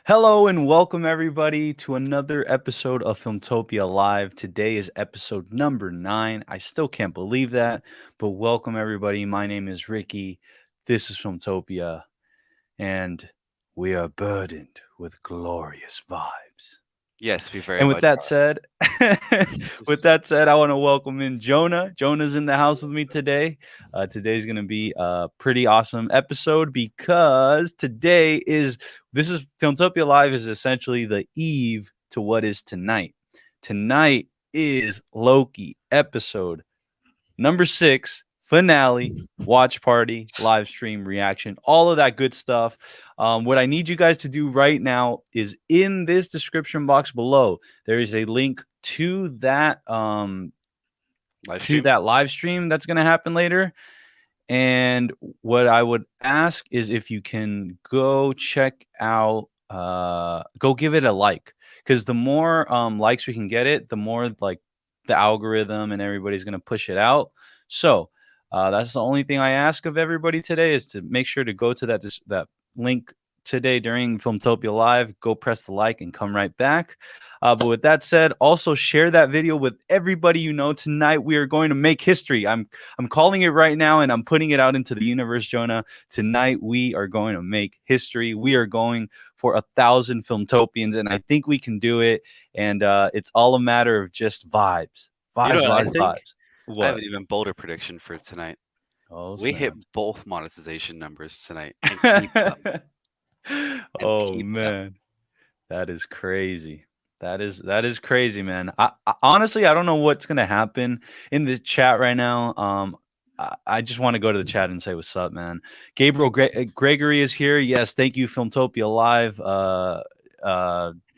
Hello and welcome everybody to another episode of Filmtopia Live. Today is episode number 9. I still can't believe that, but welcome everybody. My name is Ricky. This is Filmtopia, and we are burdened with glorious vibes. Yes, we very And with much that are. said, I want to welcome in Jonah. Jonah's in the house with me today. Today's going to be a pretty awesome episode because this is Filmtopia Live is essentially the eve to what is tonight. Tonight is Loki episode number 6, finale, watch party, live stream, reaction, all of that good stuff. What I need you guys to do right now is in this description box below, there is a link to that live stream that's going to happen later. And what I would ask is if you can go check out, go give it a like, because the more likes we can get it, the more like the algorithm and everybody's going to push it out. So that's the only thing I ask of everybody today is to make sure to go to that link today during Filmtopia Live. Go press the like and come right back. But with that said, also share that video with everybody you know. Tonight we are going to make history. I'm calling it right now, and I'm putting it out into the universe, Jonah. Tonight we are going to make history. We are going for 1,000 Filmtopians, and I think we can do it. And it's all a matter of just vibes. You know what I think? Vibes. I have What? an even bolder prediction for tonight. Oh, We hit snap. both monetization numbers tonight and keep them. Oh, man. That is crazy. That is crazy, man. I honestly, I don't know what's gonna happen in the chat right now. I just want to go to the chat and say what's up, man. Gabriel Gregory is here. Yes, thank you, Filmtopia Live,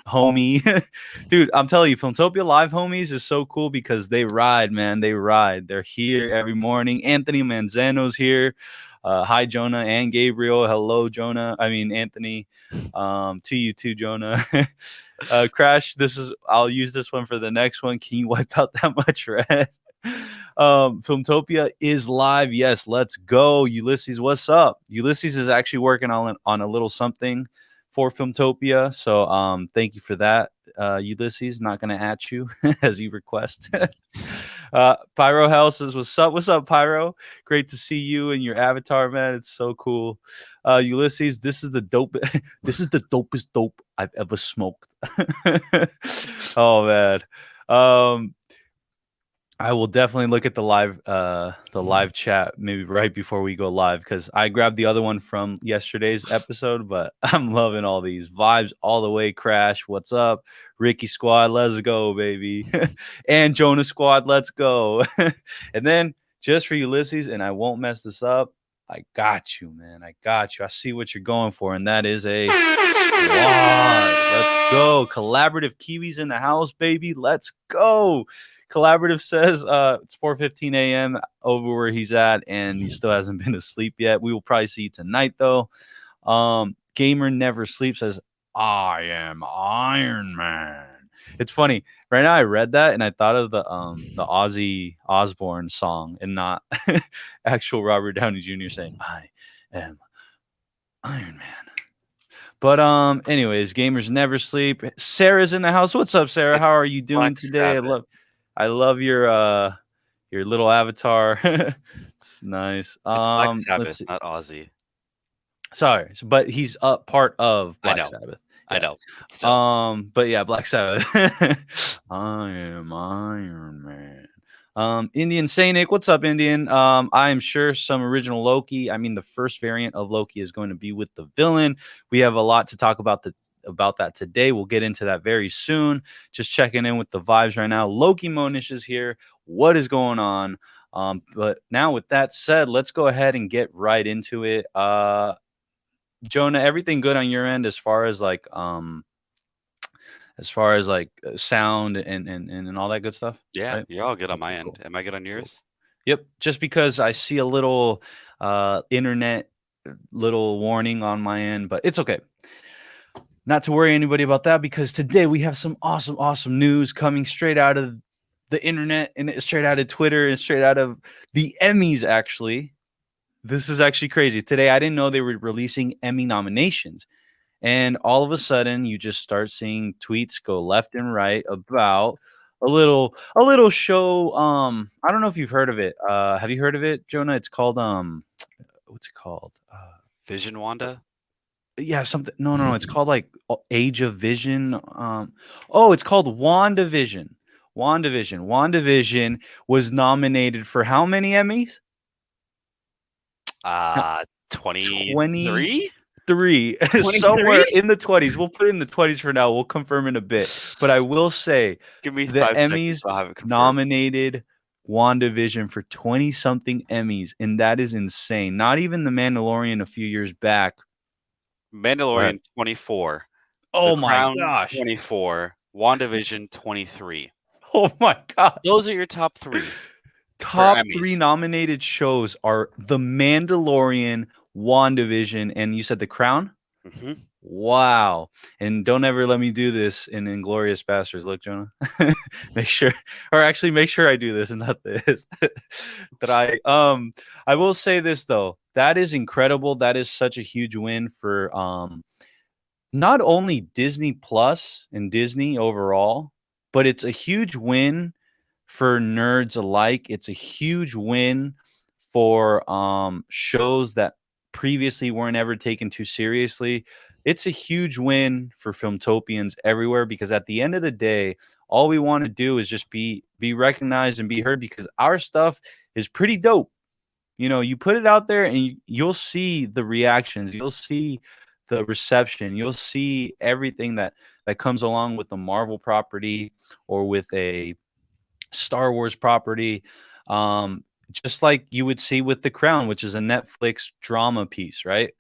homie. Dude, I'm telling you, Filmtopia Live homies is so cool because they ride, man. They ride. They're here every morning. Anthony Manzano's here. Hi, Jonah and Gabriel. Hello, Jonah. I mean, Anthony. To you too, Jonah. Crash, I'll use this one for the next one. Can you wipe out that much red? Filmtopia is live. Yes, let's go. Ulysses, what's up? Ulysses is actually working on a little something for Filmtopia. So thank you for that. Ulysses, not gonna at you as you request. Pyro Hell says, what's up? What's up, Pyro? Great to see you and your avatar, man. It's so cool. Ulysses, this is the dopest dope I've ever smoked. Oh man. I will definitely look at the live chat maybe right before we go live, because I grabbed the other one from yesterday's episode, but I'm loving all these vibes all the way. Crash, what's up? Ricky Squad, let's go, baby. And Jonah Squad, let's go. And then just for Ulysses, and I won't mess this up, I got you, man. I got you. I see what you're going for, and that is a squad. Let's go. Collaborative Kiwis in the house, baby. Let's go. Collaborative says it's 4:15 a.m. over where he's at, and he still hasn't been asleep yet. We will probably see you tonight, though. Gamer Never Sleeps says, I am Iron Man. It's funny. Right now I read that and I thought of the Ozzy Osbourne song and not actual Robert Downey Jr. saying, I am Iron Man. But anyways, Gamers Never Sleep. Sarah's in the house. What's up, Sarah? How are you doing today? I love your little avatar. It's nice. Black Sabbath, Let's see. not Ozzy. Sorry, but he's a part of Black Sabbath. Yeah. I know. But yeah, Black Sabbath. I am Iron Man. Indian Sainic, what's up, Indian? I am sure some original Loki. I mean, the first variant of Loki is going to be with the villain. We have a lot to talk about that today. We'll get into that very soon. Just checking in with the vibes right now. Loki Monish is here. What is going on? But now with that said, let's go ahead and get right into it. Jonah, everything good on your end as far as like sound and all that good stuff? Yeah, right? You're all good on my end. Am I good on yours? Yep. Just because I see a little internet little warning on my end, but it's okay. Not to worry anybody about that, because today we have some awesome news coming straight out of the internet and straight out of Twitter and straight out of the Emmys, actually. This is actually crazy. Today, I didn't know they were releasing Emmy nominations. And all of a sudden, you just start seeing tweets go left and right about a little show. I don't know if you've heard of it. Have you heard of it, Jonah? It's called what's it called? Vision Wanda? Yeah, something. No. It's called like Age of Vision. Oh, it's called WandaVision. WandaVision was nominated for how many Emmys? 23? 23, somewhere 23? in the 20s. We'll put it in the 20s for now. We'll confirm in a bit. But I will say Give me the 5 seconds. Emmys I'll have it confirmed. nominated WandaVision for 20 something Emmys, and that is insane. Not even The Mandalorian a few years back. Mandalorian 24. Oh The my Crown gosh. 24. WandaVision 23. Oh my god. Those are your top 3. Top Emmys. 3 nominated shows are The Mandalorian, WandaVision, and you said The Crown? Mhm. Wow. And don't ever let me do this in Inglorious Bastards. Look, Jonah. make sure I do this and not this. That I will say this though. That is incredible. That is such a huge win for not only Disney Plus and Disney overall, but it's a huge win for nerds alike. It's a huge win for shows that previously weren't ever taken too seriously. It's a huge win for Filmtopians everywhere, because at the end of the day, all we want to do is just be recognized and be heard, because our stuff is pretty dope. You know, you put it out there and you'll see the reactions, you'll see the reception, you'll see everything that comes along with the Marvel property or with a Star Wars property, just like you would see with The Crown, which is a Netflix drama piece, right?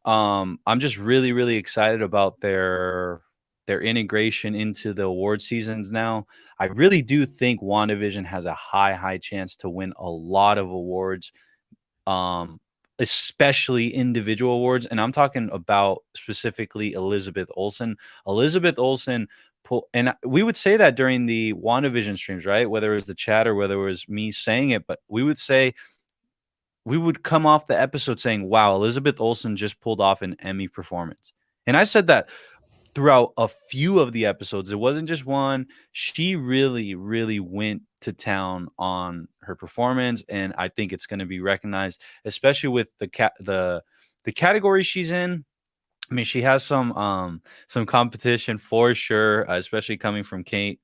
I'm just really, really excited about their integration into the award seasons now. I really do think WandaVision has a high chance to win a lot of awards, especially individual awards. And I'm talking about specifically Elizabeth Olsen. And we would say that during the WandaVision streams, right? Whether it was the chat or whether it was me saying it, but we would come off the episode saying, wow, Elizabeth Olsen just pulled off an Emmy performance. And I said that throughout a few of the episodes. It wasn't just one. She really, really went to town on her performance, and I think it's going to be recognized, especially with the category she's in. I mean, she has some competition for sure, especially coming from Kate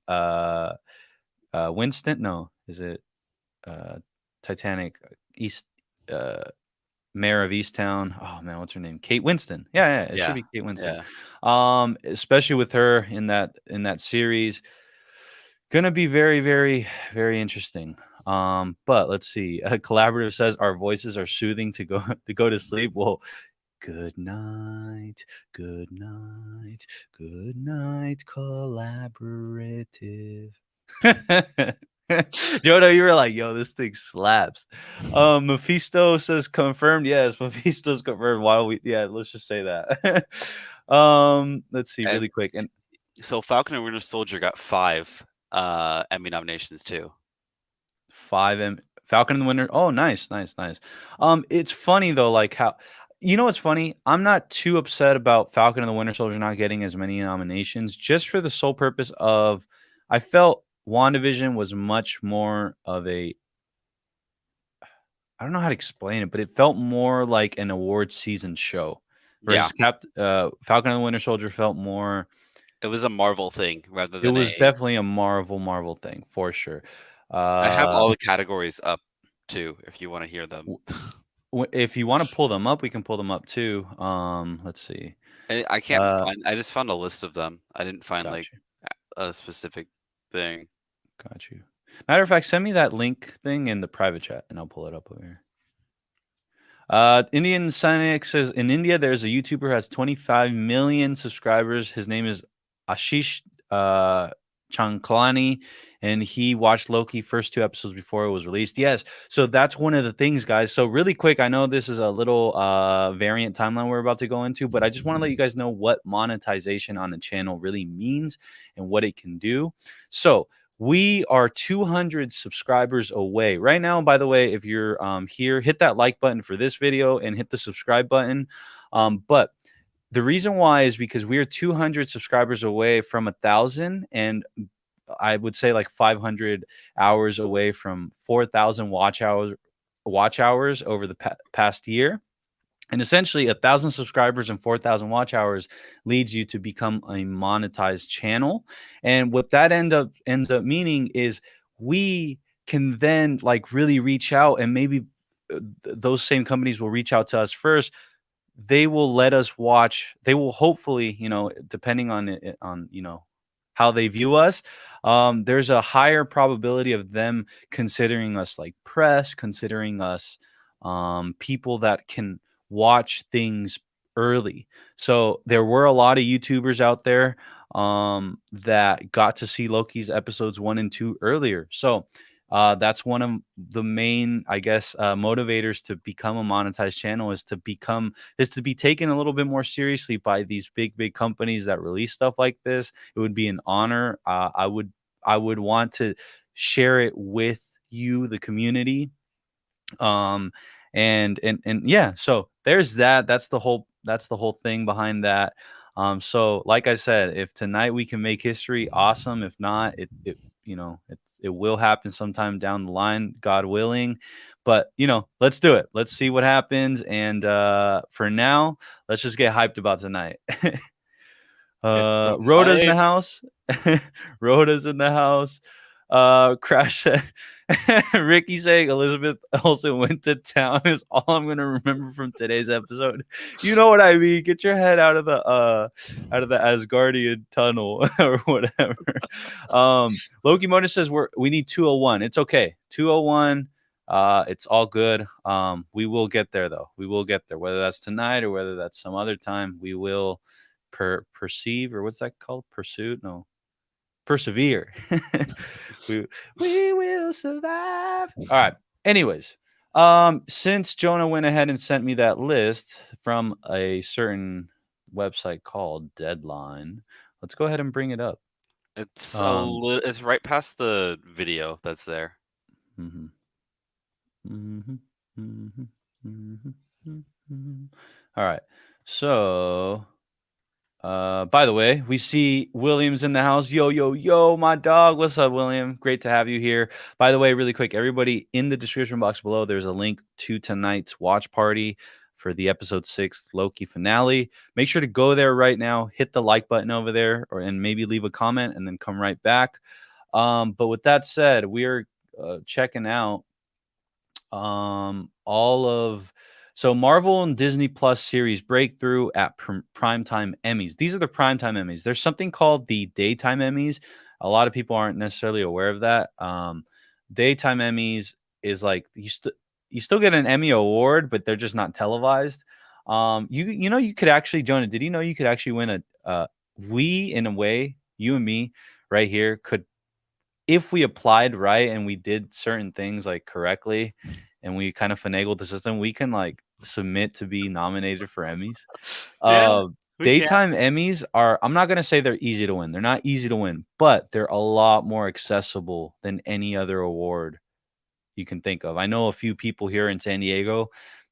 Winston. No, is it Titanic East Mayor of Easttown? Oh man, what's her name? Kate Winston. Yeah, it should be Kate Winston. Yeah. Especially with her in that series, gonna be very, very, very interesting. But let's see. Collaborative says our voices are soothing to go to sleep. Well, good night, collaborative. Jonah, you were like, yo, this thing slaps. Mephisto says confirmed. Yes, Mephisto's confirmed. Let's just say that. Let's see really quick. And so Falcon and Winter Soldier got 5 Emmy nominations too. 5 Falcon and the Winter. Oh, nice. It's funny though, like how, you know what's funny? I'm not too upset about Falcon and the Winter Soldier not getting as many nominations, just for the sole purpose of, I felt WandaVision was much more of a, I don't know how to explain it, but it felt more like an award season show. Whereas Falcon and the Winter Soldier felt more. It was a Marvel thing rather than. It was definitely a Marvel thing for sure. I have all the categories up too, if you want to hear them. If you want to pull them up, we can pull them up too. Let's see. I can't find. I just found a list of them. I didn't find a specific thing. Got you. Matter of fact, send me that link thing in the private chat, and I'll pull it up over here. Indian Cynic says, in India, there's a YouTuber who has 25 million subscribers. His name is Ashish Chanklani, and he watched Loki first 2 episodes before it was released. Yes, so that's one of the things, guys. So really quick, I know this is a little variant timeline we're about to go into, but I just want to let you guys know what monetization on a channel really means and what it can do. So we are 200 subscribers away right now. By the way, if you're here, hit that like button for this video and hit the subscribe button. But the reason why is because we are 200 subscribers away from 1,000, and I would say like 500 hours away from 4,000 watch hours over the past year. And essentially, 1,000 subscribers and 4,000 watch hours leads you to become a monetized channel. And what that ends up meaning is we can then like really reach out, and maybe those same companies will reach out to us first. They will let us watch. They will hopefully, depending on it, on how they view us, there's a higher probability of them considering us like press, considering us people that can watch things early. So there were a lot of YouTubers out there that got to see Loki's episodes 1 and 2 earlier. So that's one of the main, I guess, motivators to become a monetized channel is to be taken a little bit more seriously by these big companies that release stuff like this. It would be an honor. I would want to share it with you, the community. And yeah, so there's that. That's the whole thing behind that. So like I said, if tonight we can make history, awesome. If not, it will happen sometime down the line, God willing. But let's do it. Let's see what happens. And for now, let's just get hyped about tonight. Rhoda's in the house. Rhoda's in the house. Crash said, Ricky saying Elizabeth also went to town is all I'm gonna remember from today's episode. You know what I mean? Get your head out of the Asgardian tunnel or whatever. Loki Motor says we need 201. It's okay. 201. It's all good. We will get there though. We will get there, whether that's tonight or whether that's some other time. We will perceive, or what's that called? Pursuit? No. Persevere. we will survive. All right. Anyways, since Jonah went ahead and sent me that list from a certain website called Deadline, let's go ahead and bring it up. It's it's right past the video that's there. All right. So by the way, we see William's in the house. Yo, my dog. What's up, William? Great to have you here. By the way, really quick, everybody, in the description box below, there's a link to tonight's watch party for the episode 6 Loki finale. Make sure to go there right now, hit the like button over there, and maybe leave a comment and then come right back. But with that said, we are checking out all of... So Marvel and Disney Plus series breakthrough at primetime Emmys. These are the primetime Emmys. There's something called the daytime Emmys. A lot of people aren't necessarily aware of that. Daytime Emmys is like you still get an Emmy award, but they're just not televised. You could actually, Jonah, did you know you could actually win we, in a way, you and me right here could, if we applied right and we did certain things like correctly and we kind of finagled the system, we can like submit to be nominated for Emmys. Daytime Emmys are, I'm not going to say they're easy to win. They're not easy to win, but they're a lot more accessible than any other award you can think of. I know a few people here in San Diego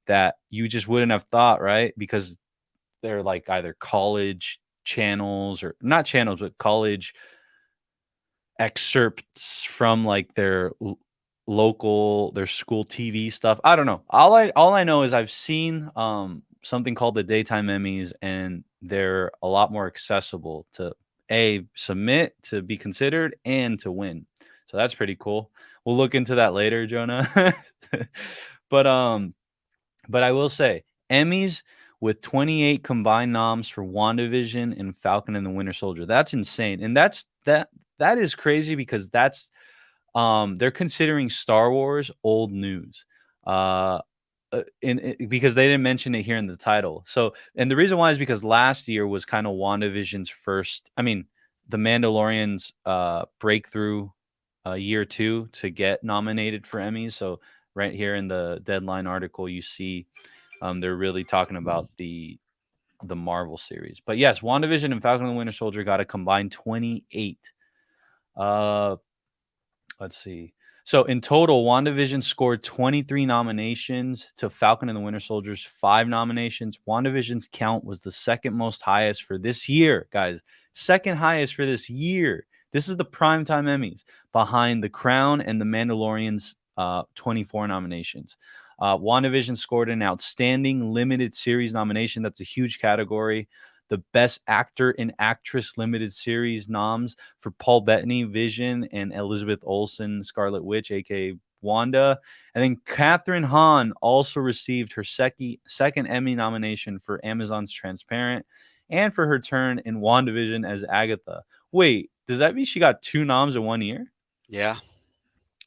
that you just wouldn't have thought, right? Because they're like either college channels, or not channels, but college excerpts from like their their school TV stuff. I don't know. All I know is I've seen something called the Daytime Emmys, and they're a lot more accessible to submit, to be considered, and to win. So that's pretty cool. We'll look into that later, Jonah. But I will say Emmys with 28 combined noms for WandaVision and Falcon and the Winter Soldier. That's insane. And that is crazy because that's they're considering Star Wars old news. Because they didn't mention it here in the title. So, and the reason why is because last year was kind of WandaVision's first, the Mandalorian's breakthrough year 2 to get nominated for Emmys. So right here in the Deadline article, you see they're really talking about the Marvel series. But yes, WandaVision and Falcon and the Winter Soldier got a combined 28. Let's see. So in total, WandaVision scored 23 nominations to Falcon and the Winter Soldier's 5 nominations. WandaVision's count was the second most highest for this year, guys. Second highest for this year. This is the primetime Emmys, behind The Crown and The Mandalorian's 24 nominations. WandaVision scored an outstanding limited series nomination. That's a huge category. The Best Actor and Actress Limited Series noms for Paul Bettany, Vision, and Elizabeth Olsen, Scarlet Witch, aka Wanda. And then Kathryn Hahn also received her second Emmy nomination for Amazon's Transparent and for her turn in WandaVision as Agatha. Wait, does that mean she got 2 noms in 1 year? Yeah.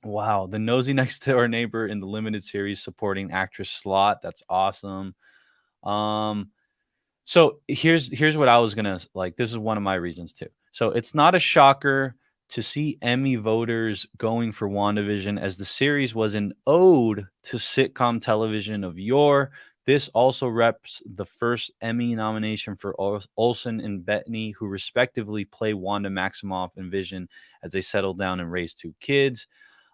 Wow. The nosy next door neighbor in the limited series supporting actress slot. That's awesome. So here's what I was gonna like. This is one of my reasons too. So it's not a shocker to see Emmy voters going for WandaVision, as the series was an ode to sitcom television of yore. This also reps the first Emmy nomination for Olsen and Bettany, who respectively play Wanda Maximoff and Vision as they settle down and raise 2 kids.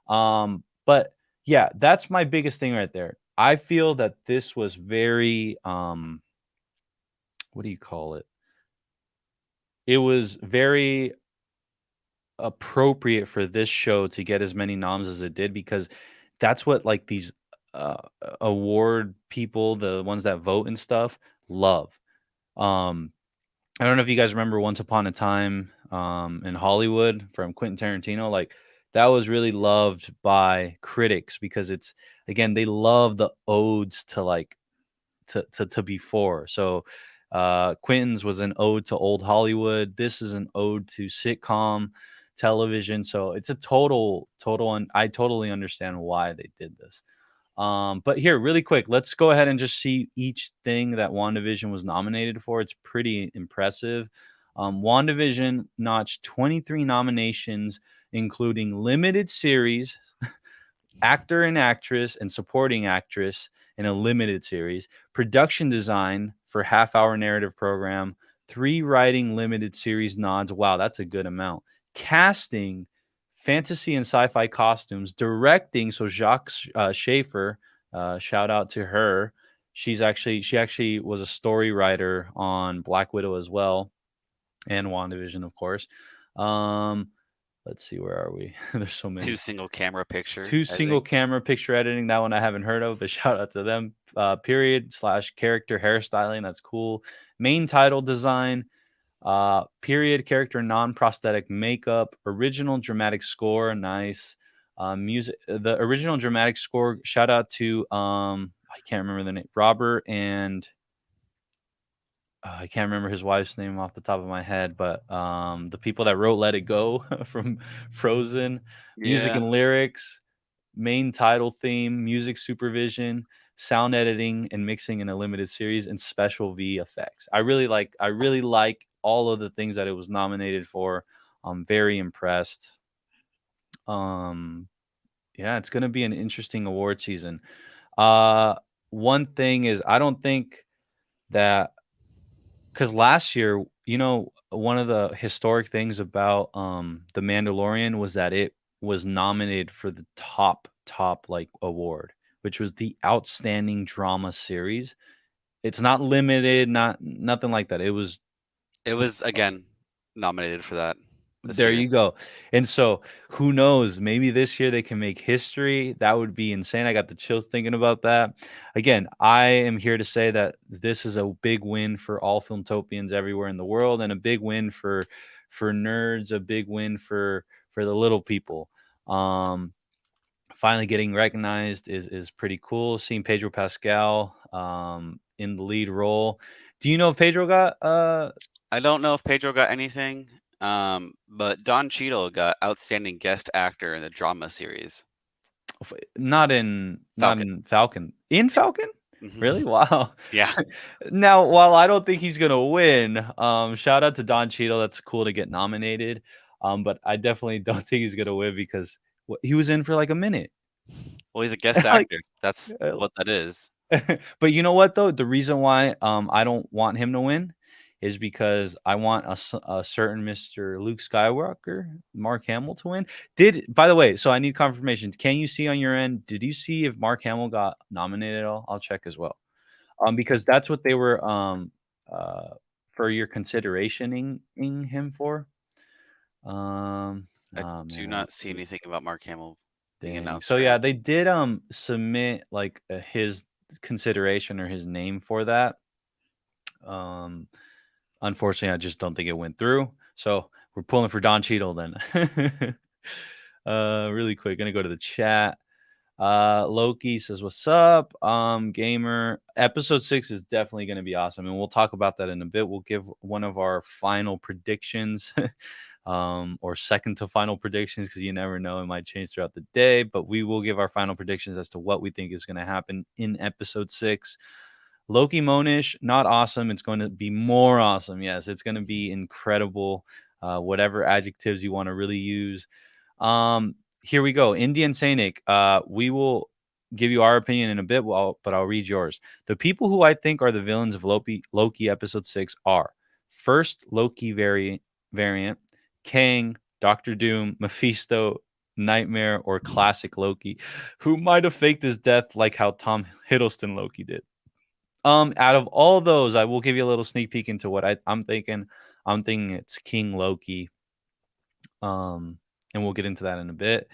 But yeah, that's my biggest thing right there. I feel that this was very what do you call it? It was very appropriate for this show to get as many noms as it did, because that's what like these award people, the ones that vote and stuff, love. I don't know if you guys remember Once Upon a Time in Hollywood from Quentin Tarantino. Like, that was really loved by critics because it's, again, they love the odes to like to before. So Quentin's was an ode to old Hollywood. This is an ode to sitcom television. So it's a total, and I totally understand why they did this. But here, really quick, let's go ahead and just see each thing that WandaVision was nominated for. It's pretty impressive. WandaVision notched 23 nominations, including limited series, actor and actress, and supporting actress in a limited series, production design for half-hour narrative program, 3 writing limited series nods. Wow, that's a good amount. Casting, fantasy and sci-fi costumes, directing. So Jacques Schaefer, shout out to her. She actually was a story writer on Black Widow as well, and WandaVision, of course. Let's see, where are we? There's so many. 2 single camera picture. 2 single camera picture editing. That one I haven't heard of, but shout out to them. Period/character hairstyling. That's cool. Main title design. Period character non-prosthetic makeup. Original dramatic score. Nice. Music. The original dramatic score. Shout out to I can't remember the name. Robert and I can't remember his wife's name off the top of my head, but the people that wrote Let It Go from Frozen, music and lyrics, main title theme, music supervision, sound editing and mixing in a limited series, and special VFX. I really like all of the things that it was nominated for. I'm very impressed. Yeah, it's gonna be an interesting award season. One thing is, I don't think that, because last year, one of the historic things about The Mandalorian was that it was nominated for the top like award, which was the outstanding drama series. It's not limited, nothing like that. It was again nominated for that. There you go. And so who knows, maybe this year they can make history. That would be insane. I got the chills thinking about that. Again, I am here to say that this is a big win for all Filmtopians everywhere in the world, and a big win for nerds, a big win for the little people. Finally getting recognized is pretty cool. Seeing Pedro Pascal in the lead role. Do you know if Pedro got I don't know if Pedro got anything. But Don Cheadle got outstanding guest actor in the drama series. Not in Falcon. In Falcon? Mm-hmm. Really? Wow. Yeah. Now, while I don't think he's gonna win, shout out to Don Cheadle. That's cool to get nominated. But I definitely don't think he's gonna win, because he was in for like a minute. Well, he's a guest actor. That's what that is. But you know what though? The reason why I don't want him to win is because I want a certain Mr. Luke Skywalker, Mark Hamill, to win. By the way, so I need confirmation. Can you see on your end? Did you see if Mark Hamill got nominated at all? I'll check as well. Because that's what they were for your considerationing him for. I Oh do man, not see anything about Mark Hamill being dang. announced So right yeah, now. they did submit like his consideration or his name for that. Um, unfortunately, I just don't think it went through. So we're pulling for Don Cheadle then. Really quick, gonna go to the chat. Loki says, "What's up, gamer? Episode 6 is definitely going to be awesome, and we'll talk about that in a bit. We'll give one of our final predictions, or second to final predictions, because you never know, it might change throughout the day. But we will give our final predictions as to what we think is going to happen in episode 6. Loki Monish, not awesome. It's going to be more awesome. Yes, it's going to be incredible. Whatever adjectives you want to really use." Here we go. Indian Sainik. We will give you our opinion in a bit, but I'll read yours. The people who I think are the villains of Loki episode 6 are first Loki variant, Kang, Doctor Doom, Mephisto, Nightmare, or classic Loki, who might have faked his death like how Tom Hiddleston Loki did. Out of all those, I will give you a little sneak peek into what I'm thinking. I'm thinking it's King Loki. And we'll get into that in a bit.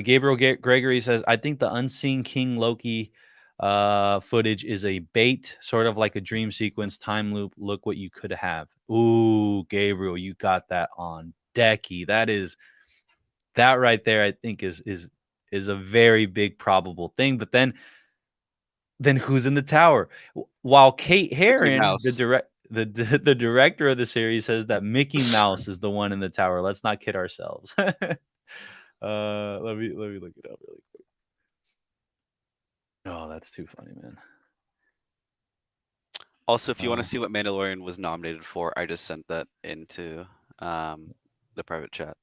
Gabriel Gregory says, I think the unseen King Loki footage is a bait, sort of like a dream sequence time loop. Look what you could have. Ooh, Gabriel, you got that on decky. That right there, I think is a very big probable thing. But then who's in the tower? While Kate Mickey Herron, Mouse. the director of the series, says that Mickey Mouse is the one in the tower. Let's not kid ourselves. Let me look it up really quick. Oh, that's too funny, man. Also, if you want to see what Mandalorian was nominated for, I just sent that into the private chat.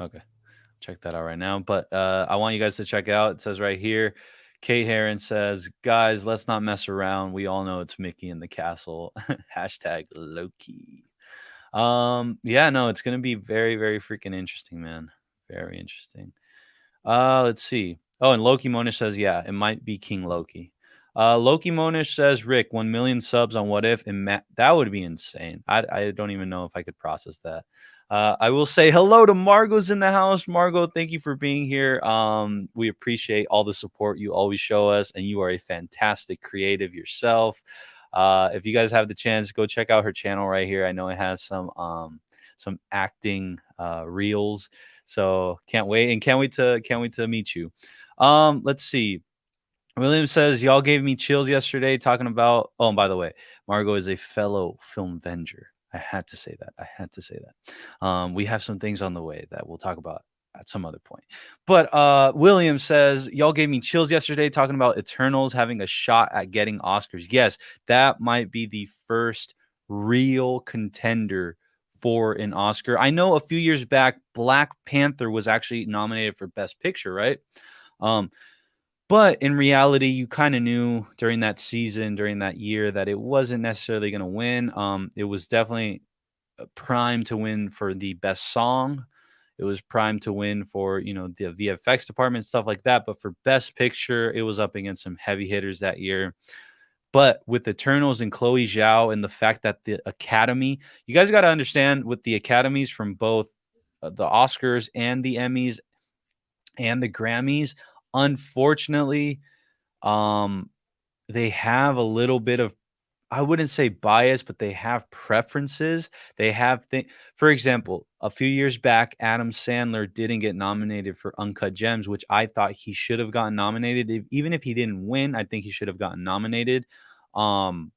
Okay, check that out right now. But I want you guys to check out. It says right here, Kate Herron says, "Guys, let's not mess around. We all know it's Mickey in the castle." Hashtag Loki. Yeah, no, it's gonna be very, very freaking interesting, man. Very interesting. Let's see. Oh, and Loki Monish says, yeah, it might be King Loki. Loki Monish says, Rick, 1 million subs on What If, and that would be insane. I don't even know if I could process that. I will say hello to Margot's in the house. Margot, thank you for being here. We appreciate all the support you always show us, and you are a fantastic creative yourself. If you guys have the chance, go check out her channel right here. I know it has some acting reels. So can't wait, and can't wait to meet you. Let's see. William says, y'all gave me chills yesterday talking about. Oh, and by the way, Margot is a fellow film venger. I had to say that. We have some things on the way that we'll talk about at some other point. But William says, y'all gave me chills yesterday talking about Eternals having a shot at getting Oscars. Yes, that might be the first real contender for an Oscar. I know a few years back, Black Panther was actually nominated for Best Picture, right? But in reality, you kind of knew during that season, during that year, that it wasn't necessarily going to win. It was definitely primed to win for the best song. It was primed to win for, the VFX department, stuff like that. But for Best Picture, it was up against some heavy hitters that year. But with Eternals and Chloe Zhao and the fact that the Academy, you guys got to understand with the Academies from both the Oscars and the Emmys and the Grammys, unfortunately, they have a little bit of, I wouldn't say bias, but they have preferences. They have for example, a few years back, Adam Sandler didn't get nominated for Uncut Gems, which I thought he should have gotten nominated. Even if he didn't win, I think he should have gotten nominated. And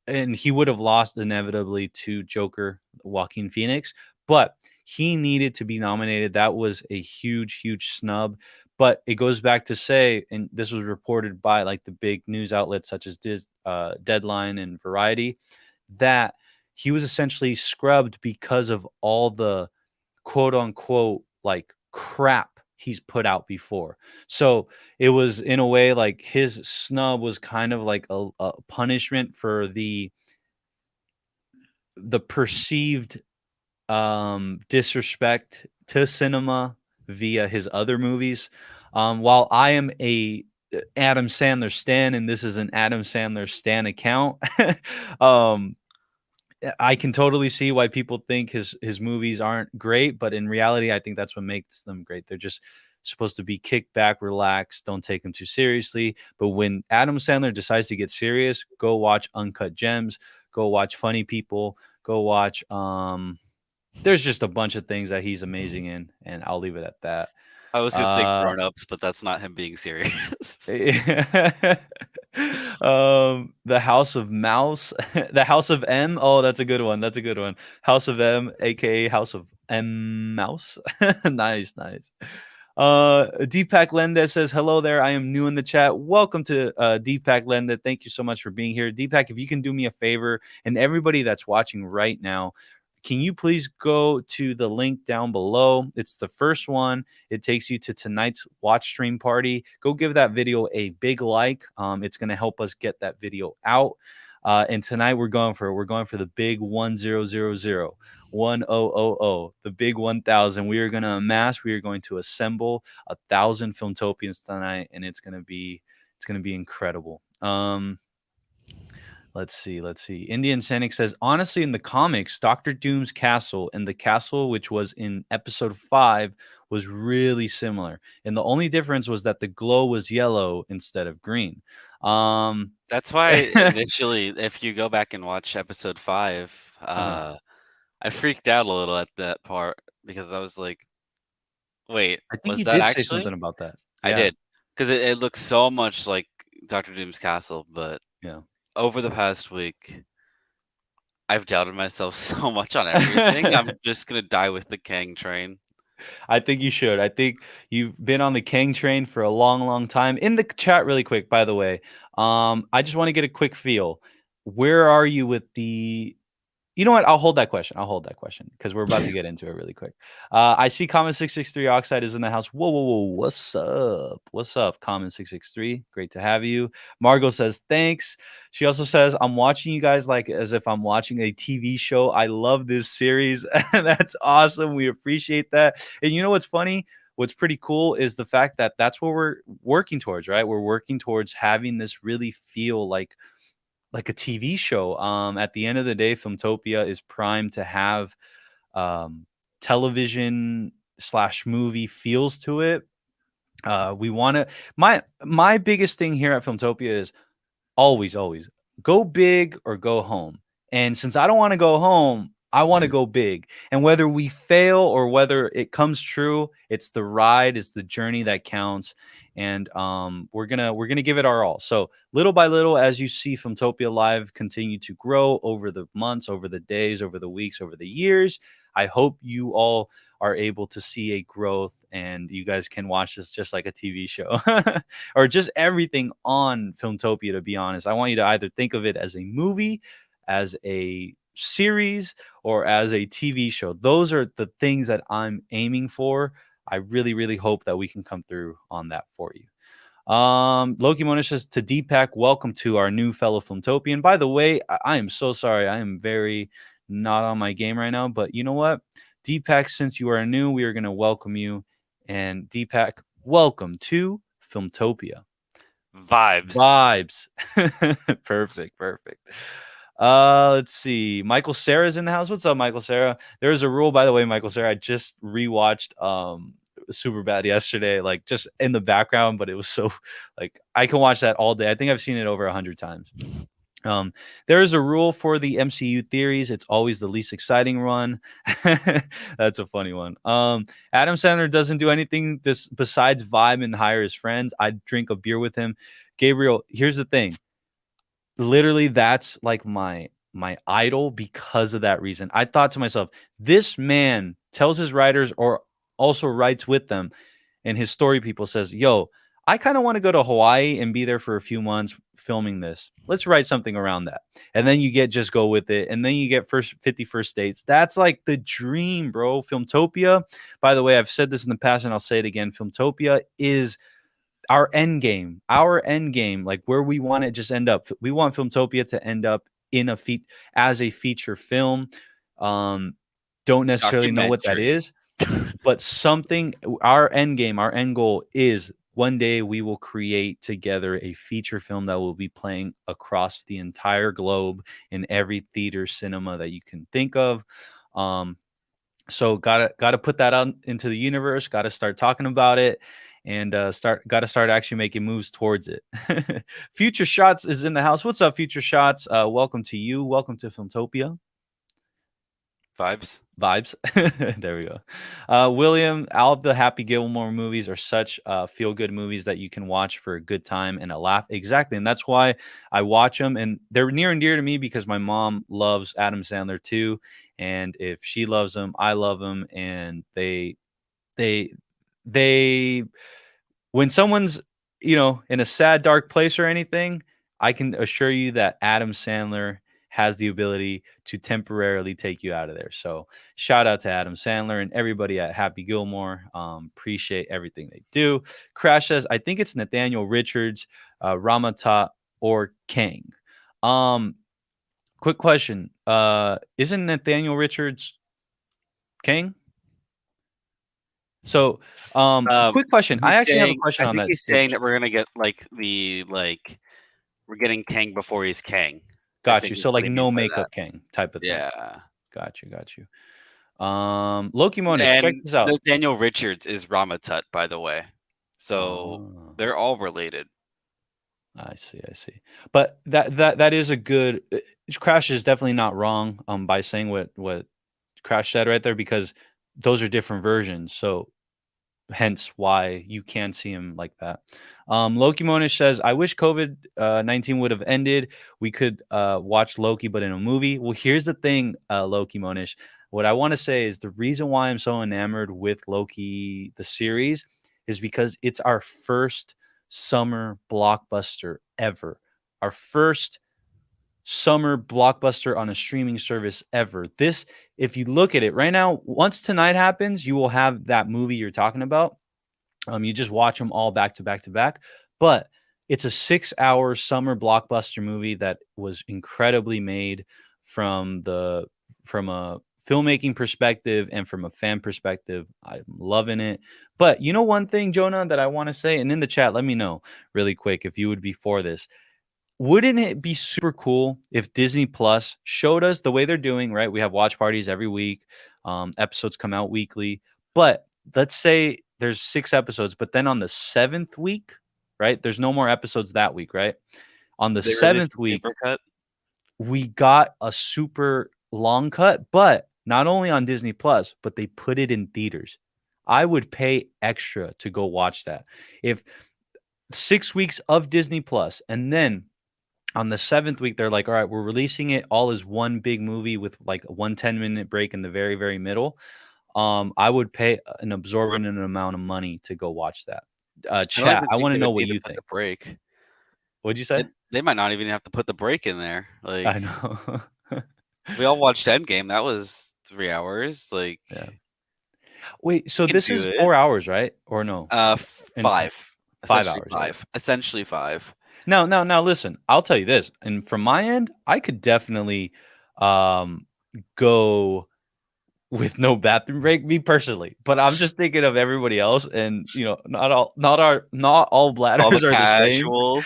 he would have lost inevitably to Joker, Joaquin Phoenix, but he needed to be nominated. That was a huge, huge snub. But it goes back to say, and this was reported by like the big news outlets such as Deadline and Variety, that he was essentially scrubbed because of all the quote unquote like crap he's put out before. So it was in a way like his snub was kind of like a punishment for the the perceived disrespect to cinema via his other movies. While I am a Adam Sandler stan, and this is an Adam Sandler stan account, I can totally see why people think his movies aren't great, but in reality, I think that's what makes them great. They're just supposed to be kicked back, relaxed, don't take them too seriously. But when Adam Sandler decides to get serious, go watch Uncut Gems, go watch Funny People, go watch there's just a bunch of things that he's amazing in, and I'll leave it at that. I was gonna say Grown Ups, but that's not him being serious. The House of Mouse, the House of M. Oh, that's a good one. That's a good one. House of M, aka House of M Mouse. Nice. Deepak Lenda says, hello there. I am new in the chat. Welcome to Deepak Lenda. Thank you so much for being here. Deepak, if you can do me a favor, and everybody that's watching right now, can you please go to the link down below? It's the first one. It takes you to tonight's watch stream party. Go give that video a big like. It's going to help us get that video out. And tonight we're going for the big 1000, 1000, the big 1000. We are going to amass. We are going to assemble 1,000 Filmtopians tonight, and it's going to be incredible. Let's see. Indian Sanic says, honestly, in the comics, Doctor Doom's castle and the castle which was in episode 5 was really similar. And the only difference was that the glow was yellow instead of green. That's why initially, if you go back and watch episode 5, I freaked out a little at that part because I was like, wait, I think was you that did actually? say something about that. I did. Because it looks so much like Doctor Doom's castle, but yeah. Over the past week, I've doubted myself so much on everything. I'm just going to die with the Kang train. I think you should. I think you've been on the Kang train for a long, long time. In the chat, really quick, by the way, I just want to get a quick feel. Where are you with the... You know what? I'll hold that question because we're about to get into it really quick. I see Common 663 Oxide is in the house. Whoa. What's up, Common 663? Great to have you. Margot says, thanks. She also says, I'm watching you guys like as if I'm watching a TV show. I love this series. That's awesome. We appreciate that. And you know what's funny? What's pretty cool is the fact that that's what we're working towards, right? We're working towards having this really feel like a TV show. At the end of the day, Filmtopia is primed to have television / movie feels to it. We want to... My biggest thing here at Filmtopia is always go big or go home. And since I don't want to go home, I want to go big. And whether we fail or whether it comes true, it's the ride, it's the journey that counts. And we're gonna give it our all. So little by little, as you see Filmtopia Live continue to grow over the months, over the days, over the weeks, over the years, I hope you all are able to see a growth and you guys can watch this just like a TV show or just everything on Filmtopia. To be honest, I want you to either think of it as a movie, as a series, or as a TV show. Those are the things that I'm aiming for. I really hope that we can come through on that for you. Loki Monish says, to Deepak, welcome to our new fellow Filmtopian. By the way, I am so sorry. I am very not on my game right now, but you know what? Deepak, since you are new, we are going to welcome you. And Deepak, welcome to Filmtopia. Vibes. Perfect. Let's see. Michael Sarah's in the house. What's up, Michael Sarah? There's a rule, by the way, Michael Sarah. I just rewatched Superbad yesterday, like just in the background, but it was so like I can watch that all day. I think I've seen it over 100 times. There is a rule for the MCU theories. It's always the least exciting one. That's a funny one. Adam Sandler doesn't do anything besides vibe and hire his friends. I'd drink a beer with him. Gabriel, here's the thing. Literally, that's like my idol because of that reason. I thought to myself, this man tells his writers or also writes with them, and his story people says, yo, I kind of want to go to Hawaii and be there for a few months filming this. Let's write something around that. And then you get Just Go With It. And then you get 50 First Dates. That's like the dream, bro. Filmtopia, by the way, I've said this in the past and I'll say it again. Filmtopia is our end game, like where we want to just end up. We want Filmtopia to end up as a feature film. Don't necessarily know what that is, but our end goal is one day we will create together a feature film that will be playing across the entire globe in every theater cinema that you can think of. So gotta put that out into the universe, gotta start talking about it, and gotta start actually making moves towards it. Future Shots is in the house. What's up, Future Shots? Welcome to you. Welcome to Filmtopia. Vibes. There we go. William, all the Happy Gilmore movies are such feel good movies that you can watch for a good time and a laugh. Exactly. And that's why I watch them. And they're near and dear to me because my mom loves Adam Sandler too. And if she loves them, I love them. And they, when someone's, in a sad, dark place or anything, I can assure you that Adam Sandler has the ability to temporarily take you out of there. So shout out to Adam Sandler and everybody at Happy Gilmore. Appreciate everything they do. Crash says, I think it's Nathaniel Richards, Ramata, or Kang. Quick question. Isn't Nathaniel Richards Kang? So, quick question. I actually have a question on that. He's saying that we're gonna get we're getting Kang before he's Kang. Got you. So like no makeup Kang type of thing. Yeah. Got you. Loki Monish, check this out. Nathaniel Richards is Ramatut, by the way. So they're all related. I see. But that is a good Crash is definitely not wrong by saying what Crash said right there, because those are different versions. So hence why you can see him like that. Loki Monish says, I wish COVID-19 would have ended. We could watch Loki, but in a movie. Well, here's the thing, Loki Monish. What I want to say is the reason why I'm so enamored with Loki, the series, is because it's our first summer blockbuster ever. Our first summer blockbuster on a streaming service ever. This, if you look at it right now, once tonight happens, you will have that movie you're talking about. You just watch them all back to back to back. But it's a 6-hour summer blockbuster movie that was incredibly made from a filmmaking perspective and from a fan perspective. I'm loving it. But you know one thing, Jonah, that I want to say, and in the chat, let me know really quick if you would be for this. Wouldn't it be super cool if Disney Plus showed us the way they're doing, right? We have watch parties every week. Episodes come out weekly. But let's say there's 6 episodes, but then on the 7th week, right? There's no more episodes that week, right? On the 7th week, we got a super long cut, but not only on Disney Plus, but they put it in theaters. I would pay extra to go watch that. If 6 weeks of Disney Plus, and then on the 7th week, they're like, all right, we're releasing it all as one big movie with like a 10-minute break in the very, very middle. I would pay an absorbent amount of money to go watch that. Chat, I want to know what you think. Break. What'd you say? They might not even have to put the break in there. Like, I know. We all watched Endgame. That was 3 hours. Like, yeah. Wait, so this is 4 hours, right? Or no? 5. 5 hours. 5. Right? Essentially 5. Now, listen. I'll tell you this, and from my end, I could definitely go with no bathroom break, me personally. But I'm just thinking of everybody else, and not all bladders are the same. All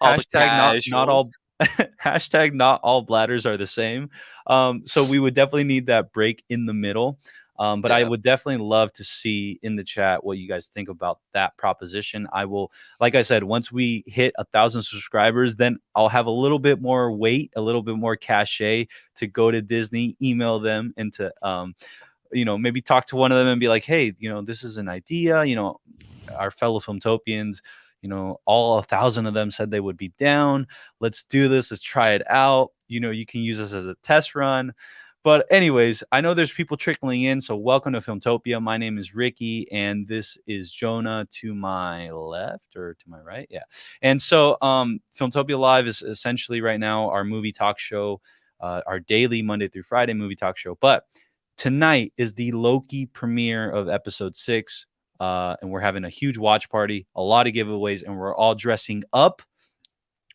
hashtag not all hashtag not all bladders are the same. So we would definitely need that break in the middle. But I would definitely love to see in the chat what you guys think about that proposition. I will, like I said, once we hit 1,000 subscribers, then I'll have a little bit more weight, a little bit more cachet to go to Disney, email them, and to, maybe talk to one of them and be like, hey, this is an idea. Our fellow Filmtopians, all 1,000 of them said they would be down. Let's do this. Let's try it out. You can use this as a test run. But anyways, I know there's people trickling in, so welcome to Filmtopia. My name is Ricky, and this is Jonah to my left or to my right. Yeah. And so Filmtopia Live is essentially right now our movie talk show, our daily Monday through Friday movie talk show. But tonight is the Loki premiere of episode 6, and we're having a huge watch party, a lot of giveaways, and we're all dressing up.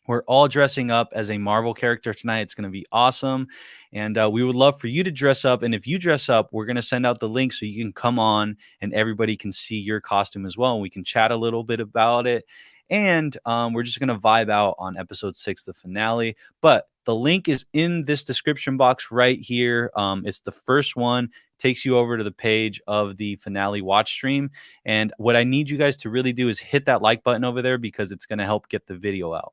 We're all dressing up as a Marvel character tonight. It's going to be awesome. And we would love for you to dress up. And if you dress up, we're going to send out the link so you can come on and everybody can see your costume as well. And we can chat a little bit about it. And we're just going to vibe out on episode 6, the finale. But the link is in this description box right here. It's the first one. Takes you over to the page of the finale watch stream. And what I need you guys to really do is hit that like button over there because it's going to help get the video out.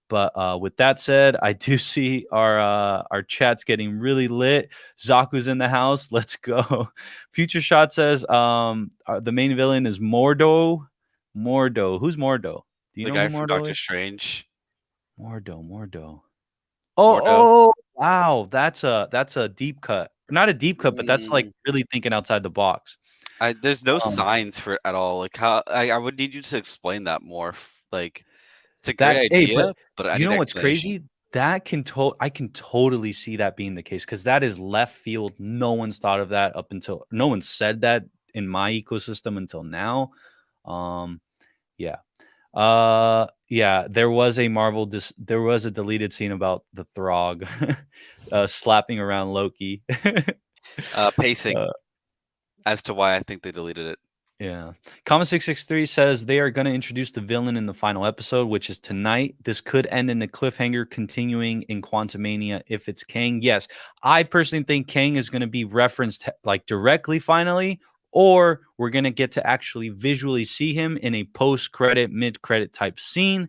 But with that said, I do see our chat's getting really lit. Zaku's in the house. Let's go. Future Shot says the main villain is Mordo. Mordo. Who's Mordo? Do you The know guy who from Mordo Doctor is? Strange. Mordo. Mordo. Oh, wow. That's a deep cut. Not a deep cut, but that's like Mm. really thinking outside the box. There's no Um, signs for it at all. Like how I would need you to explain that more. Like it's a great But idea, but I you need know what's explanation. crazy? I can totally see that being the case because that is left field. No one's thought of that no one said that in my ecosystem until now. Yeah. Yeah, there was a deleted scene about the Throg slapping around Loki. Pacing Uh, as to why I think they deleted it. Yeah. Common 663 says they are going to introduce the villain in the final episode, which is tonight. This could end in a cliffhanger continuing in Quantumania if it's Kang. Yes, I personally think Kang is going to be referenced like directly finally, or we're going to get to actually visually see him in a post-credit, mid-credit type scene.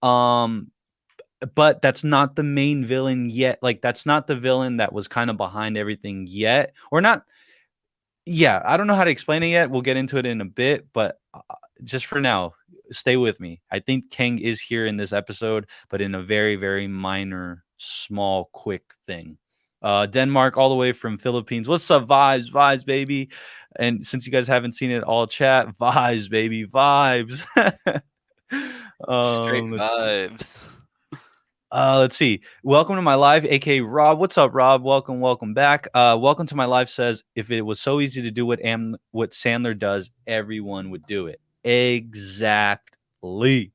But that's not the main villain yet. Like that's not the villain that was kind of behind everything yet, or not. Yeah, I don't know how to explain it yet. We'll get into it in a bit, but just for now, stay with me. I think Kang is here in this episode, but in a very, very minor, small, quick thing. Denmark, all the way from Philippines. What's up, vibes, vibes, baby? And since you guys haven't seen it, all chat vibes, baby, vibes. Straight Let's see. vibes. Let's see. Welcome to my live, aka Rob. What's up, Rob? Welcome back. Welcome to my live says if it was so easy to do what Sandler does, everyone would do it. Exactly.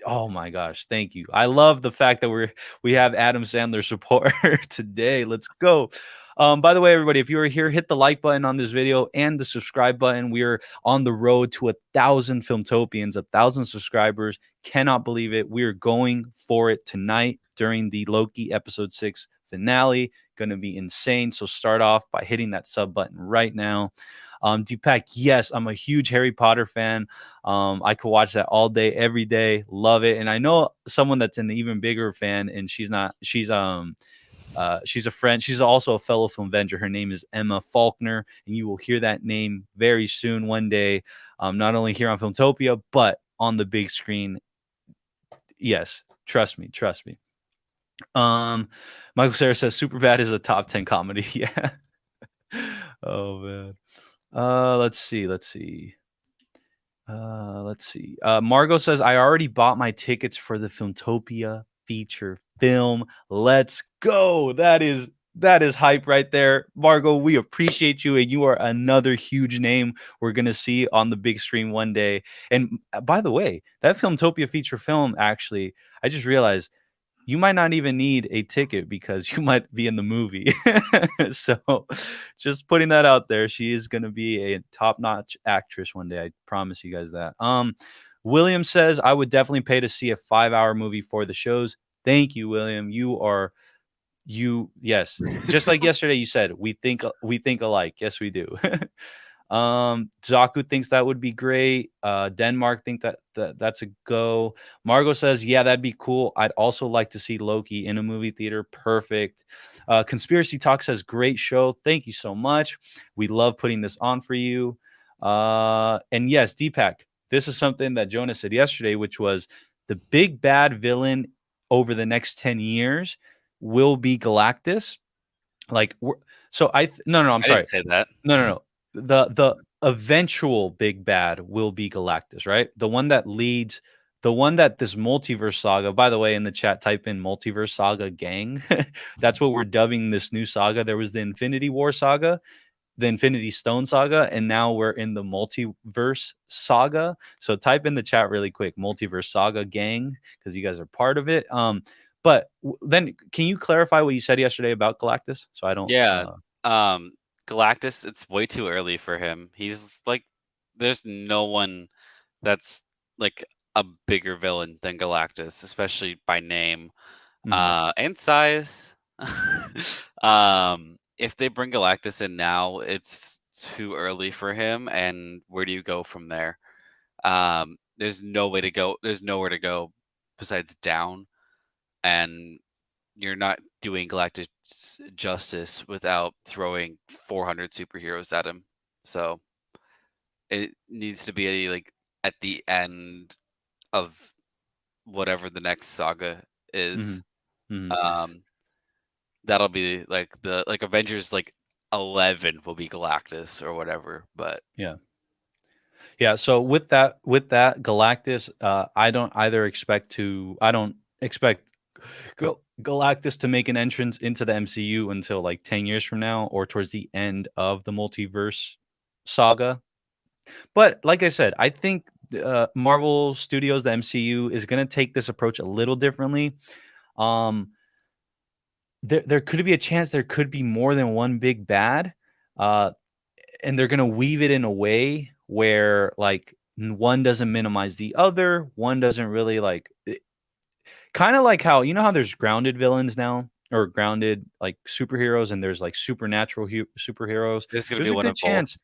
Oh my gosh, thank you. I love the fact that we have Adam Sandler support today. Let's go. By the way, everybody, if you are here, hit the like button on this video and the subscribe button. We are on the road to 1,000 Filmtopians, 1,000 subscribers. Cannot believe it. We are going for it tonight during the Loki episode 6 finale. Going to be insane. So start off by hitting that sub button right now. Deepak, yes, I'm a huge Harry Potter fan. I could watch that all day, every day. Love it. And I know someone that's an even bigger fan, and she's a friend. She's also a fellow Filmvenger. Her name is Emma Faulkner, and you will hear that name very soon one day, not only here on Filmtopia, but on the big screen. Yes, trust me. Michael Cera says Superbad is a top 10 comedy. Yeah. Oh man. Let's see. Margot says I already bought my tickets for the Filmtopia feature film. Let's go. That is hype right there. Margot, we appreciate you, and you are another huge name we're gonna see on the big screen one day. And by the way, that Filmtopia feature film, actually, I just realized you might not even need a ticket because you might be in the movie. So just putting that out there. She is going to be a top-notch actress one day. I promise you guys that. William says, I would definitely pay to see a 5-hour movie for the shows. Thank you, William. Yes. Just like yesterday, you said, we think alike. Yes, we do. Zaku thinks that would be great. Denmark think that's a go. Margot says, yeah, that'd be cool. I'd also like to see Loki in a movie theater. Perfect. Conspiracy Talk says, great show. Thank you so much. We love putting this on for you. And yes, Deepak, this is something that Jonas said yesterday, which was the big bad villain over the next 10 years will be Galactus. Like, no, I'm sorry. I didn't say that. No. The eventual big bad will be Galactus, right? The one that this multiverse saga, by the way, in the chat, type in multiverse saga gang. That's what we're dubbing this new saga. There was the Infinity War saga. the Infinity Stone saga, and now we're in the multiverse saga. So type in the chat really quick, multiverse saga gang, because you guys are part of it. But then can you clarify what you said yesterday about Galactus? So I don't. Yeah. Galactus, it's way too early for him. He's like, there's no one that's like a bigger villain than Galactus, especially by name, and size. If they bring Galactus in now, it's too early for him. And where do you go from there? There's no way to go. There's nowhere to go besides down, and you're not doing Galactus justice without throwing 400 superheroes at him. So it needs to be like at the end of whatever the next saga is. That'll be like the Avengers 11 will be Galactus or whatever. But yeah. So with that Galactus, I don't expect Galactus to make an entrance into the MCU until like 10 years from now or towards the end of the multiverse saga. But like I said, I think Marvel Studios, the MCU, is going to take this approach a little differently. There could be a chance there could be more than one big bad, and they're going to weave it in a way where like one doesn't minimize the other, one doesn't really like kind of like how how there's grounded villains now or grounded like superheroes, and there's like supernatural superheroes. There's gonna be one of both.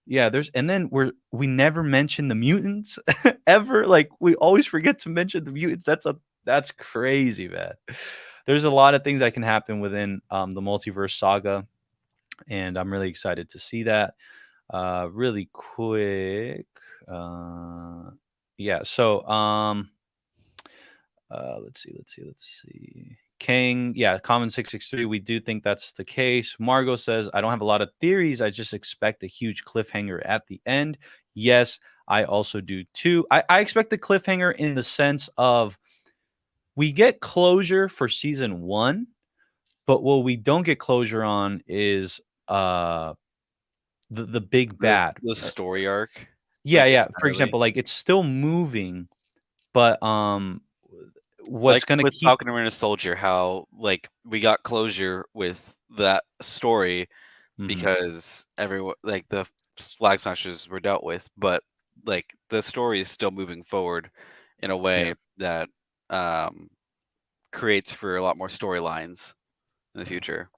Yeah, and then we never mention the mutants ever. Like we always forget to mention the mutants. That's crazy, man. There's a lot of things that can happen within the multiverse saga, and I'm really excited to see that. Really quick, yeah. So let's see. King, yeah, Common 663. We do think that's the case. Margot says, I don't have a lot of theories. I just expect a huge cliffhanger at the end. Yes, I also do too. I expect the cliffhanger in the sense of we get closure for season 1, but what we don't get closure on is the big bad. The story arc. Yeah. For example, like it's still moving, but what's gonna with keep Falcon and Winter Soldier, how like we got closure with that story because everyone like the Flag Smashers were dealt with, but like the story is still moving forward in a way that creates for a lot more storylines in the future.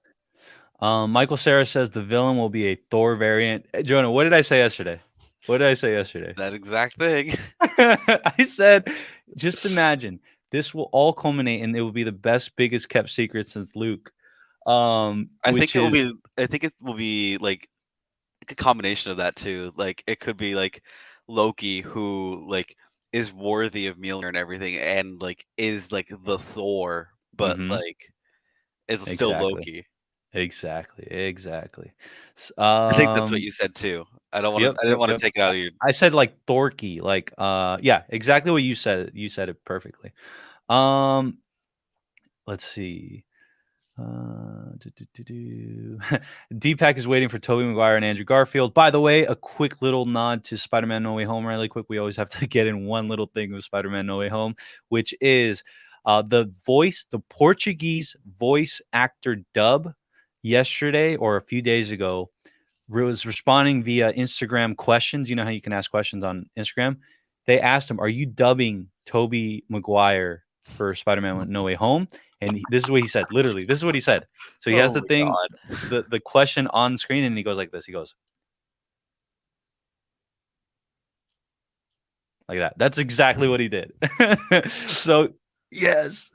Michael Sarah says the villain will be a Thor variant. Jonah, what did I say yesterday? That exact thing. I said, just imagine this will all culminate and it will be the best, biggest kept secret since Luke. I think it will be like a combination of that too. Like it could be like Loki, who like is worthy of Mjolnir and everything, and like is like the Thor, but like is still Loki. Exactly. I think that's what you said too. I didn't want to take it out of you. I said like Thorky, like yeah, exactly what you said. You said it perfectly. Let's see. Deepak is waiting for Tobey Maguire and Andrew Garfield. By the way, a quick little nod to Spider-Man No Way Home really quick. We always have to get in one little thing of Spider-Man No Way Home, which is the Portuguese voice actor dub yesterday or a few days ago was responding via Instagram questions. You know how you can ask questions on Instagram? They asked him, are you dubbing Tobey Maguire for Spider-Man No Way Home? And this is what he said. Literally, this is what he said. So he has the thing, the question on screen, and he goes like this. He goes like that. That's exactly what he did. So yes.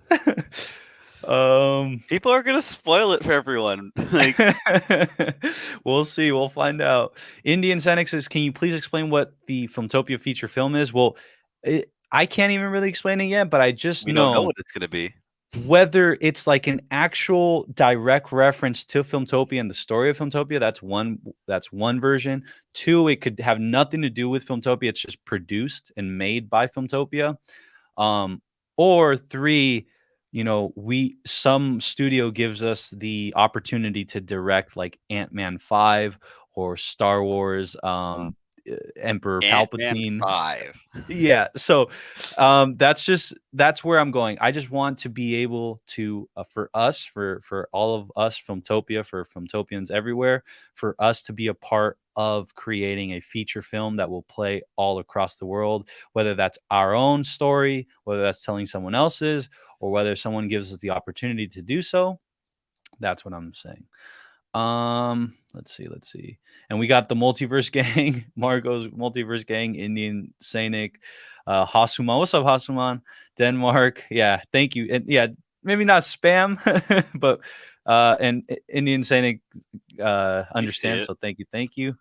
People are gonna spoil it for everyone. Like we'll see. We'll find out. Indian Senex says, can you please explain what the Filmtopia feature film is? Well, I can't even really explain it yet, but I just we don't know what it's gonna be. Whether it's like an actual direct reference to Filmtopia and the story of Filmtopia, that's one version. 2, it could have nothing to do with Filmtopia. It's just produced and made by Filmtopia. Or 3, some studio gives us the opportunity to direct like Ant-Man 5 or Star Wars, Emperor Ant-Man Palpatine. 5. Yeah, so that's where I'm going. I just want to be able to for us, for all of us, Filmtopia, for Filmtopians everywhere, for us to be a part of creating a feature film that will play all across the world, whether that's our own story, whether that's telling someone else's, or whether someone gives us the opportunity to do so. That's what I'm saying. Let's see. And we got the multiverse gang, Margot's multiverse gang, Indian Sainik, Hasuman. What's up, Hasuman? Denmark. Yeah, thank you. And yeah, maybe not spam, but and Indian Sainik understands. it. So thank you.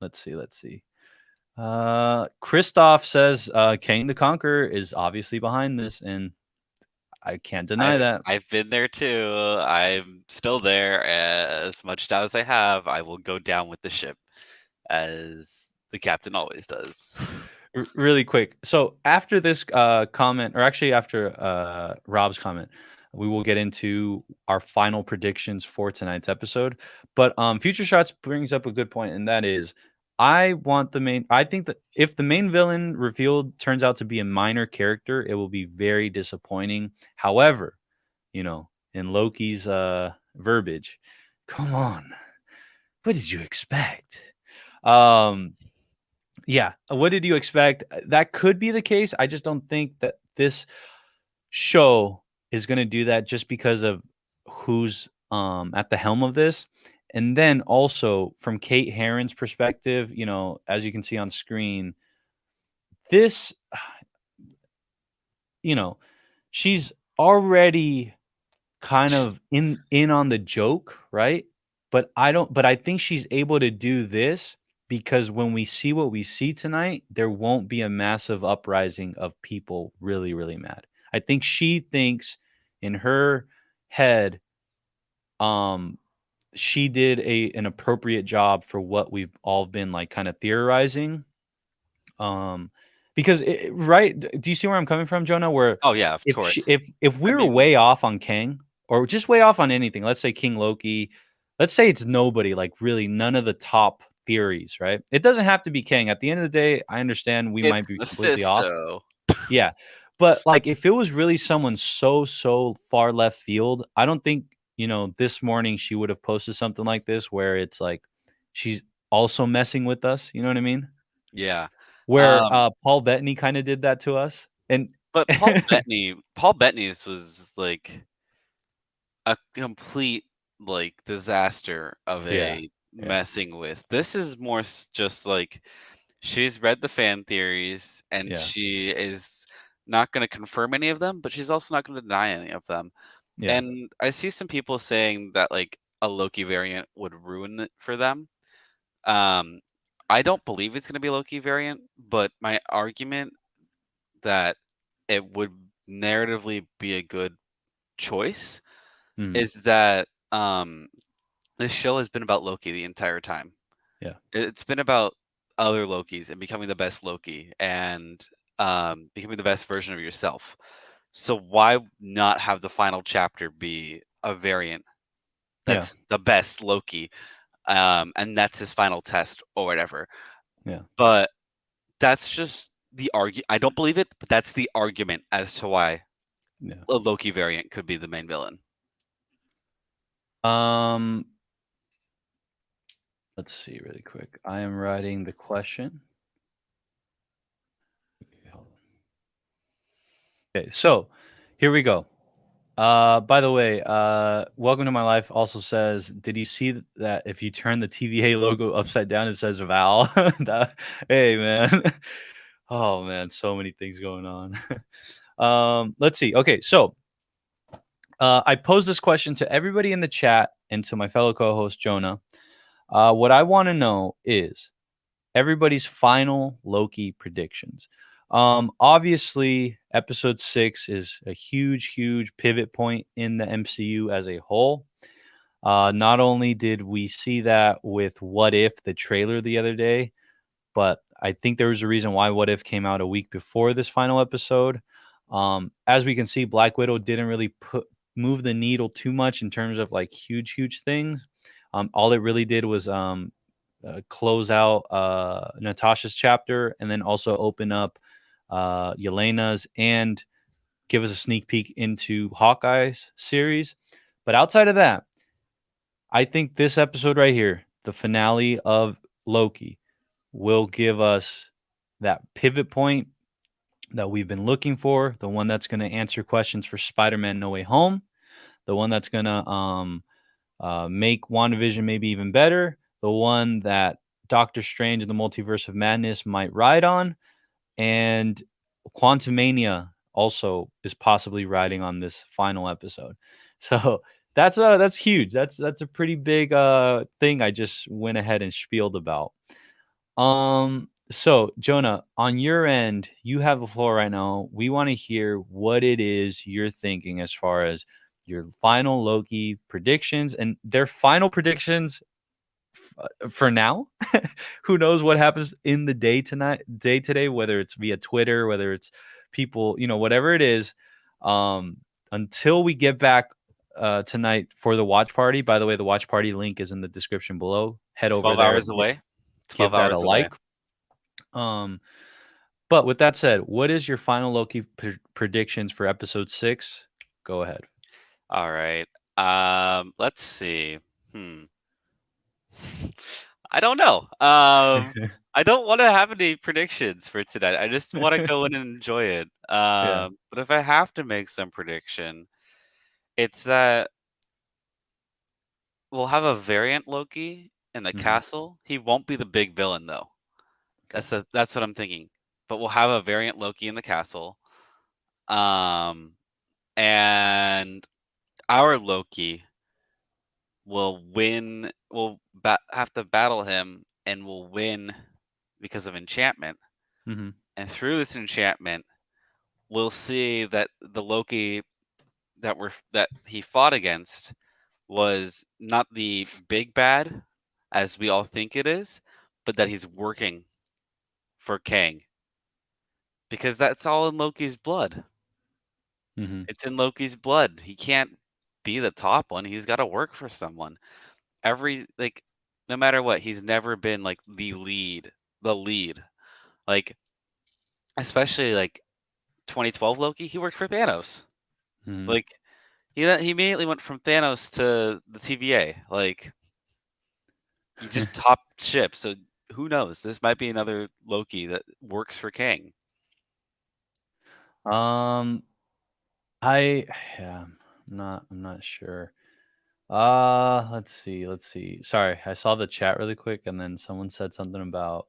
Let's see. Christoph says Kang the Conqueror is obviously behind this, and I can't deny that. I've been there too. I'm still there. As much doubt as I have, I will go down with the ship, as the captain always does. Really quick. So after this comment, or actually after Rob's comment, we will get into our final predictions for tonight's episode. But Future Shots brings up a good point, and that is, I think that if the main villain revealed turns out to be a minor character, it will be very disappointing. However, in Loki's verbiage, come on, what did you expect? Yeah, what did you expect? That could be the case. I just don't think that this show is going to do that, just because of who's at the helm of this. And then also from Kate Herron's perspective, as you can see on screen, this, she's already kind of in on the joke, right? But I think she's able to do this because when we see what we see tonight, there won't be a massive uprising of people really, really mad. I think she thinks in her head, she did an appropriate job for what we've all been like kind of theorizing. Because right, do you see where I'm coming from, Jonah? Where Oh yeah, of course. if we I were mean, way off on Kang, or just way off on anything, let's say King Loki, let's say it's nobody, like really none of the top theories, right? It doesn't have to be Kang. At the end of the day, I understand we it's might be completely off. Mephisto. Yeah. But like if it was really someone so far left field, I don't think, this morning she would have posted something like this where it's like she's also messing with us. You know what I mean? Yeah. Where Paul Bettany kind of did that to us. And But Paul Bettany's was like a complete like disaster of yeah. a messing with. This is more just like she's read the fan theories and Yeah. she is not going to confirm any of them, but she's also not going to deny any of them. Yeah. And I see some people saying that like a Loki variant would ruin it for them. Um, I don't believe it's going to be a Loki variant, but my argument that it would narratively be a good choice Mm. is that this show has been about Loki the entire time. Yeah. It's been about other Lokis and becoming the best Loki and becoming the best version of yourself. So why not have the final chapter be a variant Yeah. that's the best Loki, and that's his final test or whatever. Yeah. But that's just the I don't believe it, but that's the argument as to why Yeah. a Loki variant could be the main villain. Let's see really quick. I am writing the question. Okay, hold on. Okay, so here we go. By the way, Welcome to My Life also says, did you see that if you turn the TVA logo upside down, it says Val? Hey, man. Oh, man, so many things going on. Let's see. Okay, so I posed this question to everybody in the chat and to my fellow co-host, Jonah. What I want to know is everybody's final Loki predictions. Obviously, episode 6 is a huge pivot point in the MCU as a whole. Not only did we see that with What If, the trailer the other day, but I think there was a reason why What If came out a week before this final episode. As we can see, Black Widow didn't really move the needle too much in terms of like huge things. All it really did was close out Natasha's chapter, and then also open up Yelena's, and give us a sneak peek into Hawkeye's series. But outside of that, I think this episode right here, the finale of Loki, will give us that pivot point that we've been looking for, the one that's going to answer questions for Spider-Man No Way Home, the one that's going to make WandaVision maybe even better, the one that Doctor Strange and the Multiverse of Madness might ride on, and Quantumania also is possibly riding on this final episode. So that's huge. That's a pretty big thing I just went ahead and spieled about. So Jonah, on your end, you have the floor right now. We want to hear what it is you're thinking as far as your final Loki predictions, and their final predictions for now. Who knows what happens in the day today, whether it's via Twitter, whether it's people, whatever it is. Until we get back tonight for the watch party. By the way, the watch party link is in the description below. Head over 12 there. hours away. 12 Give that hours a away. like. But with that said, what is your final Loki predictions for episode 6? Go ahead. All right. Let's see. I don't know. I don't want to have any predictions for tonight. I just want to go in and enjoy it. Yeah. But if I have to make some prediction, it's that we'll have a variant Loki in the castle. He won't be the big villain though. Okay. That's what I'm thinking. But we'll have a variant Loki in the castle. And our Loki will win. We'll have to battle him, and we'll win because of enchantment. Mm-hmm. And through this enchantment, we'll see that the Loki that he fought against was not the big bad as we all think it is, but that he's working for Kang. Because that's all in Loki's blood. Mm-hmm. It's in Loki's blood. He can't be the top one. He's got to work for someone. No matter what, he's never been like the lead. Like, especially like 2012 Loki, he worked for Thanos. Mm-hmm. Like, he immediately went from Thanos to the TVA. Like, he just top ship. So who knows? This might be another Loki that works for Kang. I'm not sure. Let's see. Sorry, I saw the chat really quick, and then someone said something about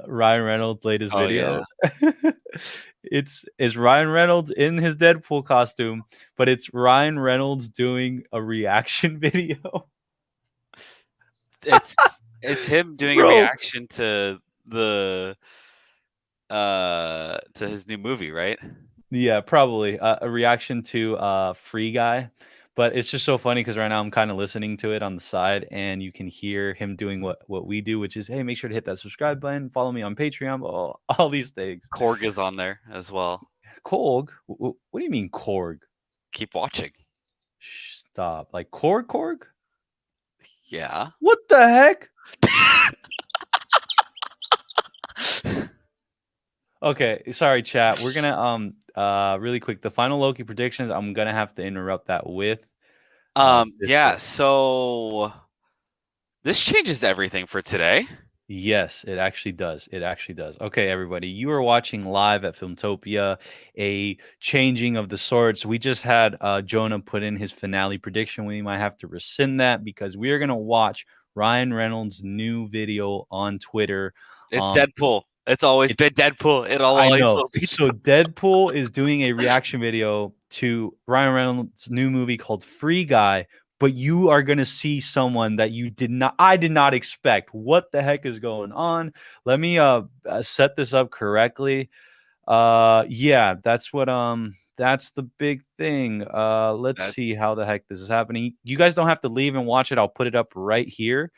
Ryan Reynolds' latest video. Yeah. It's Ryan Reynolds in his Deadpool costume, but it's Ryan Reynolds doing a reaction video. It's him doing a reaction to his new movie, right? Yeah, probably a reaction to Free Guy. But it's just so funny because right now I'm kind of listening to it on the side, and you can hear him doing what we do, which is, hey, make sure to hit that subscribe button, follow me on Patreon, all these things. Korg is on there as well. Korg? What do you mean Korg? Keep watching. Stop. Like Korg? Yeah. What the heck? Okay, sorry, chat. We're gonna really quick, the final Loki predictions. I'm gonna have to interrupt that with yeah. So this changes everything for today. Yes, it actually does. Okay, everybody, you are watching live at Filmtopia, a changing of the sorts. We just had Jonah put in his finale prediction. We might have to rescind that because we are gonna watch Ryan Reynolds' new video on Twitter. It's Deadpool. It's always been Deadpool. It always will be. So Deadpool is doing a reaction video to Ryan Reynolds' new movie called Free Guy, but you are going to see someone that I did not expect. What the heck is going on? Let me set this up correctly. Yeah, that's the big thing. Let's see how the heck this is happening. You guys don't have to leave and watch it. I'll put it up right here.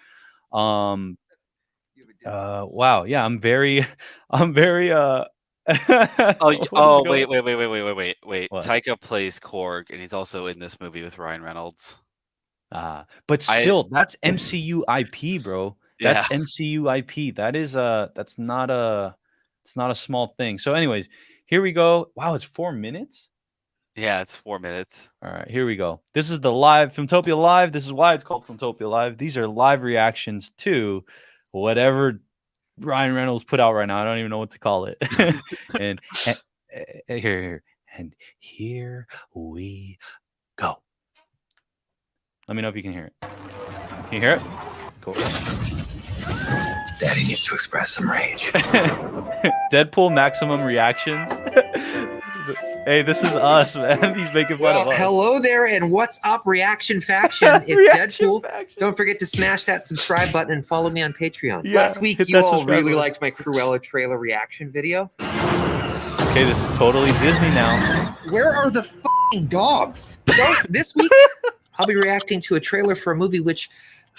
Wow, yeah, I'm very Oh, wait. What? Taika plays Korg, and he's also in this movie with Ryan Reynolds. But still, that's MCU IP, bro. That's Yeah. MCU IP. That is that's not a it's not a small thing. So, anyways, here we go. Wow, it's 4 minutes. Yeah, it's 4 minutes. All right, here we go. This is the live Filmtopia Live. This is why it's called Filmtopia Live. These are live reactions to whatever Ryan Reynolds put out right now. I don't even know what to call it. and here and here we go. Let me know if you can hear it. Can you hear it? Cool. Daddy needs to express some rage. Deadpool maximum reactions. Hey, this is us, man. He's making fun of us. Hello there, and what's up, Reaction Faction? It's Reaction Deadpool. Faction. Don't forget to smash that subscribe button and follow me on Patreon. Yeah, Last week, hit you that all subscribe really button. liked my Cruella trailer reaction video. Okay, this is totally Disney now. Where are the f***ing dogs? So this week, I'll be reacting to a trailer for a movie which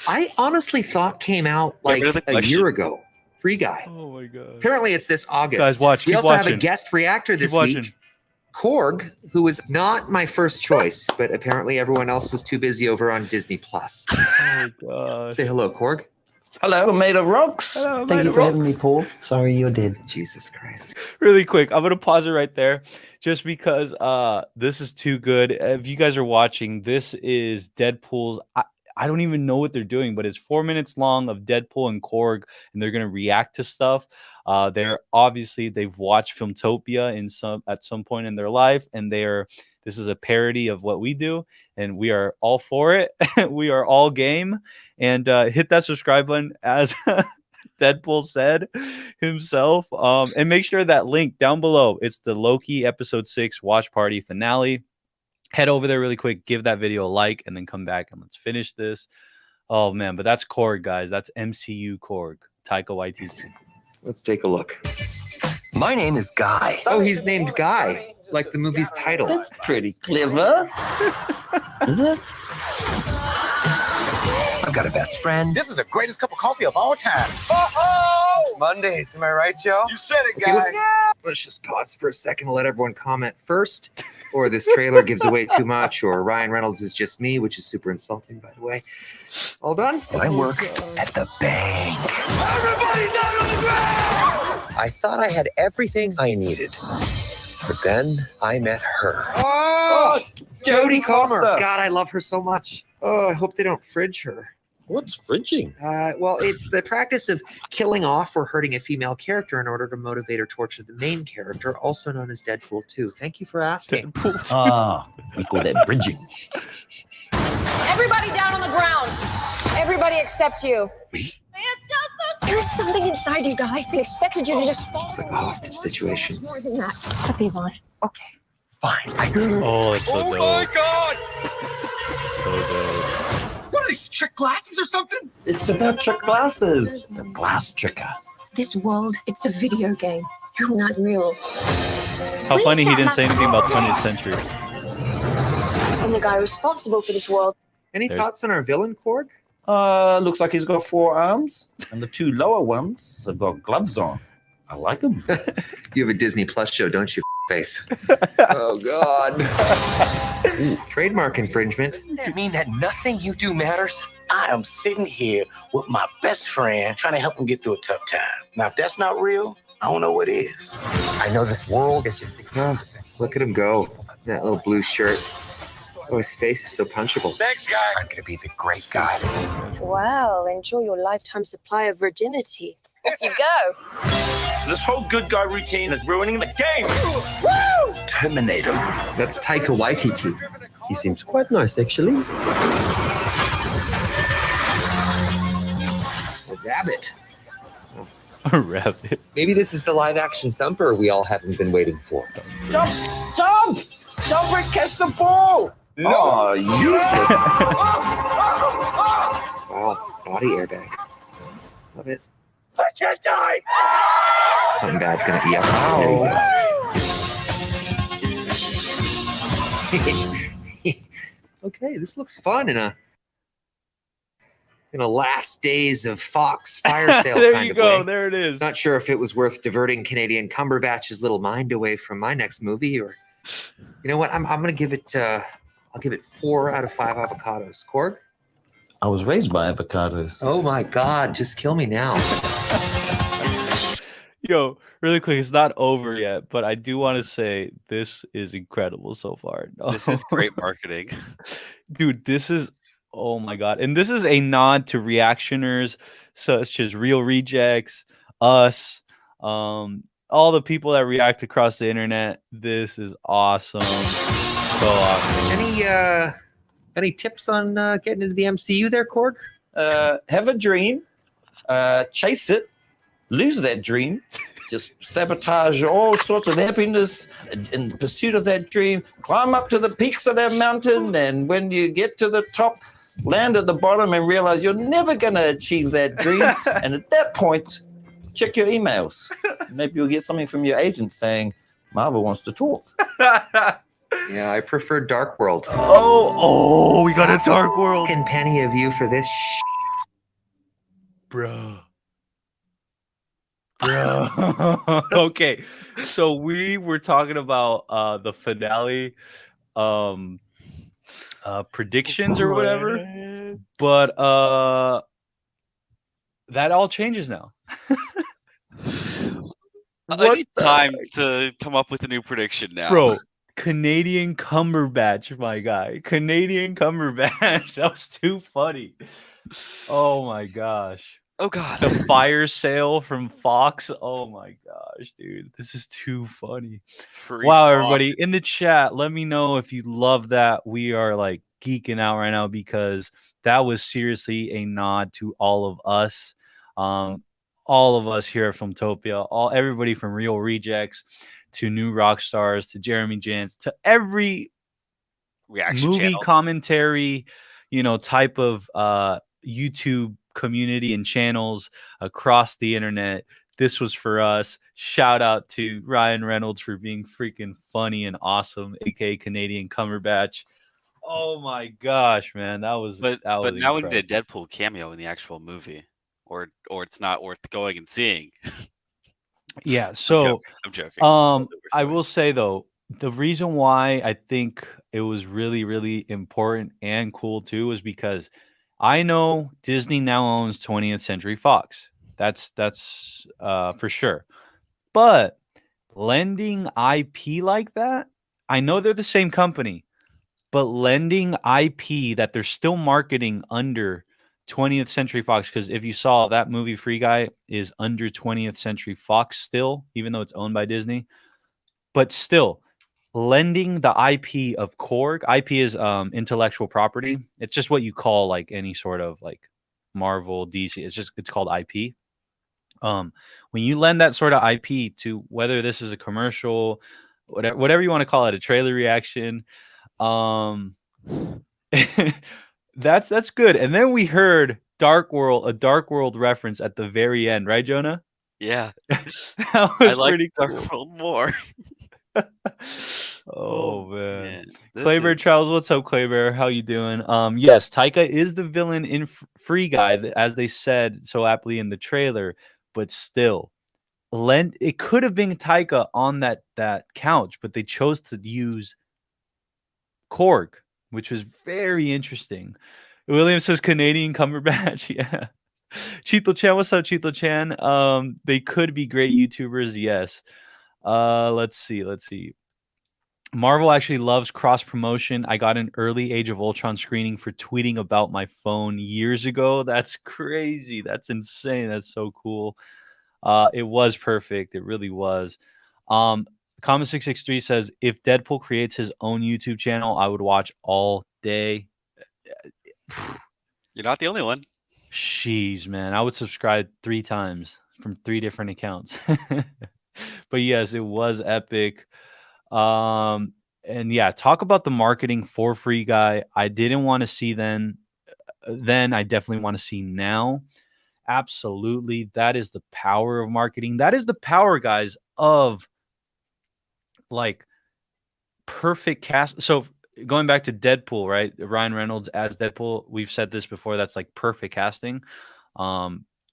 I honestly thought came out like rid of the a question. year ago. Free Guy. Oh my god. Apparently, it's this August. Guys, watch. We Keep also have a watching. guest reactor this Keep watching. week. Korg, who was not my first choice, but apparently everyone else was too busy over on Disney Plus. Oh my god. Say hello, Korg. Hello, I'm made of rocks. Hello, Thank made you of for having rocks. me, Paul. Sorry you're dead. Jesus Christ. Really quick, I'm gonna pause it right there, just because this is too good. If you guys are watching, this is Deadpool's. I don't even know what they're doing, but it's 4 minutes long of Deadpool and Korg, and they're gonna react to stuff. They've watched Filmtopia at some point in their life, and this is a parody of what we do, and we are all for it. We are all game, and hit that subscribe button as Deadpool said himself, and make sure that link down below, it's the Loki episode 6 watch party finale. Head over there really quick, give that video a like, and then come back and let's finish this. Oh man, but that's Korg, guys. That's MCU Korg, Taika Waititi. Let's take a look. My name is Guy. Oh, he's named Guy, like the movie's title. That's pretty clever. Is it? I've got a best friend. This is the greatest cup of coffee of all time. Mondays, am I right, Joe? You said it, Okay, guys. let's just pause for a second to let everyone comment first, or this trailer gives away too much, or Ryan Reynolds is just me, which is super insulting, by the way. All done? I work at the bank. Everybody down on the ground! I thought I had everything I needed. But then I met her. Oh, Jodie Comer. Foster. God, I love her so much. Oh, I hope they don't fridge her. What's fridging? Well, it's the practice of killing off or hurting a female character in order to motivate or torture the main character, also known as Deadpool 2. Thank you for asking. Ah, we call that bridging. Everybody down on the ground. Everybody except you. Me? There is something inside you, Guy. They expected you to just fall. It's like a hostage situation. More than that. Put these on. Fine. Oh, it's so Oh dope. my God! So dope. What are these, trick glasses or something? It's about trick glasses. The glass tricker. This world, it's a video game. You're not real. How funny he didn't say anything about 20th century. I'm the guy responsible for this world. Any There's- thoughts on our villain, Korg? Looks like he's got 4 arms, and the 2 lower ones have got gloves on. I like them. You have a Disney Plus show, don't you, face? Oh, God. Ooh, trademark infringement. You mean that nothing you do matters? I am sitting here with my best friend trying to help him get through a tough time. Now, if that's not real, I don't know what is. I know this world is just Oh, look at him go. That little blue shirt. Oh, his face is so punchable. Thanks, guy. I'm gonna be the great guy. Well, enjoy your lifetime supply of virginity. Off you go. This whole good guy routine is ruining the game. Terminator. That's Taika Waititi. He seems quite nice, actually. A rabbit. A rabbit. Maybe this is the live-action Thumper we all haven't been waiting for. Jump! Jump! Jump and catch the ball! Oh, useless. Wow, body airbag. Love it. I can't die! Something bad's gonna eat up. There you go. Okay, this looks fun in a last days of Fox fire sale There kind you of go. way. There it is. Not sure if it was worth diverting Canadian Cumberbatch's little mind away from my next movie, or you know what? I'm gonna give it. I'll give it 4 out of 5 avocados. Korg? I was raised by avocados. Oh my God! Just kill me now. Yo, really quick, it's not over yet, but I do want to say this is incredible so far. This is great marketing. Dude, this is oh my God. And this is a nod to reactioners such as Real Rejects, us, all the people that react across the internet. This is awesome. So awesome. Any tips on getting into the MCU there, Korg? Have a dream, chase it, lose that dream, just sabotage all sorts of happiness in pursuit of that dream, climb up to the peaks of that mountain, and when you get to the top, land at the bottom and realize you're never going to achieve that dream. And at that point, check your emails. Maybe you'll get something from your agent saying, Marvel wants to talk. Yeah, I prefer Dark World. Oh, we got a Dark World. And penny of you for this Bro. Okay, so we were talking about the finale predictions or whatever, but that all changes now. I need time to come up with a new prediction now. Bro, Canadian Cumberbatch, my guy. Canadian Cumberbatch. That was too funny. Oh my gosh. Oh God. The fire sale from Fox. Oh my gosh, dude. This is too funny. Wow, everybody in the chat, let me know if you love that. We are like geeking out right now because that was seriously a nod to all of us. All of us here at Filmtopia, everybody from Real Rejects to New Rock Stars to Jeremy Jans to every reaction movie channel. commentary, type of YouTube community and channels across the internet. This was for us. Shout out to Ryan Reynolds for being freaking funny and awesome, aka Canadian Cumberbatch. Oh my gosh, man, that was. But now incredible. We need a Deadpool cameo in the actual movie, or it's not worth going and seeing. Yeah, so I'm joking. I will say though, the reason why I think it was really, really important and cool too was because I know Disney now owns 20th Century Fox. That's for sure. But lending IP like that, I know they're the same company, but lending IP that they're still marketing under 20th Century Fox, because if you saw that movie Free Guy is under 20th Century Fox still, even though it's owned by Disney, but still lending the IP of Korg. IP is intellectual property. It's just what you call like any sort of like Marvel, DC. It's called IP. When you lend that sort of IP to whether this is a commercial, whatever you want to call it, a trailer reaction, that's good. And then we heard a Dark World reference at the very end, right, Jonah? Yeah, that was I like pretty Dark cool. World more. Oh man. This Claybear is- Charles, what's up, Claybear? How you doing? Yes, Taika is the villain in Free Guy, as they said so aptly in the trailer, but still, it could have been Taika on that couch, but they chose to use Korg, which was very interesting. William says Canadian Cumberbatch. Yeah. Chito Chan, what's up, Chito Chan? They could be great YouTubers, yes. Let's see. Marvel actually loves cross promotion. I got an early Age of Ultron screening for tweeting about my phone years ago. That's crazy. That's insane. That's so cool. It was perfect. It really was. Comment 663 says, if Deadpool creates his own YouTube channel, I would watch all day. You're not the only one. Jeez, man. I would subscribe 3 times from 3 different accounts. But yes, it was epic. And yeah, talk about the marketing for Free Guy. I didn't want to see then. I definitely want to see now. Absolutely. That is the power of marketing. That is the power, guys, of like perfect cast. So going back to Deadpool, right? Ryan Reynolds as Deadpool. We've said this before. That's like perfect casting.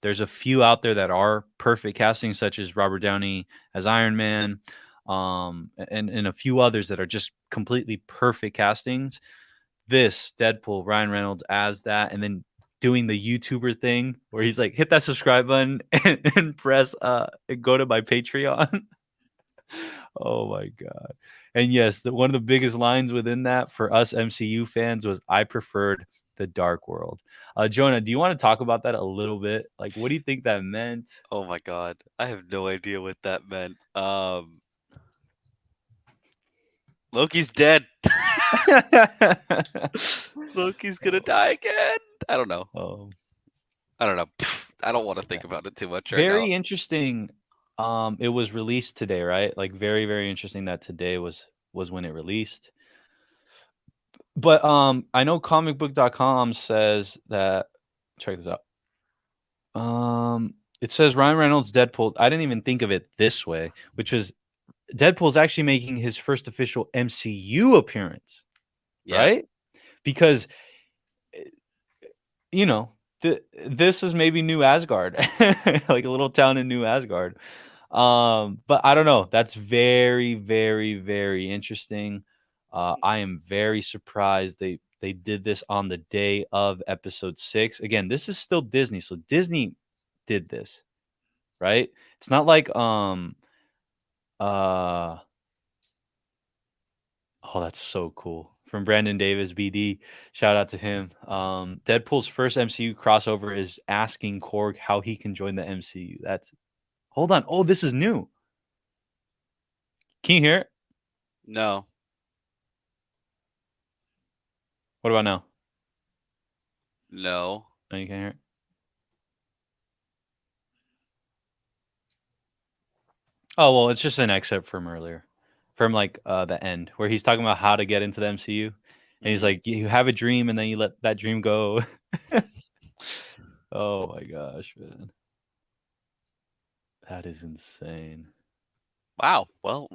There's a few out there that are perfect casting, such as Robert Downey as Iron Man, and a few others that are just completely perfect castings. This Deadpool, Ryan Reynolds as that, and then doing the YouTuber thing where he's like, hit that subscribe button and press and go to my Patreon. Oh my god. And yes, one of the biggest lines within that for us MCU fans was, I preferred the Dark World. Jonah, do you want to talk about that a little bit? Like, what do you think that meant? Oh my god, I have no idea what that meant. Loki's dead. Loki's gonna die again. I don't know. I don't know. I don't want to think about it too much right Very now. interesting. It was released today, right? Like very, very interesting that today was when it released. But I know comicbook.com says that, check this out. It says Ryan Reynolds Deadpool. I didn't even think of it this way, which is Deadpool's actually making his first official MCU appearance, Yeah. right? Because you know, this is maybe New Asgard, like a little town in New Asgard. But I don't know. That's very, very, very interesting. I am very surprised they did this on the day of episode 6. Again, this is still Disney, so Disney did this, right? It's not like oh, that's so cool. From Brandon Davis, BD. Shout out to him. Deadpool's first MCU crossover is asking Korg how he can join the MCU. That's hold on. Oh, this is new. Can you hear it? No. What about now? No. No, you can't hear it. Oh well, it's just an excerpt from earlier, from like the end where he's talking about how to get into the MCU, and he's like, "You have a dream, and then you let that dream go." Oh my gosh, man, that is insane. Wow. Well,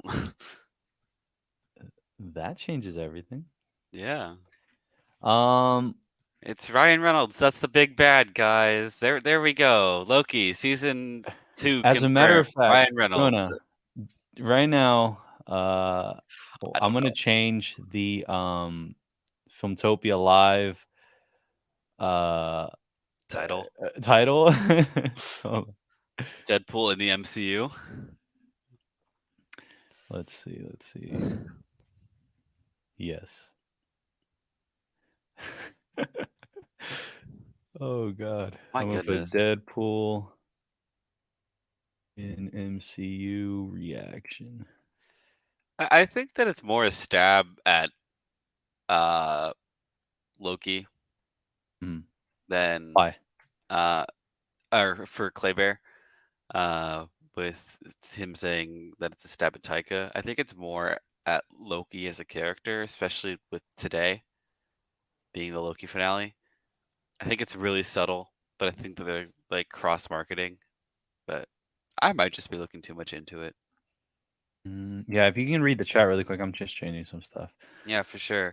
that changes everything. Yeah. Um, It's Ryan Reynolds. That's the big bad, guys. There we go. Loki season 2. As a matter of confirmed. fact, Ryan Reynolds. Jonah, right now, I I'm don't gonna know. change the Filmtopia Live Title. title. Deadpool in the MCU. Let's see. Yes. Oh god. My I'm gonna put goodness. Deadpool in MCU reaction. I think that it's more a stab at Loki than Why? or for Claybear, with him saying that it's a stab at Taika. I think it's more at Loki as a character, especially with today being the Loki finale. I think it's really subtle, but I think that they're like cross marketing. But I might just be looking too much into it. Yeah, if you can read the chat really quick, I'm just changing some stuff. Yeah, for sure.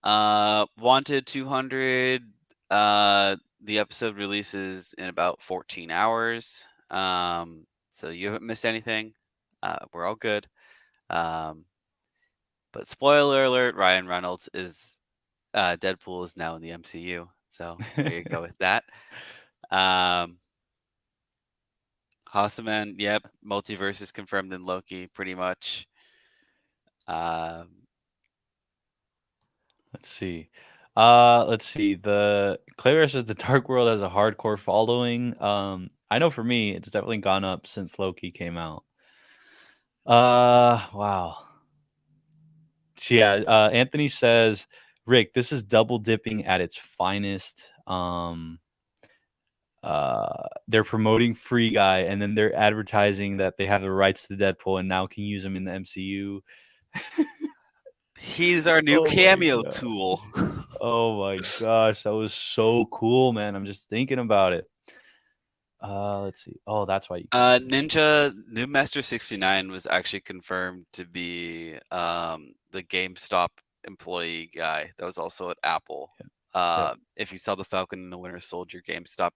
Uh, Wanted 200. The episode releases in about 14 hours. So you haven't missed anything. We're all good. But spoiler alert: Ryan Reynolds is Deadpool is now in the MCU. So there you go with that. Hasselman, yep, multiverse is confirmed in Loki, pretty much. Let's see. The Claire says the Dark World has a hardcore following. I know for me, it's definitely gone up since Loki came out. Wow. Yeah. Anthony says, Rick, this is double dipping at its finest. They're promoting Free Guy, and then they're advertising that they have the rights to Deadpool and now can use him in the MCU. He's our new cameo tool. Oh my gosh, that was so cool, man. I'm just thinking about it. Let's see. Oh, that's why you Ninja New Master 69 was actually confirmed to be the GameStop employee guy that was also at Apple. If you saw the Falcon and the Winter Soldier GameStop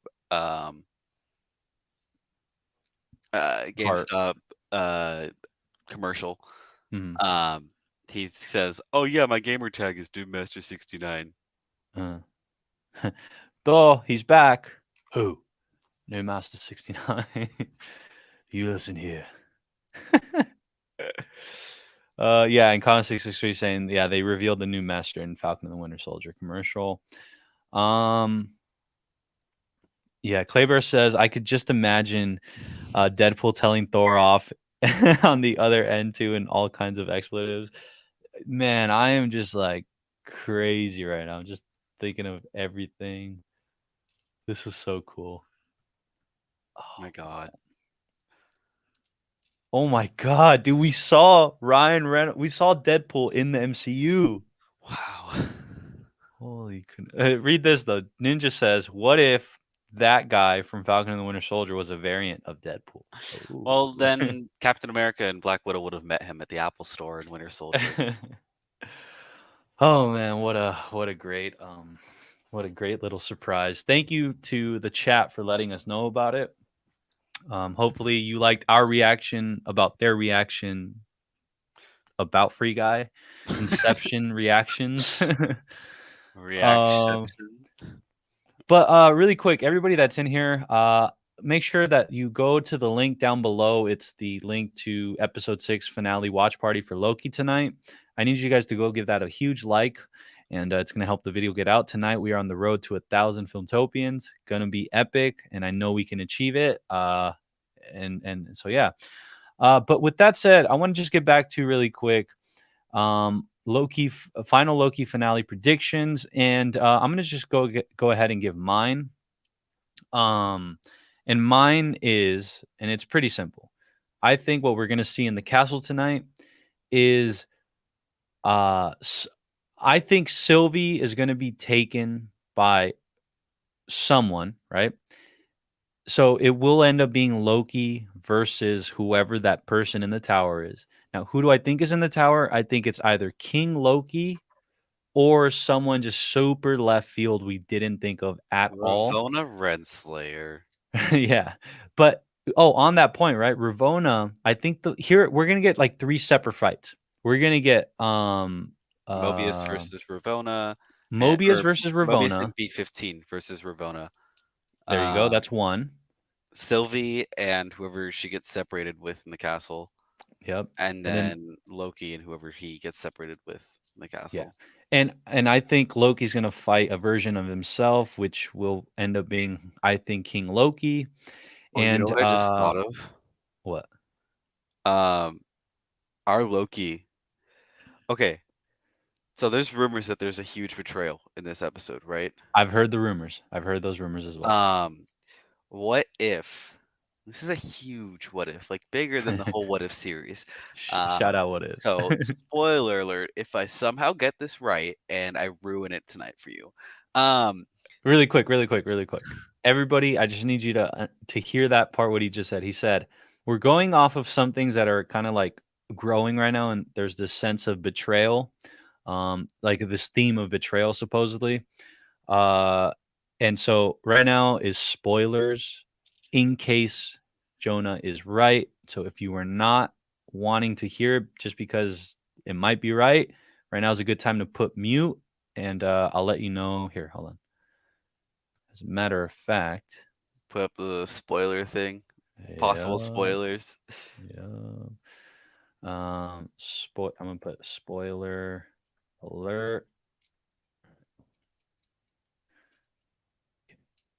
commercial, he says, "Oh yeah, my gamer tag is Doommaster69." Thor, he's back. Who? New Master 69. You listen here. Yeah, and Con 663 saying, yeah, they revealed the new master in Falcon and the Winter Soldier commercial. Yeah, Claybear says, I could just imagine Deadpool telling Thor off on the other end too, and all kinds of expletives. Man, I am just like crazy right now. I'm just thinking of everything. This is so cool. Oh my god. Oh my god, dude, we saw Ryan Reynolds. We saw Deadpool in the MCU. Wow. Holy read this though. Ninja says, what if that guy from Falcon and the Winter Soldier was a variant of Deadpool? Ooh. Well, then Captain America and Black Widow would have met him at the Apple Store in Winter Soldier. Oh man, what a great little surprise. Thank you to the chat for letting us know about it. Hopefully you liked our reaction about their reaction about Free Guy. Inception reactions. But really quick, everybody that's in here, make sure that you go to the link down below. It's the link to episode 6 finale watch party for Loki tonight. I need you guys to go give that a huge like, and it's going to help the video get out tonight. We are on the road to 1,000 Filmtopians. Going to be epic, and I know we can achieve it. And so yeah. But with that said, I want to just get back to really quick Loki final Loki finale predictions, and I'm gonna just go ahead and give mine. And mine is, and it's pretty simple. I think what we're gonna see in the castle tonight is, I think Sylvie is gonna be taken by someone, right? So it will end up being Loki versus whoever that person in the tower is. Now, who do I think is in the tower? I think it's either King Loki or someone just super left field we didn't think of at all. Ravonna Renslayer. Yeah. But on that point, right? Ravonna, I think here we're gonna get like 3 separate fights. We're gonna get Mobius versus Ravonna. Mobius versus Ravonna. Mobius and B-15 versus Ravonna. There you go. That's one. Sylvie and whoever she gets separated with in the castle. Yep. And then Loki and whoever he gets separated with in the castle. Yeah. And I think Loki's going to fight a version of himself, which will end up being, I think, King Loki. You know what I just thought of? What? Our Loki. Okay. So there's rumors that there's a huge betrayal in this episode, right? I've heard the rumors. I've heard those rumors as well. What if? This is a huge what if, like bigger than the whole what if series. Shout out what if. So spoiler alert, if I somehow get this right and I ruin it tonight for you. Really quick. Everybody, I just need you to hear that part, what he just said. He said, we're going off of some things that are kind of like growing right now, and there's this sense of betrayal, like this theme of betrayal, supposedly. And so right now is spoilers in case Jonah is right. So if you are not wanting to hear it just because it might be right now is a good time to put mute, and I'll let you know. Here, hold on. As a matter of fact, put up the spoiler thing. Possible spoilers. Yeah. I'm gonna put spoiler alert.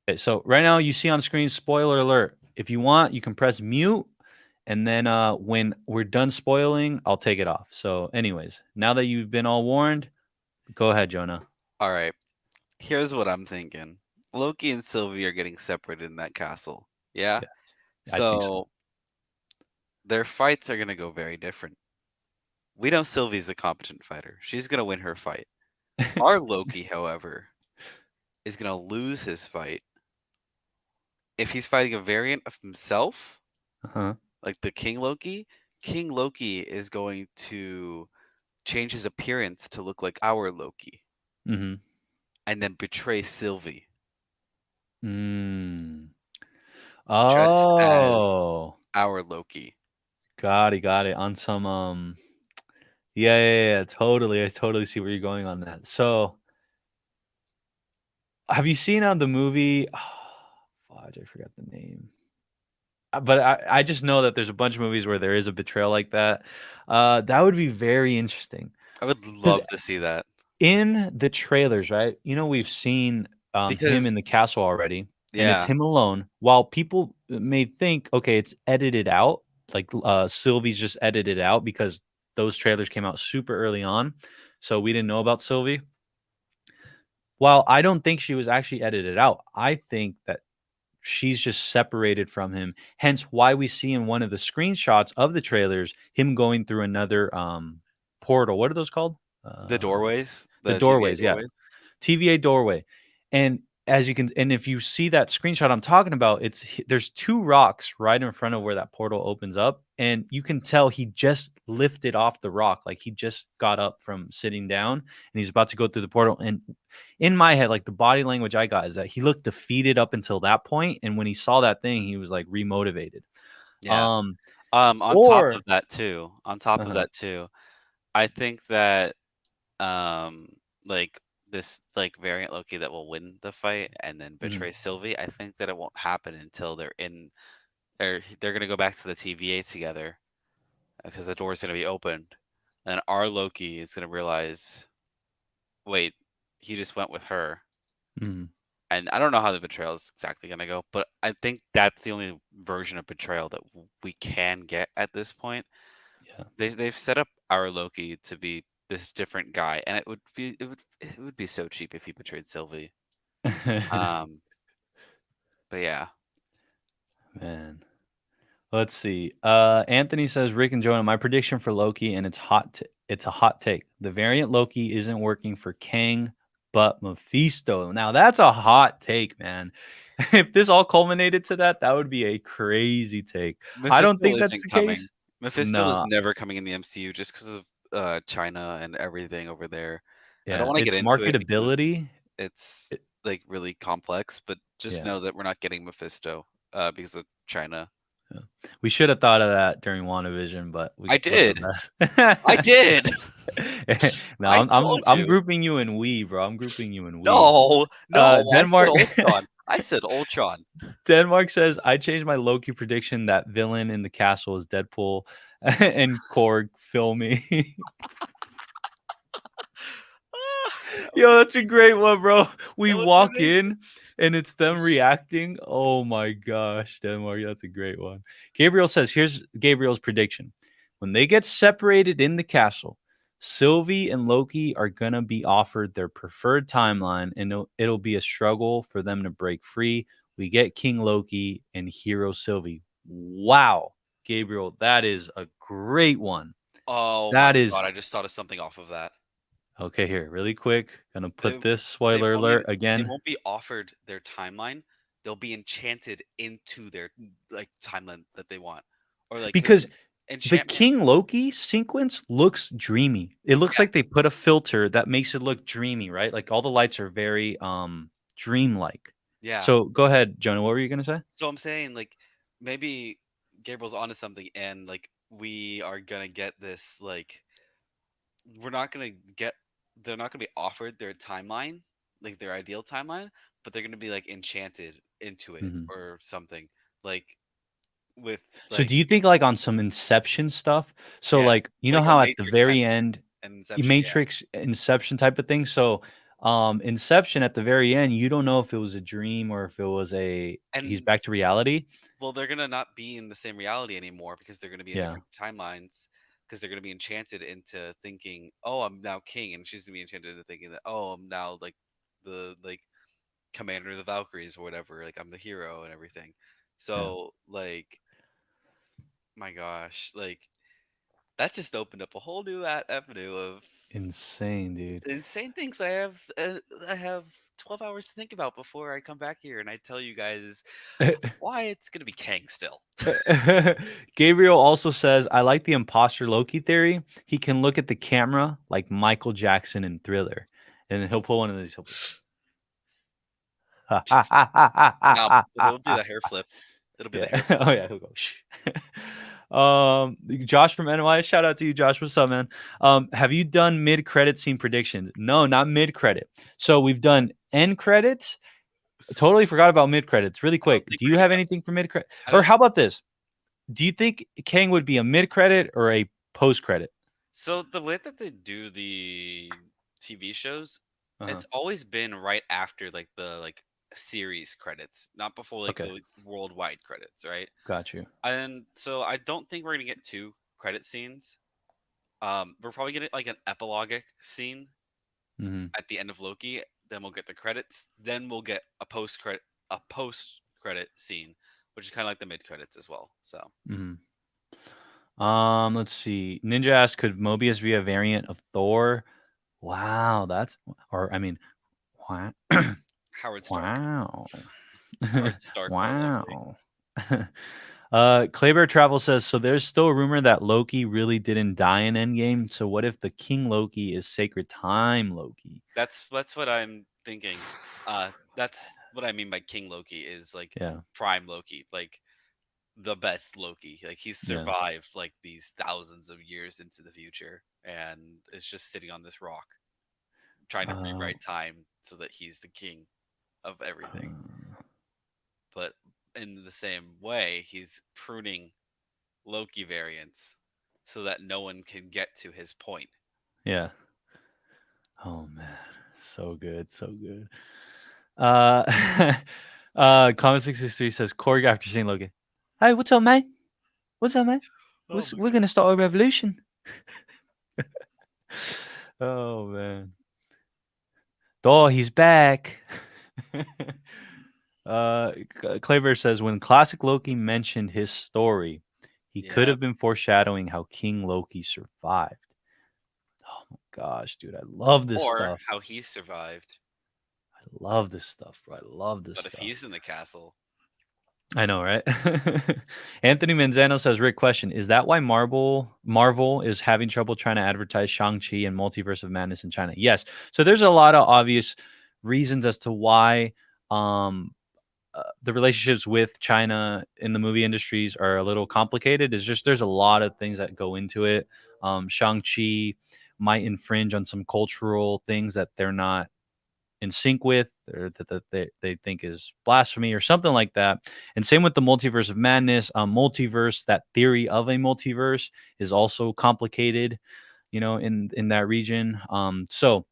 Okay, so right now you see on screen spoiler alert. If you want, you can press mute, and then when we're done spoiling, I'll take it off. So anyways, now that you've been all warned, go ahead, Jonah. All right. Here's what I'm thinking. Loki and Sylvie are getting separated in that castle. Yeah? Yes, I think so. Their fights are going to go very different. We know Sylvie's a competent fighter. She's going to win her fight. Our Loki, however, is going to lose his fight. If he's fighting a variant of himself, like the King Loki is going to change his appearance to look like our Loki, Mm-hmm. and then betray Sylvie Mm. just as Oh, our Loki. got it. On some yeah, totally. I totally see where you're going on that. So, have you seen the movie? Fudge, I forgot the name. But I just know that there's a bunch of movies where there is a betrayal like that. That would be very interesting. I would love to see that In the trailers, right? We've seen him because in the castle already, and it's yeah, him alone. While people may think, okay, it's edited out, like Sylvie's just edited out because those trailers came out super early on, so we didn't know about Sylvie. While I don't think she was actually edited out, I think that she's just separated from him. Hence why we see in one of the screenshots of the trailers him going through another portal. What are those called? the doorways, The TVA doorways, yeah. doorways. TVA doorway. And as you can, and if you see that screenshot I'm talking about, there's two rocks right in front of where that portal opens up, and you can tell he just lifted off the rock, like he just got up from sitting down, and he's about to go through the portal. And in my head, like the body language I got is that he looked defeated up until that point, and when he saw that thing, he was like remotivated. Yeah. Um, On top or of that too, I think that like this like variant Loki that will win the fight and then betray Sylvie, I think that it won't happen until they're gonna go back to the TVA together because the door's gonna be opened. And our Loki is gonna realize, wait, he just went with her. mhm. And I don't know how the betrayal is exactly gonna go, but I think that's the only version of betrayal that we can get at this point. Yeah. They've set up our Loki to be this different guy, and it would be so cheap if he betrayed Sylvie. Um, but yeah, Man. Let's see. Anthony says Rick and Jonah, my prediction for Loki, and it's a hot take. The variant Loki isn't working for Kang, but Mephisto. Now that's a hot take, man. If this all culminated to that, that would be a crazy take. I don't Mephisto think that's isn't the coming. case. Mephisto is Nah, never coming in the MCU just because of China and everything over there. I don't yeah, want to get it's into it because marketability. it's It- like really complex, but just yeah, know that we're not getting Mephisto because of China. yeah. We should have thought of that during WandaVision, but we I look a did. mess. I did. No, I I'm told I'm you. grouping you in we, bro. I'm grouping you in we. No, I said Denmark Ultron. I said Ultron. Denmark says I changed my Loki prediction that villain in the castle is Deadpool and Korg filming. Yo, that's a great one, bro. We That would be walk amazing. in and it's them reacting. Oh my gosh, Denmark, that's a great one. Gabriel says, here's Gabriel's prediction. When they get separated in the castle, Sylvie and Loki are going to be offered their preferred timeline, and it'll be a struggle for them to break free. We get King Loki and Hero Sylvie. Wow, Gabriel, that is a great one. Oh That my is god, I just thought of something off of that. okay. Here, really quick, gonna They put this they spoiler won't alert they again. won't be offered their timeline. They'll be enchanted into their like timeline that they want. Or like Because the enchantment. King Loki sequence looks dreamy. It looks Yeah. like they put a filter that makes it look dreamy, right? Like all the lights are very dreamlike. Yeah. So go ahead, Jonah. What were you gonna say? So I'm saying like maybe Gabriel's onto something and like we are gonna get this like we're not gonna get they're not gonna be offered their timeline, like their ideal timeline, but they're gonna be like enchanted into it Mhm. or something. Like with So like do you think like on some Inception stuff? So yeah, like you know like a how at the Matrix type very of end, and Inception, yeah. Matrix Inception type of thing. So Inception at the very end, you don't know if it was a dream or if it was he's And back to reality. well, they're gonna not be in the same reality anymore because they're gonna be in Yeah. different timelines because they're gonna be enchanted into thinking, "Oh, I'm now king," and she's gonna be enchanted into thinking that, "Oh, I'm now like the commander of the Valkyries or whatever. Like I'm the hero and everything." So like, my gosh, like that just opened up a whole new avenue of Insane, dude. Insane things I have 12 hours to think about before I come back here and I tell you guys why it's gonna be Kang still. Gabriel also says, I like the imposter Loki theory. He can look at the camera like Michael Jackson in Thriller. And then he'll pull one of these. Now it'll do the hair flip. It'll be the hair flip. Oh yeah, he'll go. Shh. Josh from NY, shout out to you, Josh. What's up, man? Have you done mid-credit scene predictions? No, not mid-credit. So we've done end credits. Totally forgot about mid-credits. Really quick. Do you have anything for mid-credit? Or how about this? Do you think Kang would be a mid-credit or a post-credit? So the way that they do the TV shows, it's always been right after like the series credits, not before the worldwide credits, right? Got you. And so I don't think we're gonna get 2 credit scenes. We're probably getting like an epilogic scene at the end of Loki. Then we'll get the credits. Then we'll get a post credit scene, which is kind of like the mid credits as well. So. Let's see. Ninja asked, could Mobius be a variant of Thor? Wow, wow. Howard Stark. Wow. Howard Stark. Wow. Claybear Travel says, so there's still a rumor that Loki really didn't die in Endgame. So what if the King Loki is Sacred Time Loki? That's what I'm thinking. That's what I mean by King Loki is like prime Loki, like the best Loki. Like he's survived like these thousands of years into the future and is just sitting on this rock trying to rewrite time so that he's the king of everything. But in the same way, he's pruning Loki variants so that no one can get to his point. Yeah. Oh man, so good, so good. Comment 63 says choreographed to Saint Logan. Hey, what's up, man? What's up, man? We're gonna start a revolution. Oh man. Oh, he's back. Claver says, when classic Loki mentioned his story, he could have been foreshadowing how King Loki survived. Oh my gosh, dude, I love this stuff. Or how he survived. I love this stuff, bro. I love this stuff. But if he's in the castle. I know, right? Anthony Manzano says, Rick, question. Is that why Marvel is having trouble trying to advertise Shang-Chi and Multiverse of Madness in China? Yes. So there's a lot of obvious reasons as to why the relationships with China in the movie industries are a little complicated. It's just there's a lot of things that go into it. Shang-Chi might infringe on some cultural things that they're not in sync with, or that they think is blasphemy or something like that. And same with the Multiverse of Madness. Multiverse, that theory of a multiverse is also complicated, in that region. So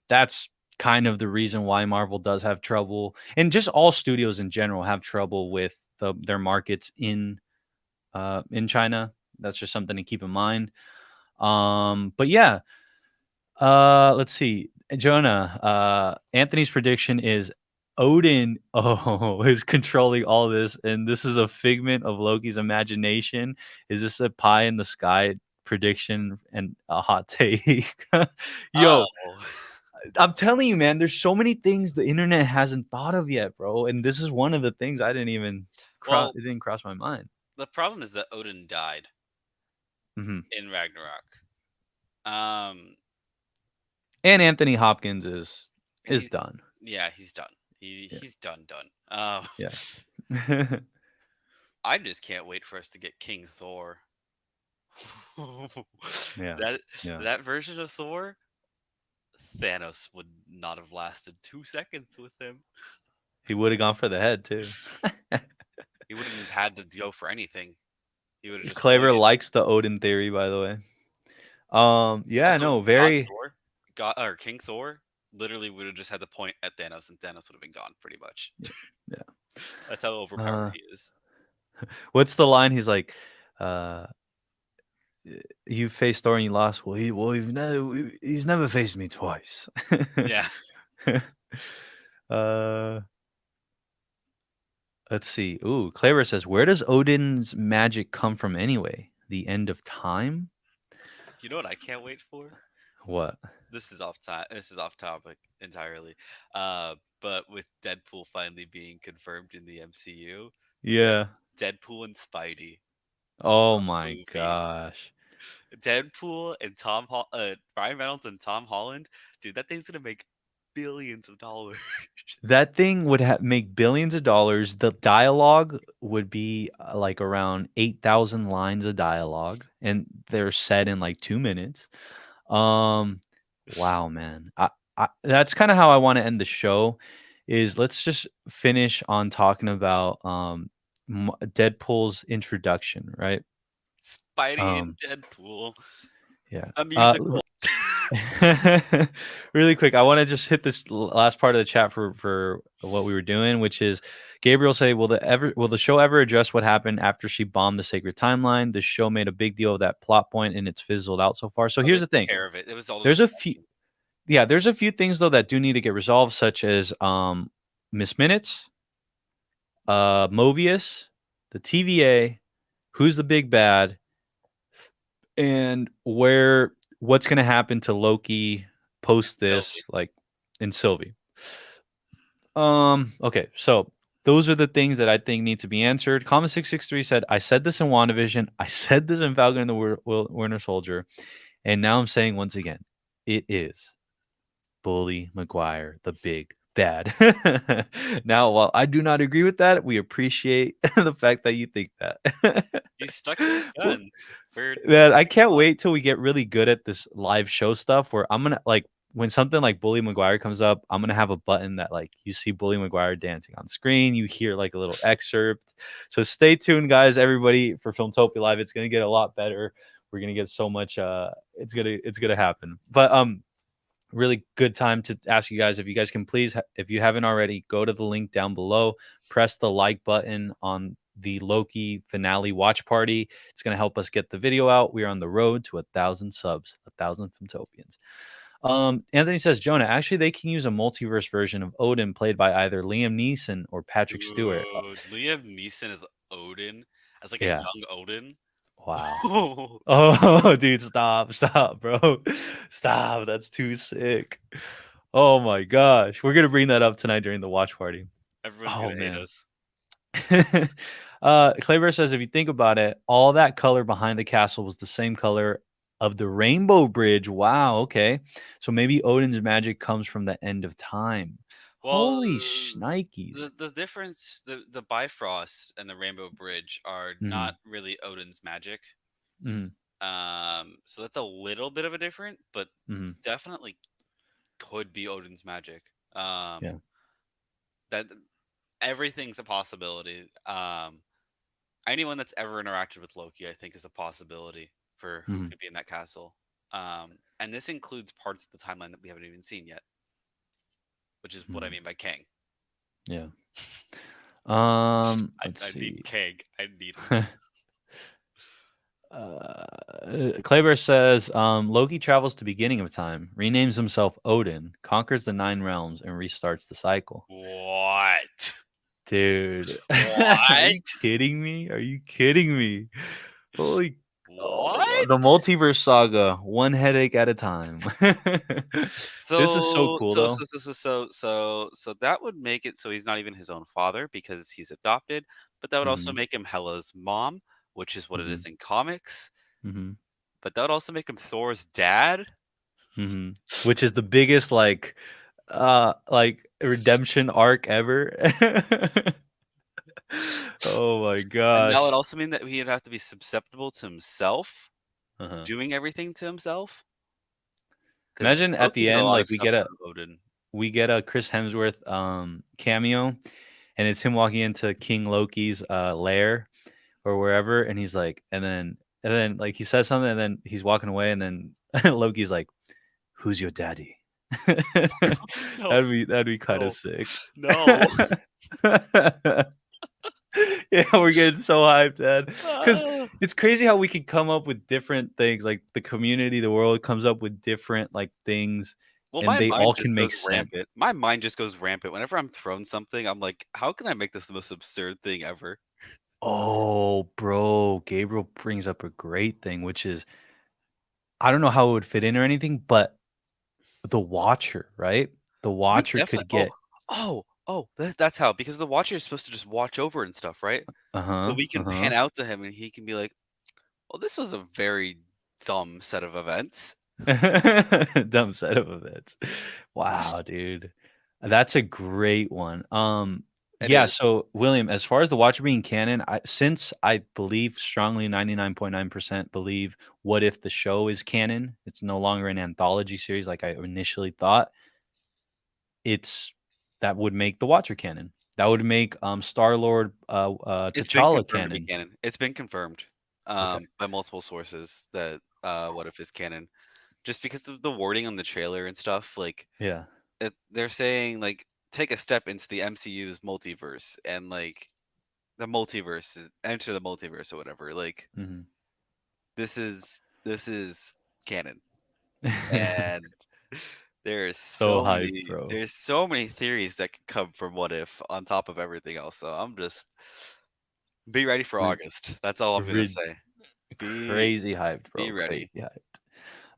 that's kind of the reason why Marvel does have trouble, and just all studios in general have trouble with their markets in China. That's just something to keep in mind. But yeah, let's see. Jonah, Anthony's prediction is Odin is controlling all this, and this is a figment of Loki's imagination. Is this a pie in the sky prediction and a hot take? Yo, I'm telling you, man, there's so many things the internet hasn't thought of yet, bro. And this is one of the things I didn't even it didn't cross my mind. The problem is that Odin died in Ragnarok. And Anthony Hopkins is done. Yeah, he's done. He's done. Yeah. I just can't wait for us to get King Thor. That version of Thor, Thanos would not have lasted 2 seconds with him. He would have gone for the head too. He wouldn't have had to go for anything. He would have just. Claver likes the Odin theory, by the way. Very. King Thor literally would have just had the point at Thanos, and Thanos would have been gone pretty much. Yeah. That's how overpowered he is. What's the line? He's like, you faced Thor and you lost. He's never faced me twice. Yeah. Let's see. Ooh, Claver says, where does Odin's magic come from anyway? The end of time? You know what I can't wait for? What? This is off topic entirely. But with Deadpool finally being confirmed in the MCU, Yeah. Deadpool and Spidey Oh my movie. gosh. Deadpool and Ryan Reynolds and Tom Holland, dude, that thing's gonna make billions of dollars. That thing would make billions of dollars. The dialogue would be like around 8,000 lines of dialogue, and they're set in like 2 minutes. Wow, man. That's kind of how I want to end the show. Is let's just finish on talking about Deadpool's introduction, right? Spidey and Deadpool, Yeah. a musical. Really quick, I want to just hit this last part of the chat for what we were doing, which is Gabriel say, will the show ever address what happened after she bombed the sacred timeline? The show made a big deal of that plot point and it's fizzled out so far. So here's the thing. Care of it. It was all There's a few things though that do need to get resolved, such as Miss Minutes, Mobius, the TVA, who's the big bad, and what's going to happen to Loki post this, like in Sylvie. Okay, so those are the things that I think need to be answered. Comma 663 said, I said this in WandaVision, I said this in Falcon and the Winter Soldier, and now I'm saying once again, it is Bully Maguire, the big bad. Now, while I do not agree with that, we appreciate the fact that you think that. He's stuck to his guns. Man, I can't wait till we get really good at this live show stuff where I'm gonna like when something like Bully Maguire comes up, I'm gonna have a button that like you see Bully Maguire dancing on screen, you hear like a little excerpt. So stay tuned, guys, everybody, for Filmtopia Live. It's gonna get a lot better. We're gonna get so much it's gonna happen. But really good time to ask you guys if you guys can please, if you haven't already, go to the link down below, press the like button on the Loki finale watch party. It's going to help us get the video out. We are on the road to 1,000 subs, 1,000 Filmtopians. Anthony says, Jonah, actually they can use a multiverse version of Odin played by either Liam Neeson or Patrick Stewart. Liam Neeson is Odin, as like Yeah. a young Odin. Wow. Oh, dude, stop, bro. Stop. That's too sick. Oh my gosh. We're going to bring that up tonight during the watch party. Everyone's going to hate us. Claybear says, if you think about it, all that color behind the castle was the same color of the rainbow bridge. Wow. Okay. So maybe Odin's magic comes from the end of time. Well, holy shnikes. The difference, the Bifrost and the Rainbow Bridge are not really Odin's magic. So that's a little bit of a different, but definitely could be Odin's magic. That everything's a possibility. Anyone that's ever interacted with Loki, I think, is a possibility for who could be in that castle. And this includes parts of the timeline that we haven't even seen yet, which is what I mean by Kang. Yeah. I need Kang. I need him. Claybear says Loki travels to beginning of time, renames himself Odin, conquers the 9 realms, and restarts the cycle. What? Dude. What? Are you kidding me? Are you kidding me? Holy what? The multiverse saga, one headache at a time. So this is so cool though. So that would make it so he's not even his own father because he's adopted, but that would also make him Hela's mom, which is what it is in comics. But that would also make him Thor's dad, which is the biggest like redemption arc ever. Oh my gosh. And that would also mean that he'd have to be susceptible to himself, doing everything to himself. Imagine at the end, like we get a Chris Hemsworth cameo, and it's him walking into King Loki's lair or wherever, and he's like, and then like he says something, and then he's walking away, and then Loki's like, "Who's your daddy?" That'd be kind of sick. No. Yeah, we're getting so hyped, Dad. Because it's crazy how we can come up with different things. Like the community, the world comes up with different like things, and they all can make sense. My mind just goes rampant whenever I'm thrown something. I'm like, how can I make this the most absurd thing ever? Oh, bro, Gabriel brings up a great thing, which is I don't know how it would fit in or anything, but the Watcher, right? The Watcher could get that's how, because the Watcher is supposed to just watch over and stuff, right? So we can pan out to him and he can be like, well, this was a very dumb set of events. dumb set of events. Wow, dude. That's a great one. It Yeah, is. so William, as far as the Watcher being canon, since I believe strongly 99.9% believe What If the show is canon, it's no longer an anthology series like I initially thought. That would make the Watcher canon. That would make Star-Lord It's been T'Challa confirmed to be canon. canon. It's been confirmed Okay. by multiple sources that What If is canon. Just because of the wording on the trailer and stuff, like Yeah. they're saying like take a step into the MCU's multiverse and like the multiverse is enter the multiverse or whatever. Like Mhm. this is canon, and there's So so hyped, many bro. there's so many theories that could come from What If on top of everything else. So I'm just be ready for Rid- August. That's all I'm gonna rid- say. Be Crazy hyped, bro. be ready. Crazy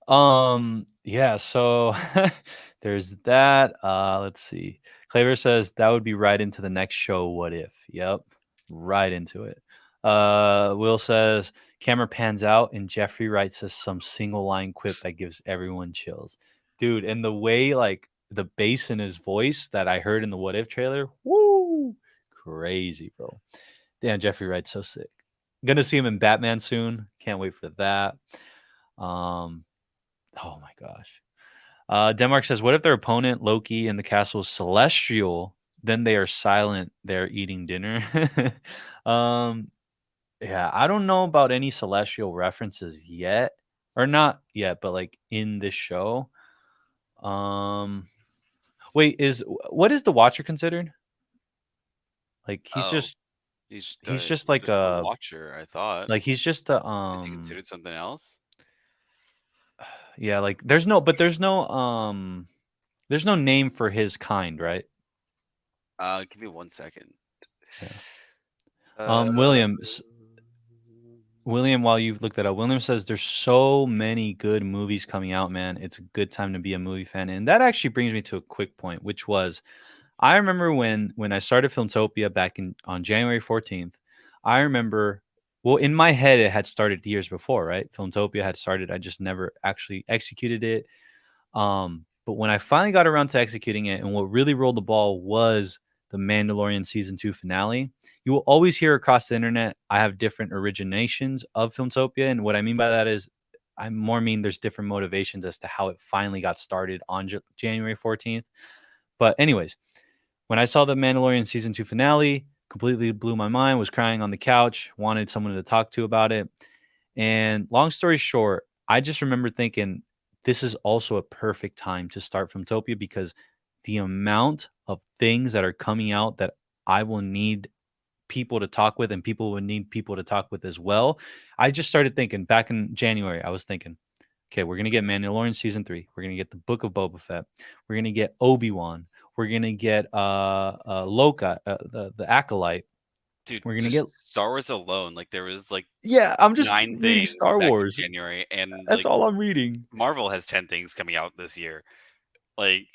hyped. Yeah, so there's that. Let's see. Claver says that would be right into the next show, What If? Yep. Right into it. Will says camera pans out and Jeffrey Wright says some single line quip that gives everyone chills. Dude, and the way like the bass in his voice that I heard in the What If trailer, woo, crazy, bro. Damn, Jeffrey Wright's so sick. Gonna see him in Batman soon. Can't wait for that. Oh my gosh. Denmark says, what if their opponent, Loki, in the castle is celestial? Then they are silent. They're eating dinner. Yeah, I don't know about any celestial references yet. Or not yet, but like in this show. Wait, what is the Watcher considered? Like he's Oh, just he's just like a a watcher. I thought. like he's just a Is he considered something else? yeah, like there's no name for his kind, right? Give me 1 second. Yeah. William, while you look that up, William says there's so many good movies coming out, man. It's a good time to be a movie fan. And that actually brings me to a quick point, which was I remember when I started Filmtopia back on January 14th, I remember in my head it had started years before, right? Filmtopia had started. I just never actually executed it. But when I finally got around to executing it, and what really rolled the ball was the Mandalorian season 2 finale. You will always hear across the internet, I have different originations of Filmtopia. And what I mean by that is I more mean there's different motivations as to how it finally got started on January 14th. But anyways, when I saw the Mandalorian season 2 finale, completely blew my mind, was crying on the couch, wanted someone to talk to about it. And long story short, I just remember thinking this is also a perfect time to start Filmtopia because the amount of things that are coming out that I will need people to talk with and people will need people to talk with as well. I just started thinking back in January, I was thinking, okay, we're going to get Mandalorian season 3. We're going to get the Book of Boba Fett. We're going to get Obi-Wan. We're going to get Loki, the Acolyte. Dude, we're going to get Star Wars alone. Like there was like I'm just 9 reading things Star back in Wars. January, and That's like, all I'm reading. Marvel has 10 things coming out this year. Like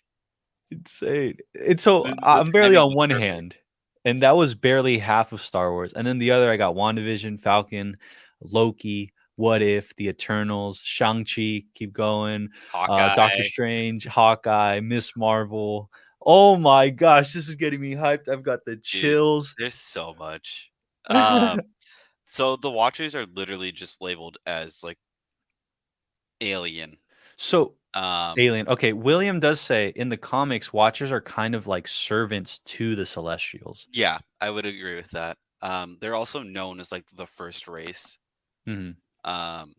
insane. It's so the I'm barely timing on was one perfect. hand, and that was barely half of Star Wars. And then the other, I got WandaVision, Falcon, Loki, What If, The Eternals, Shang-Chi, keep going, Hawkeye. Doctor Strange, Hawkeye, Miss Marvel. Oh my gosh, this is getting me hyped. I've got the chills. There's so much. So the Watchers are literally just labeled as like alien. So alien. Okay, William does say in the comics, Watchers are kind of like servants to the Celestials. Yeah, I would agree with that. They're also known as like the first race. Mm-hmm.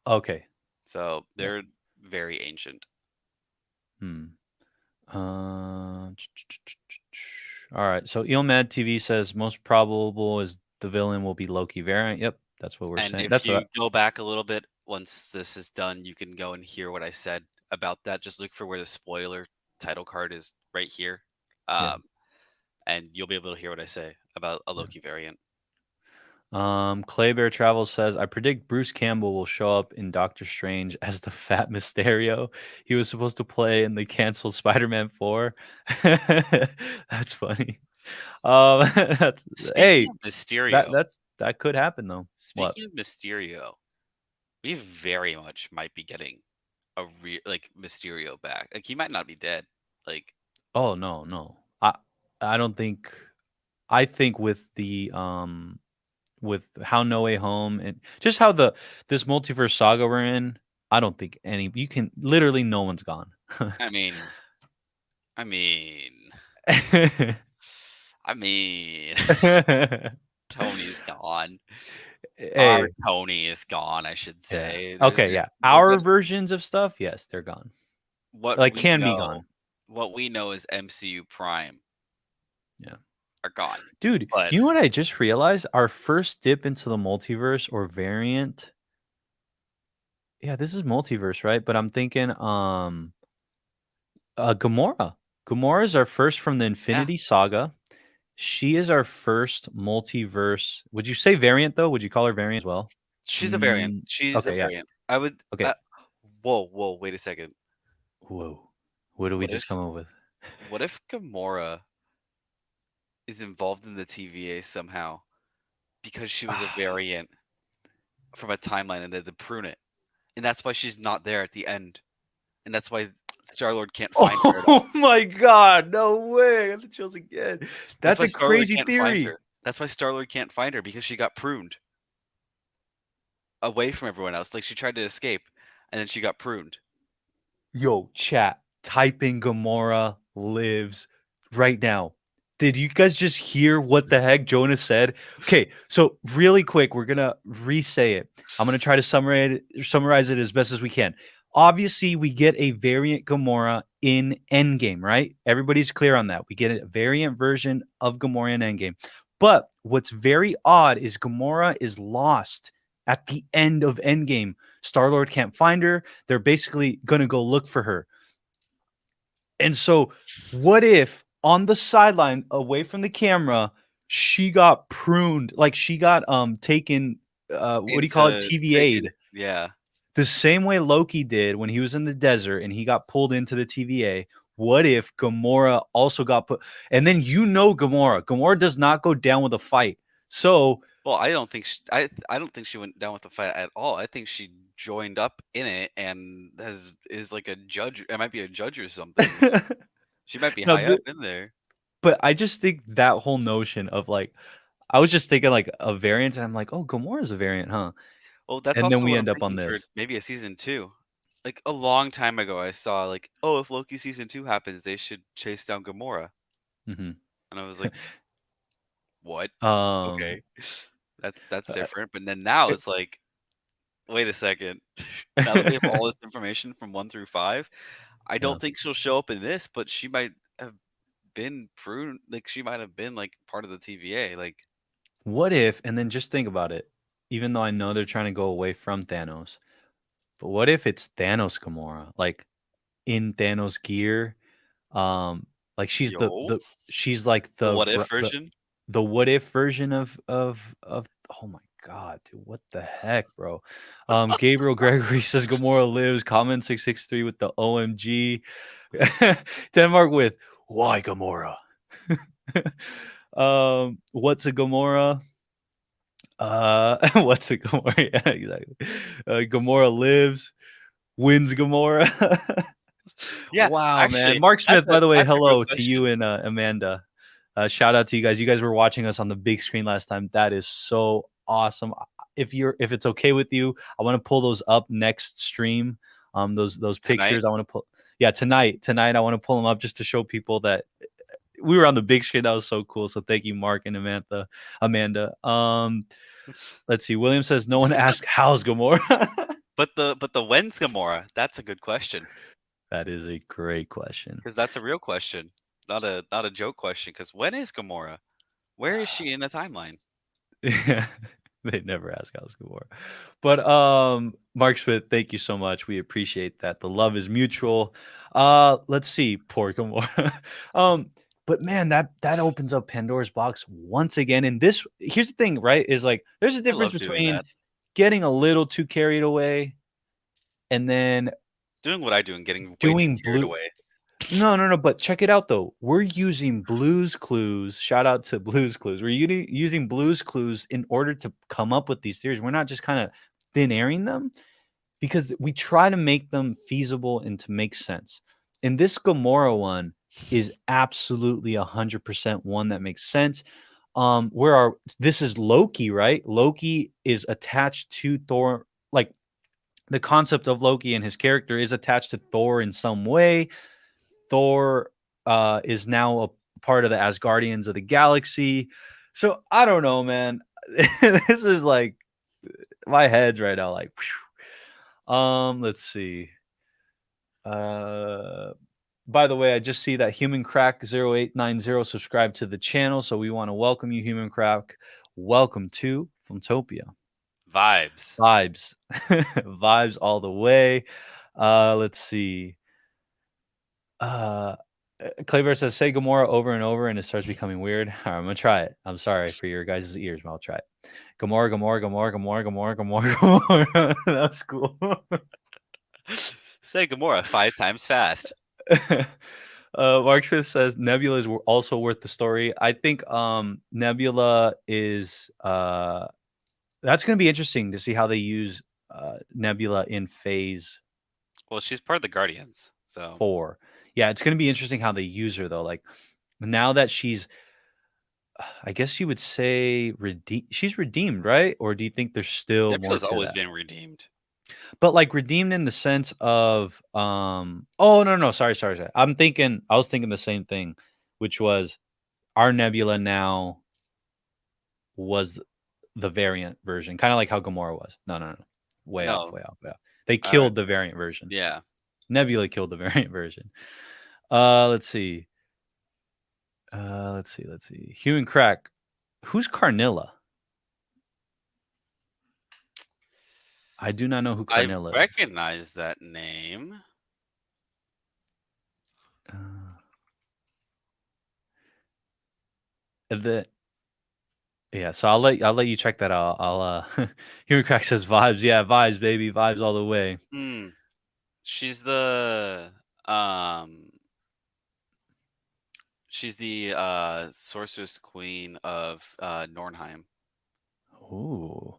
Okay. So they're very ancient. All right. So Ilmed TV says most probable is the villain will be Loki variant. Yep, that's what we're saying. And That's if you what go back a little bit, once this is done, you can go and hear what I said about that. Just look for where the spoiler title card is right here. Yeah. And you'll be able to hear what I say about a Loki variant. Clay Bear Travels says, I predict Bruce Campbell will show up in Doctor Strange as the Fat Mysterio. He was supposed to play in the canceled Spider-Man 4. That's funny. That's Speaking of Mysterio, that could happen though. What? speaking of Mysterio, we very much might be getting a like Mysterio back. Like he might not be dead. Like Oh no. I don't think. I think with the with how No Way Home and just how this multiverse saga we're in, I don't think you can literally no one's gone. I mean, Tony's gone. Our Hey, Tony is gone, I should yeah. say. Okay, yeah. Our versions of stuff, yes, they're gone. What Like we can know, be gone. What we know is MCU Prime. Yeah. Are gone. Dude, But you know what I just realized? Our first dip into the multiverse or variant. Yeah, this is multiverse, right? But I'm thinking Gamora. Gamora is our first from the Infinity Saga. She is our first multiverse. Would you say variant though? Would you call her variant as well? she's a variant. She's a Okay, yeah. variant. I would Okay. whoa, wait a second. Whoa. What did we What just if- come up with? What if Gamora is involved in the TVA somehow because she was a variant from a timeline and they had to prune it? And that's why she's not there at the end. And that's why Star-Lord can't find her at all. Oh my god, no way. I got the chills again. That's why a Star-Lord crazy can't find theory. her. That's why Star-Lord can't find her because she got pruned away from everyone else. Like she tried to escape and then she got pruned. Yo, chat, type in Gamora lives right now. Did you guys just hear what the heck Jonah said? Okay, so really quick, we're gonna re-say it. I'm gonna try to summarize it as best as we can. Obviously, we get a variant Gamora in Endgame, right? Everybody's clear on that. We get a variant version of Gamora in Endgame. But what's very odd is Gamora is lost at the end of Endgame. Star-Lord can't find her. They're basically going to go look for her. And so what if on the sideline away from the camera, she got pruned, like she got taken what do you call it? TVA'd. Yeah. The same way Loki did when he was in the desert and he got pulled into the TVA. What if Gamora also got put? And then Gamora does not go down with a fight. So well, I don't think I don't think she went down with the fight at all. I think she joined up in it and is like a judge. It might be a judge or something. She might be high up in there. But I just think that whole notion of like, I was just thinking like a variant, and I'm like, oh, Gamora's a variant, huh? Well, that's and also then we what end I'm up on thinking for this. maybe a season 2. Like a long time ago, I saw like, oh, if Loki season 2 happens, they should chase down Gamora. Mm-hmm. And I was like, what? Um, Okay, that's different. But then now it's like, wait a second. Now that we have all this information from 1 through 5, I don't think she'll show up in this, but she might have been pruned. Like she might have been like part of the TVA. Like, what if? And then just think about it. Even though I know they're trying to go away from Thanos, but what if it's Thanos Gamora, like in Thanos gear? Like she's she's like the what if version. The what if version of oh my god, dude, what the heck, bro? Gabriel Gregory says Gamora lives. Comment 663 with the OMG. Denmark with why Gamora? What's a Gamora? What's a Gamora? Yeah, exactly. Gamora lives, wins Gamora. Yeah. Wow, actually, man. Mark Smith, by the way, that's a hello good to you and Amanda. Shout out to you guys. You guys were watching us on the big screen last time. That is so awesome. If it's okay with you, I want to pull those up next stream. Those pictures I want to pull. Yeah, tonight I want to pull them up just to show people that we were on the big screen. That was so cool. So thank you, Mark and Amanda. Let's see. William says no one asked how's Gamora. But the when's Gamora? That's a good question. That is a great question. Because that's a real question, not a joke question. Because when is Gamora? Where is she in the timeline? Yeah, they never ask how's Gamora. But Mark Smith, thank you so much. We appreciate that. The love is mutual. Let's see. Poor Gamora. But man, that opens up Pandora's box once again. And this, here's the thing, right? Is like there's a I difference love doing between that. getting a little too carried away and then Doing what I do and getting way doing too carried blue. away. No. But check it out though. We're using Blue's Clues. Shout out to Blue's Clues. We're using Blue's Clues in order to come up with these theories. We're not just kind of thin airing them because we try to make them feasible and to make sense. And this Gamora one is absolutely 100% one that makes sense. This is Loki, right? Loki is attached to Thor, like the concept of Loki and his character is attached to Thor in some way. Thor is now a part of the Asgardians of the galaxy. So I don't know, man. This is like my head's right now, like, whew. Let's see. By the way, I just see that Human Crack 0890 subscribed to the channel, so we want to welcome you, Human Crack. Welcome to Filmtopia. Vibes. Vibes all the way. Let's see. Claybear says, say Gamora over and over and it starts becoming weird. All right, I'm going to try it. I'm sorry for your guys' ears, but I'll try it. Gamora. That's cool. Say Gamora 5 times fast. Mark Smith says Nebula is also worth the story. I think Nebula is that's going to be interesting to see how they use Nebula in phase Well, she's part of the Guardians, so 4. Yeah, it's going to be interesting how they use her though. Like now that she's, I guess you would say she's redeemed, right? Or do you think there's still Nebula's more to always that? been redeemed. But like redeemed in the sense of oh no, sorry. I was thinking the same thing, which was our Nebula now was the variant version, kind of like how Gamora was. No. Way off. They killed the variant version. Yeah. Nebula killed the variant version. Let's see. Human Crack. Who's Carnilla? I do not know who Carnilla I recognize that name. Yeah, so I'll let you check that out. I'll Human Crack says vibes. Yeah, vibes, baby, vibes all the way. She's the sorceress queen of Nornheim. Ooh.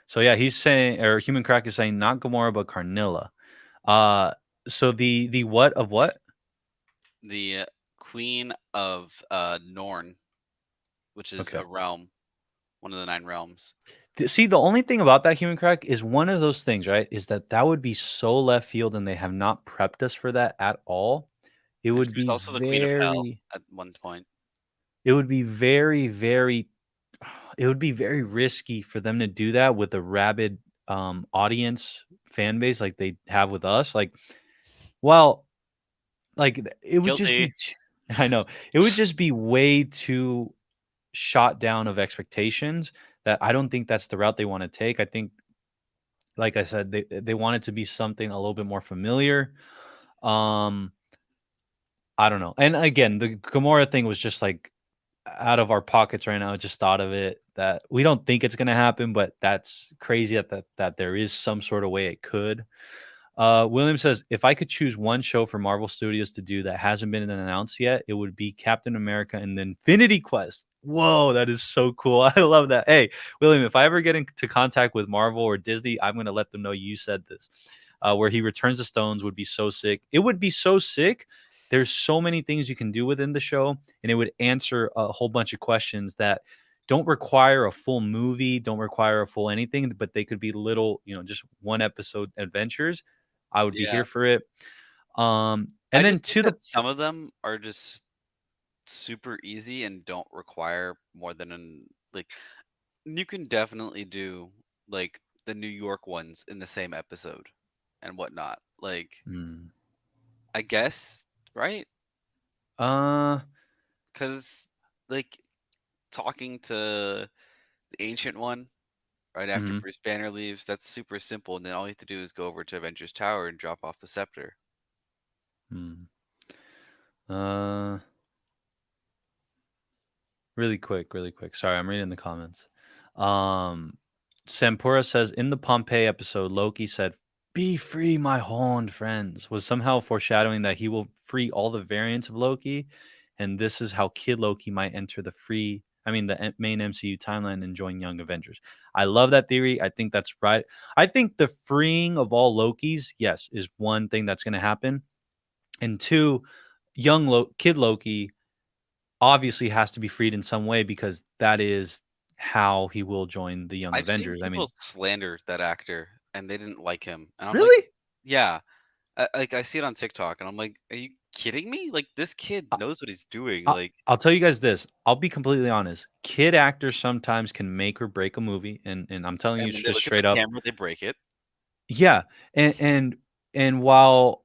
So yeah, he's saying, or Human Crack is saying not Gamora but Carnilla. So the what of what? The queen of Norn, which is a realm, one of the 9 realms. See, the only thing about that, Human Crack, is one of those things, right? Is that would be so left field, and they have not prepped us for that at all. It would be also the queen of hell at one point. It would be very, very. It would be very risky for them to do that with a rabid audience fan base like they have with us. Like, well, like it would just be. I know it would just be way too shot down of expectations that I don't think that's the route they want to take. I think, like I said, they want it to be something a little bit more familiar. I don't know. And again, the Gamora thing was just like out of our pockets right now. I just thought of it that we don't think it's going to happen, but that's crazy that there is some sort of way it could. William says, if I could choose one show for Marvel Studios to do that hasn't been announced yet, it would be Captain America and the Infinity Quest. Whoa, that is so cool. I love that. Hey, William, if I ever get into contact with Marvel or Disney, I'm going to let them know you said this. Where he returns the stones would be so sick. It would be so sick. There's so many things you can do within the show, and it would answer a whole bunch of questions that don't require a full movie, don't require a full anything, but they could be little, just one episode adventures. I would be here for it. And then some of them are just super easy and don't require more than you can definitely do like the New York ones in the same episode and whatnot. I guess, right? Because talking to the Ancient One right after Bruce Banner leaves, that's super simple, and then all you have to do is go over to Avengers Tower and drop off the scepter. Really quick. Sorry, I'm reading the comments. Sampura says, in the Pompeii episode, Loki said, "Be free, my horned friends," was somehow foreshadowing that he will free all the variants of Loki, and this is how Kid Loki might enter the main MCU timeline and join Young Avengers. I love that theory. I think that's right. I think the freeing of all Lokis, yes, is one thing that's going to happen, and two, Kid Loki obviously has to be freed in some way because that is how he will join the Young I've seen Avengers. I people mean, slander that actor, and they didn't like him. And I'm like, really? yeah. I see it on TikTok, and I'm like, are you kidding me? Like, this kid knows what he's doing. Like, I'll tell you guys this. I'll be completely honest. Kid actors sometimes can make or break a movie, and I'm telling you and when they just look at straight the up. camera, they break it. Yeah, and while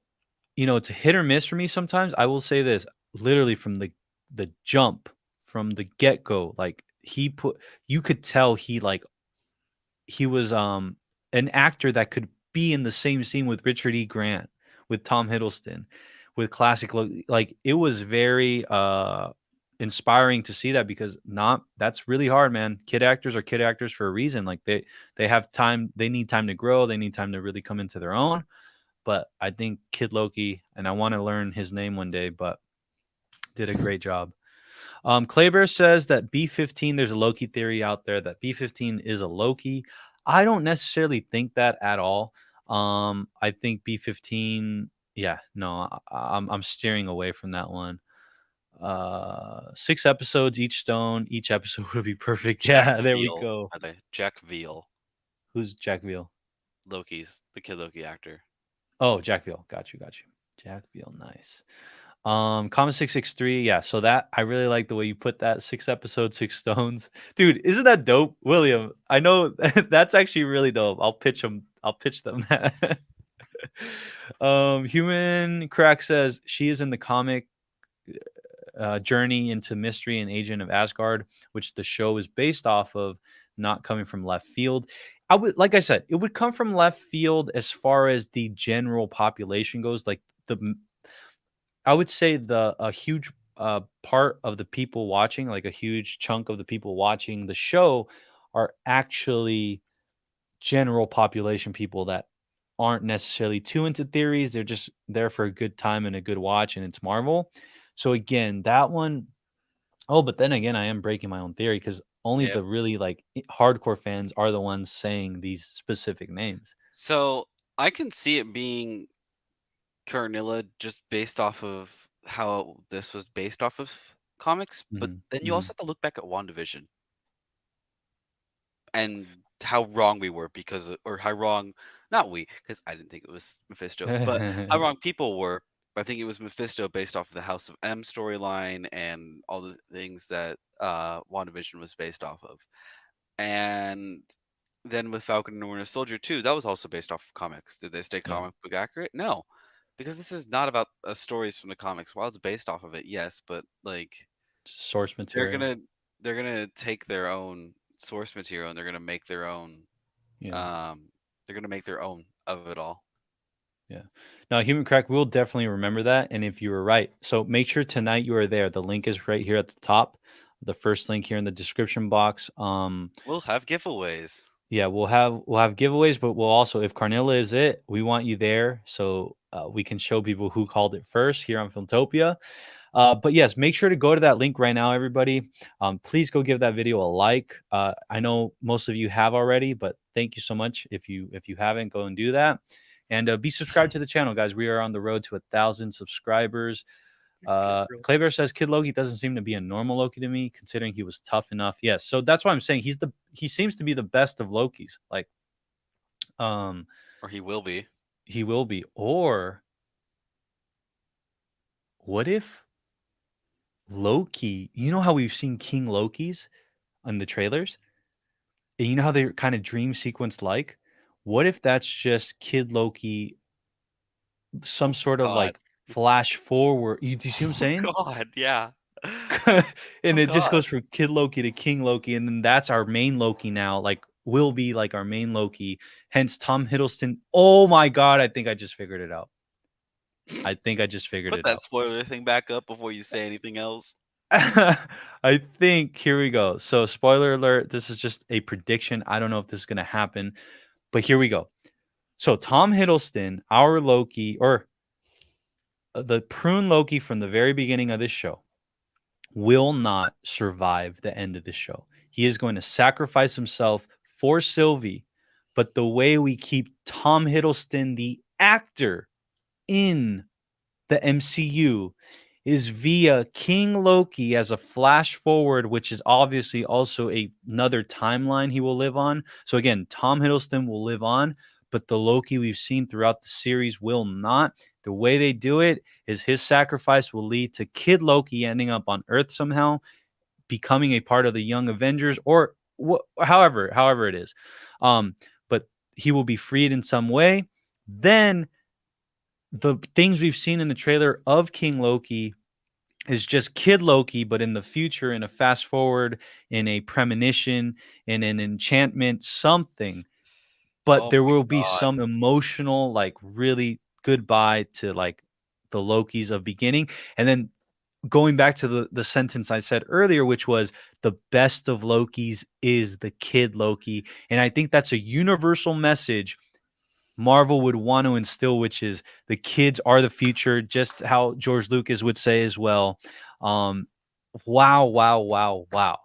it's a hit or miss for me sometimes, I will say this: literally from the jump, from the get go, like you could tell he was an actor that could be in the same scene with Richard E. Grant, with Tom Hiddleston, with classic like it was very inspiring to see that because that's really hard, man. Kid actors are kid actors for a reason. Like they have time, they need time to grow, they need time to really come into their own. But I think Kid Loki, and I want to learn his name one day, but did a great job. Claybear says that B-15, there's a Loki theory out there that B-15 is a Loki. I don't necessarily think that at all. I think B-15, yeah, no, I'm steering away from that one. 6 episodes, each stone, each episode would be perfect. Jack Yeah, there we Veal, go. by the way. Jack Veal, Who's Jack Veal? Loki's the Kid Loki actor. Oh, Jack Veal. Got you. Jack Veal, nice. Common 663, yeah. So that I really like the way you put that 6 episodes, 6 stones, dude. Isn't that dope, William? I know that's actually really dope. I'll pitch them. Human Crack says she is in the comic journey into mystery and agent of Asgard, which the show is based off of, not coming from left field. Like I said, it would come from left field as far as the general population goes. Like I would say a huge part of the people watching, like a huge chunk of the people watching the show, are actually general population people that aren't necessarily too into theories. They're just there for a good time and a good watch, and it's Marvel. So again, that one, oh, but then again, I am breaking my own theory because only Yep. the really like hardcore fans are the ones saying these specific names. So I can see it being Carnilla just based off of how this was based off of comics, but then you also have to look back at WandaVision and how wrong we were or how wrong, not we, because I didn't think it was Mephisto, but how wrong people were. I think it was Mephisto based off of the House of M storyline and all the things that WandaVision was based off of. And then with Falcon and Winter Soldier too, that was also based off of comics. Did they stay Yeah. comic book accurate? No, because this is not about stories from the comics. While it's based off of it, yes, but like Source they're material. gonna take their own source material and they're gonna make their own. Yeah. They're gonna make their own of it all. Yeah. Now, Human Crack will definitely remember that. And if you were right, so make sure tonight you are there. The link is right here at the top. The first link here in the description box. We'll have giveaways. Yeah, we'll have giveaways, but we'll also, if Carnilla is it, we want you there so we can show people who called it first here on Filmtopia. But yes, make sure to go to that link right now, everybody. Please go give that video a like. I know most of you have already, but thank you so much. If you haven't, go and do that. And be subscribed to the channel, guys. We are on the road to 1,000 subscribers. Claybear says Kid Loki doesn't seem to be a normal Loki to me, considering he was tough enough. Yes, so that's why I'm saying he seems to be the best of Lokis. Like, or he will be. He will be. Or what if Loki? You know how we've seen King Lokis on the trailers, and you know how they're kind of dream sequence like. What if that's just Kid Loki, some sort of like flash forward? Do you see what I'm saying? God, yeah. And it just goes from Kid Loki to King Loki, and then that's our main Loki now. Like, will be like our main Loki. Hence, Tom Hiddleston. Oh my God, I think I just figured it out. Put that spoiler thing back up before you say anything else. I think here we go. So, spoiler alert, this is just a prediction. I don't know if this is going to happen, but here we go. So, Tom Hiddleston, our Loki, or the prune Loki from the very beginning of this show, will not survive the end of the show. He is going to sacrifice himself for Sylvie, but the way we keep Tom Hiddleston, the actor, in the MCU is via King Loki as a flash forward, which is obviously also another timeline he will live on. So again, Tom Hiddleston will live on, but the Loki we've seen throughout the series will not. The way they do it is his sacrifice will lead to Kid Loki ending up on Earth somehow, becoming a part of the Young Avengers, or however it is. But he will be freed in some way. Then the things we've seen in the trailer of King Loki is just Kid Loki, but in the future, in a fast forward, in a premonition, in an enchantment, something. But Oh there my will be God. some emotional, like really goodbye to like the Lokis of beginning. And then going back to the sentence I said earlier, which was the best of Lokis is the Kid Loki. And I think that's a universal message Marvel would want to instill, which is the kids are the future, just how George Lucas would say as well. Wow, wow, wow, wow.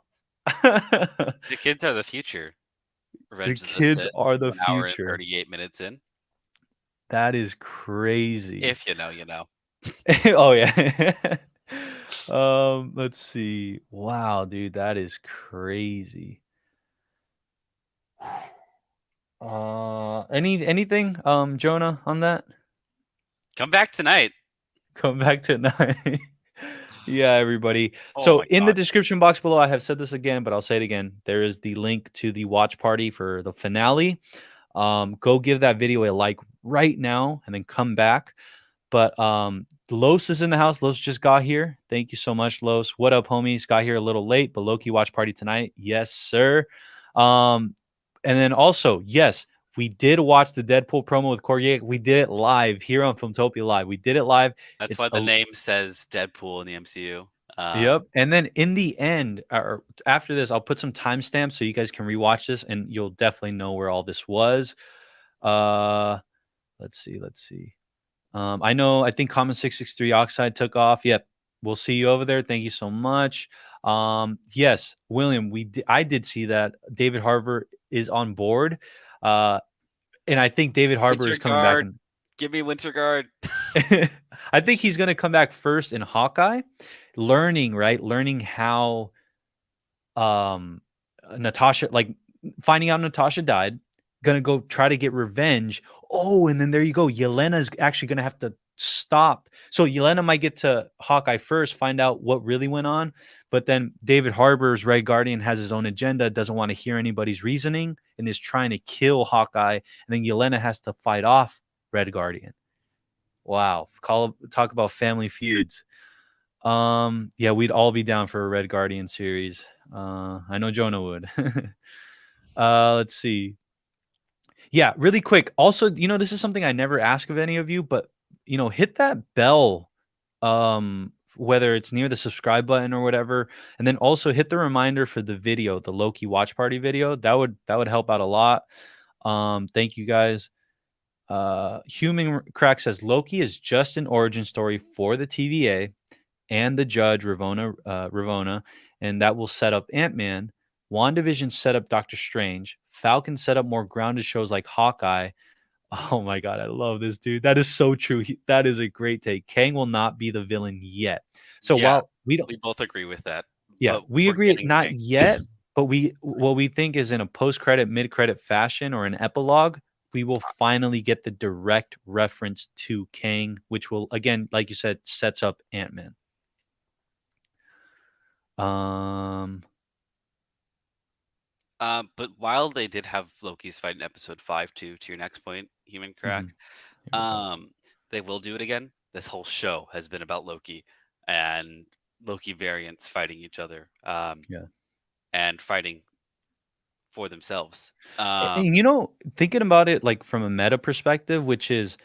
The kids are the future. The Revenge of the kids Sith, are the 1 hour and future. 38 minutes in. That is crazy. If you know, you know. Oh yeah. Let's see. Wow, dude, that is crazy. Anything, Jonah, on that? Come back tonight. Come back tonight. Yeah, everybody. Oh So my in the God. description box below, I have said this again, but I'll say it again. There is the link to the watch party for the finale. Go give that video a like right now and then come back. But Los is in the house. Los just got here. Thank you so much, Los. What up, homies? Got here a little late, but Loki watch party tonight. Yes, sir. And then also, yes, we did watch the Deadpool promo with Corey. We did it live here on Filmtopia Live. We did it live. That's It's why the name says Deadpool in the MCU. Yep. And then in the end, or after this, I'll put some timestamps so you guys can rewatch this and you'll definitely know where all this was. Let's see. I think Common 663 Oxide took off. Yep. We'll see you over there. Thank you so much. Yes, William, I did see that David Harbour is on board. And I think David Harbour is coming back. Give me Winter Guard. I think he's going to come back first in Hawkeye, learning how Natasha, like finding out Natasha died, going to go try to get revenge. Oh, and then there you go. Yelena's actually going to have to stop. So Yelena might get to Hawkeye first, find out what really went on. But then David Harbour's Red Guardian has his own agenda, doesn't want to hear anybody's reasoning, and is trying to kill Hawkeye. And then Yelena has to fight off Red Guardian. Wow. Talk about family feuds. Yeah, we'd all be down for a Red Guardian series. I know Jonah would. Let's see. Yeah, really quick. Also, this is something I never ask of any of you, but hit that bell, whether it's near the subscribe button or whatever, and then also hit the reminder for the video, the Loki watch party video. That would help out a lot. Thank you guys. Human Crack says Loki is just an origin story for the TVA and the judge Ravonna, and that will set up Ant-Man. WandaVision set up Doctor Strange. Falcon set up more grounded shows like Hawkeye. Oh my God, I love this dude. That is so true. That is a great take. Kang will not be the villain yet. So while we both agree with that. Yeah, we agree not Kang yet, but what we think is in a post-credit, mid-credit fashion or an epilogue, we will finally get the direct reference to Kang, which will, again, like you said, sets up Ant-Man. But while they did have Loki's fight in episode 5 to your next point, Human Crack, they will do it again. This whole show has been about Loki and Loki variants fighting each other. And fighting for themselves. And thinking about it like from a meta perspective, which is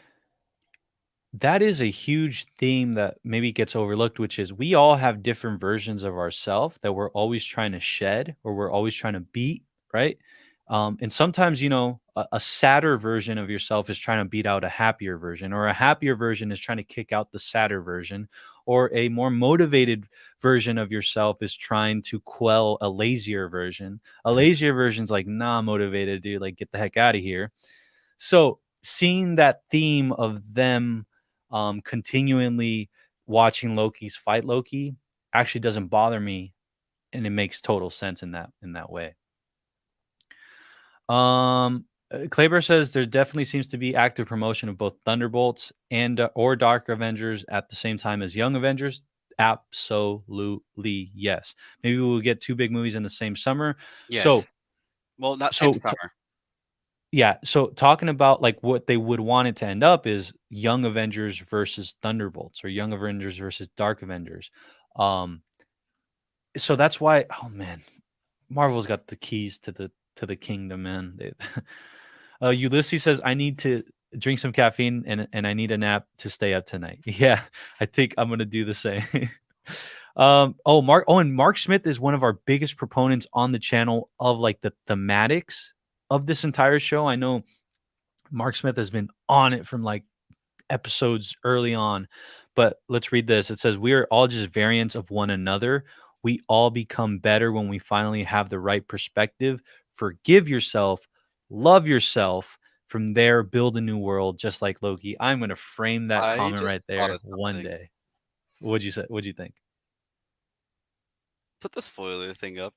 that is a huge theme that maybe gets overlooked, which is we all have different versions of ourselves that we're always trying to shed or we're always trying to beat, right? And sometimes, a sadder version of yourself is trying to beat out a happier version, or a happier version is trying to kick out the sadder version, or a more motivated version of yourself is trying to quell a lazier version. A lazier version's like, nah, motivated, dude, like get the heck out of here. So seeing that theme of them continually watching Loki's fight Loki actually doesn't bother me, and it makes total sense in that way. Kleber says there definitely seems to be active promotion of both Thunderbolts and or Dark Avengers at the same time as Young Avengers. Absolutely yes. Maybe we'll get 2 big movies in the same summer. Yes. So, well, not so same summer. yeah, so talking about like what they would want it to end up is Young Avengers versus Thunderbolts, or Young Avengers versus Dark Avengers. So that's why, oh man, Marvel's got the keys to the kingdom, man. Ulysses says, I need to drink some caffeine and I need a nap to stay up tonight. Yeah, I think I'm gonna do the same. And Mark Smith is one of our biggest proponents on the channel of like the thematics of this entire show. I know Mark Smith has been on it from like episodes early on, but let's read this. It says, we are all just variants of one another. We all become better when we finally have the right perspective. Forgive yourself, love yourself. From there, build a new world, just like Loki. I'm going to frame that comment right there one day. What'd you say? What'd you think? Put the spoiler thing up.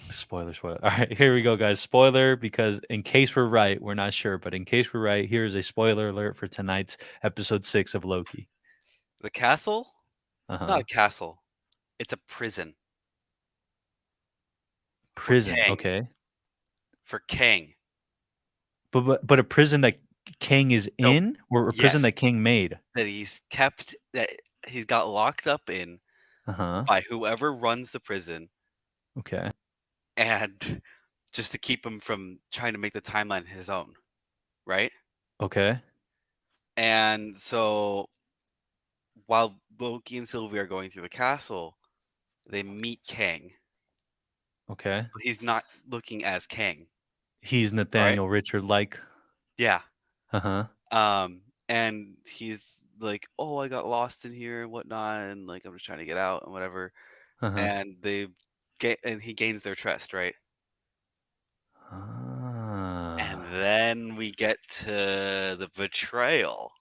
Spoiler. All right, here we go, guys. Spoiler, because in case we're right, we're not sure, but in case we're right, here's a spoiler alert for tonight's episode 6 of Loki. The castle? It's not a castle. It's a prison. Prison, okay. For Kang. But a prison that Kang is in, or a prison that Kang made? That he's got locked up in by whoever runs the prison. Okay. And just to keep him from trying to make the timeline his own, right? Okay. And so while Loki and Sylvie are going through the castle, they meet Kang. Okay. But he's not looking as Kang. He's Nathaniel Richard like. Yeah. And he's like, oh, I got lost in here and whatnot, and like I'm just trying to get out and whatever. And he gains their trust, right? And then we get to the betrayal.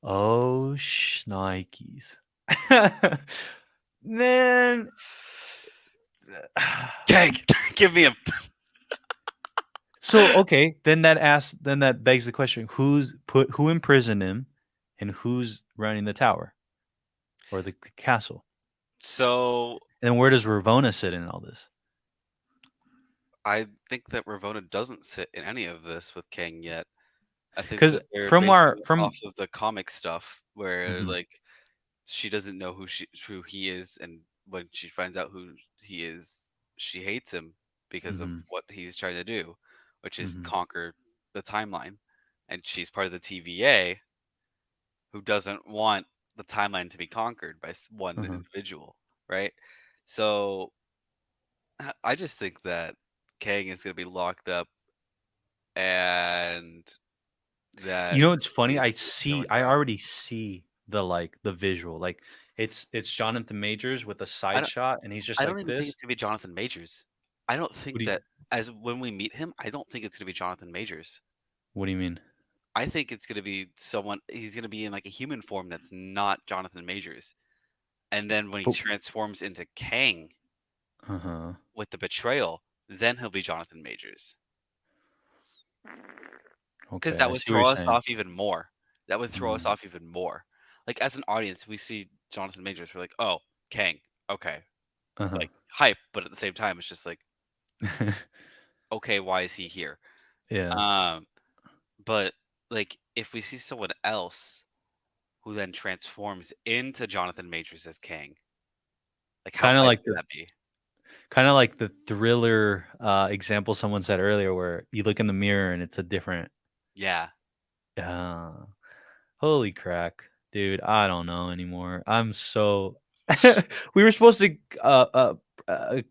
Oh, shnikes. Man. Kang, give me him. So, okay, then that begs the question, who imprisoned him and who's running the tower or the castle? So, and where does Ravonna sit in all this? I think that Ravonna doesn't sit in any of this with Kang yet. I think because from off of the comic stuff where like she doesn't know who he is, and when she finds out who he is, she hates him because of what he's trying to do, which is conquer the timeline. And she's part of the TVA who doesn't want the timeline to be conquered by one individual, right? So I just think that Kang is going to be locked up, and that, you know, it's funny. I already see the visual, like it's Jonathan Majors with a side shot, and he's just I like don't even think it's gonna be Jonathan Majors. I don't think that as when we meet him, I don't think it's gonna be Jonathan Majors. What do you mean? I think it's gonna be someone. He's gonna be in like a human form that's not Jonathan Majors, and then when he transforms into Kang, with the betrayal, then he'll be Jonathan Majors. Because that would throw us off even more. That would throw us off even more. Like as an audience, we see Jonathan Majors, we're like, oh, Kang, okay, like hype, but at the same time, it's just like, okay, why is he here? Yeah. But like if we see someone else who then transforms into Jonathan Majors as Kang, like how hype would that be? Kind of like the thriller example someone said earlier, where you look in the mirror and it's a different. Yeah. Holy crack, dude! I don't know anymore. I'm so. We were supposed to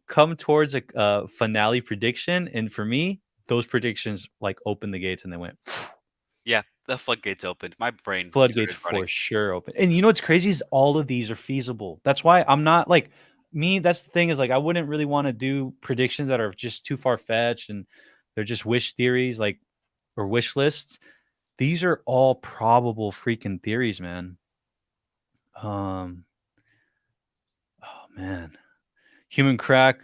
come towards a finale prediction, and for me, those predictions like opened the gates and they went. Yeah, the floodgates opened. My brain Floodgates started running. for sure open. And you know what's crazy is all of these are feasible. That's why I'm not like me. That's the thing is like I wouldn't really want to do predictions that are just too far fetched and they're just wish theories, like or wish lists. These are all probable freaking theories, man. Oh man. Human crack.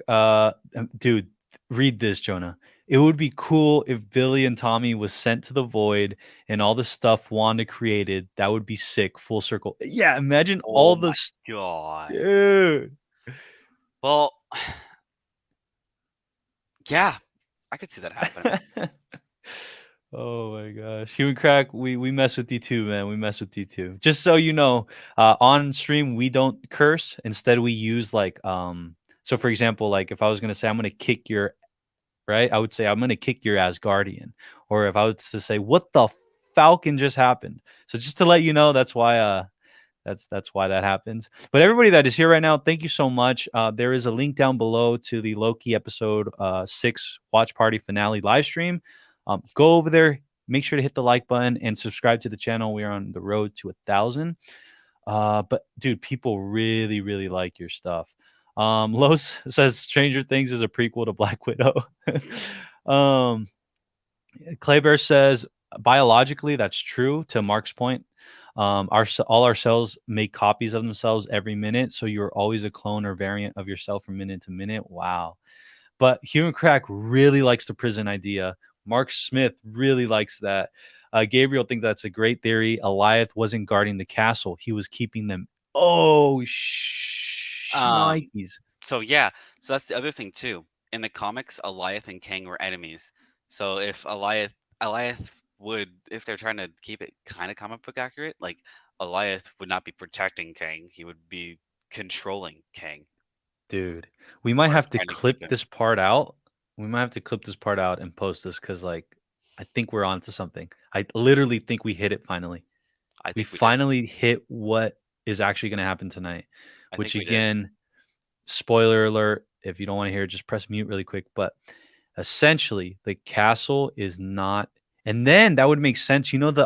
Dude, read this, Jonah. It would be cool if Billy and Tommy was sent to the void and all the stuff Wanda created. That would be sick. Full circle. Yeah, imagine all Oh my the god. dude. Well, yeah, I could see that happen. Oh my gosh. Human crack, we mess with you too, man. We mess with you too. Just so you know, on stream we don't curse. Instead, we use like so for example, like if I was gonna say I'm gonna kick your right, I would say I'm gonna kick your Asgardian. Or if I was to say, what the Falcon just happened. So just to let you know, that's why that's why that happens. But everybody that is here right now, thank you so much. There is a link down below to the Loki episode 6 watch party finale live stream. Go over there, make sure to hit the like button and subscribe to the channel. We are on the road to 1,000. But dude, people really, really like your stuff. Los says Stranger Things is a prequel to Black Widow. Clay Bear says biologically that's true. To Mark's point, all our cells make copies of themselves every minute, so you're always a clone or variant of yourself from minute to minute. Wow. But Human Crack really likes the prison idea. Mark Smith really likes that. Gabriel thinks that's a great theory. Eliath wasn't guarding the castle; he was keeping them. Oh, Nikes. So yeah, so that's the other thing too. In the comics, Eliath and Kang were enemies. So if Eliath would, if they're trying to keep it kind of comic book accurate, like Eliath would not be protecting Kang; he would be controlling Kang. Dude, we might Or have to trying to keep clip him. this part out. We might have to clip this part out and post this because, like, I think we're onto something. I literally think we hit it finally. I We think we did. finally hit what is actually going to happen tonight. I Which think we did. again, spoiler alert. If you don't want to hear it, just press mute really quick. But essentially, the castle is not. And then that would make sense. You know the